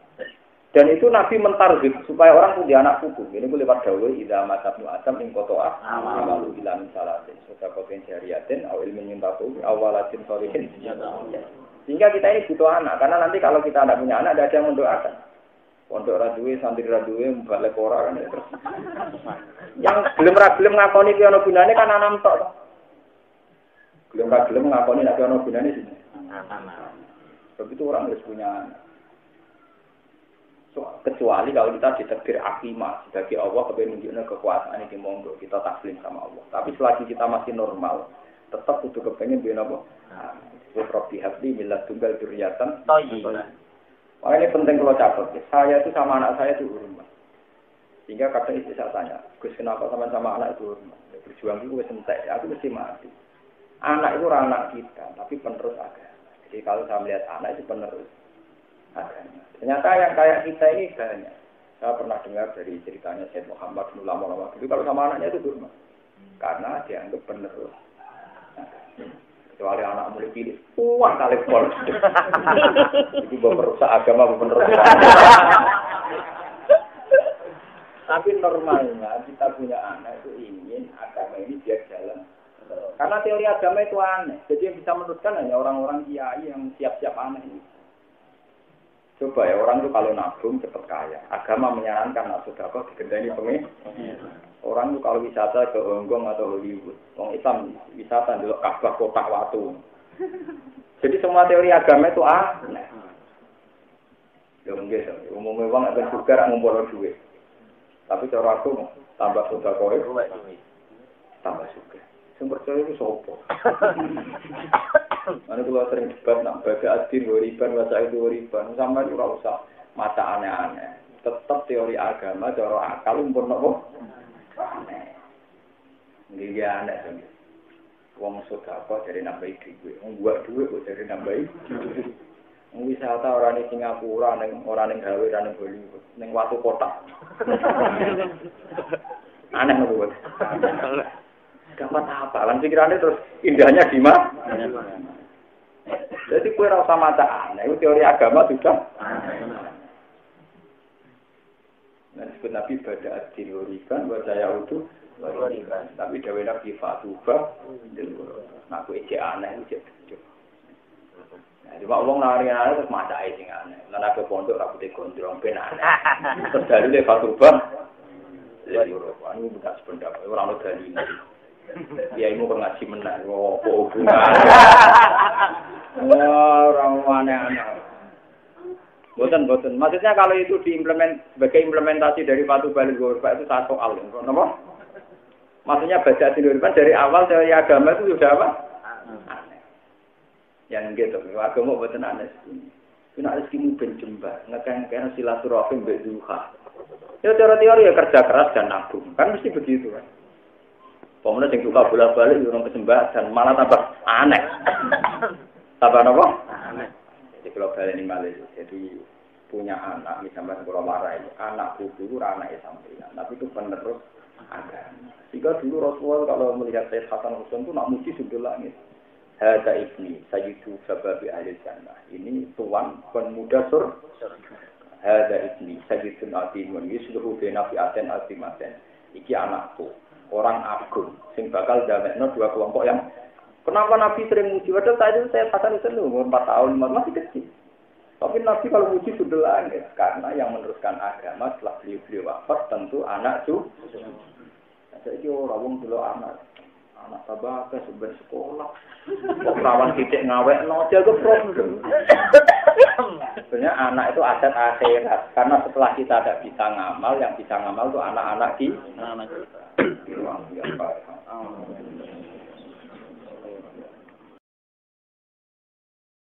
Dan itu Nabi mentarget supaya orang punya anak putu. Ini boleh lewat dawuh idza matabnu adam ing qata'a amalu ila min salatin. Sedekah jariyatin aw ilmin yuntafu awalatin sholihin. Sehingga kita ini butuh anak karena nanti kalau kita tidak punya anak ada yang mendoakan. Pondok raduwe, santri raduwe, balik ora kan terus. Yang gelem ngakoni ki ana gunane kan anak tok. Gelem ngakoni nek ana gunane sih. Sebab itu orang harus punya anak. Kecuali kalau kita ditakdir akimah sebagai Allah kepengen menunjukkan kekuasaan ini monggo kita taslim sama Allah. Tapi selagi kita masih normal, tetap butuh kepengen biar apa? Rabbi habli milad tunggal dzurriatan thayyibah. Wah ini penting kalau catat. Saya itu sama anak saya itu hormat. Sehingga kadang istri saya tanya, Gus kenapa sama anak itu hormat? Berjuang itu sentek, aku mesti mati. Anak itu orang anak kita, tapi penerus agama. Jadi kalau saya melihat anak itu penerus agama. Ternyata yang kayak kita ini banyak. Saya pernah dengar dari ceritanya Syed Muhammad bin lama-lama dulu kalau sama anaknya itu hormat. Karena dianggap penerus. Kecuali anak mulai pilih, uang kali pol. Itu merusak agama, merusak. Tapi normalnya kita punya anak itu ingin agama ini biar jalan. Karena teori agama itu aneh. Jadi yang bisa meneruskan hanya orang-orang kiai yang siap-siap aneh ini. Coba ya orang itu kalau nabung cepat kaya. Agama menyarankan nak sedekah digendani pengen. Orang itu kalau wisata ke Hong Kong atau Hollywood, orang Islam wisata di Ka'bah kotak watu. Jadi semua teori agama itu aneh. Ya mungkin, umumnya orang akan juga ngumpul duit. Tapi cara aku tambah sedekah tambah suka. Sumber percaya itu sopo. Mana kalau sering debat nak baca adil riban, baca itu riban, sama itu ora usah mata aneh-aneh. Tetap teori agama, cara akal pun nopo. Aneh. Nggih aneh. Wong sedekah dari nambahi duit, wong buat duit kok dari nambahi. Wong wisata ora ning Singapura, ora ning gawe, ora ning Hollywood, ning watu kotak. Aneh nopo. Dapat apa? Lan pikirannya terus indahnya di mana? Jadi kue rasa mata aneh, itu teori agama sudah. Nah, disebut Nabi pada adilurikan, baca yaudu, tapi dawe Nabi fatuba, nah aku ejek aneh, ejek bejo. Cuma wong lari-lari terus macake sing aneh. Lan aku pondok rambute gondrong ben aneh. Terus dalile fatubah. Ya yo anu bukan sependapat ora ono dalile. Ya imu kok ngaji menang opo hubungan. Orang aneh-aneh. Boten. Maksudnya kalau itu sebagai implementasi dari fatubah itu satu soal. Kenapa? Maksudnya baca sinuripan dari awal dari agama itu sudah apa? Aneh. Yang gitu, agama buatan aneh. Kena rezekimu benjembar, ngekang-kang silaturahim mbek duha. Ya teori ya kerja keras dan nabung, kan mesti begitu kan. Pemenang yang duha bolak-balik orang kesembah dan malah tambah aneh. Tambah apa? Aneh. Jadi kalau balik ini Malaysia, jadi punya anak, misalnya kalau marah ini, anak itu anaknya sampeyan, tapi itu penerus agama. Jika dulu Rasulullah kalau melihat Sayyid Hasan Husain itu nak muji sudut langit. Hada ibni sayyidu sababi ahli jannah. Ini tuan pemuda surga. Hada ibni sayyidun atimun yusluhu bina fi'aten atimaten. Iki anakku, orang agung. Sing bakal damekno dua kelompok yang kenapa Nabi sering muji? Padahal saat itu Sayyid Hasan Husain umur 4 tahun, masih kecil. Tapi Nabi kalau muji sudut langit karena yang meneruskan agama setelah beliau wafat tentu anak cucu. Jadi orang wong dulu anak tabak sebenarnya sekolah, kok perawan titik ngawek nojel itu problem. Sebenarnya anak itu aset akhirat, karena setelah kita tidak bisa ngamal, yang bisa ngamal itu anak-anak kita.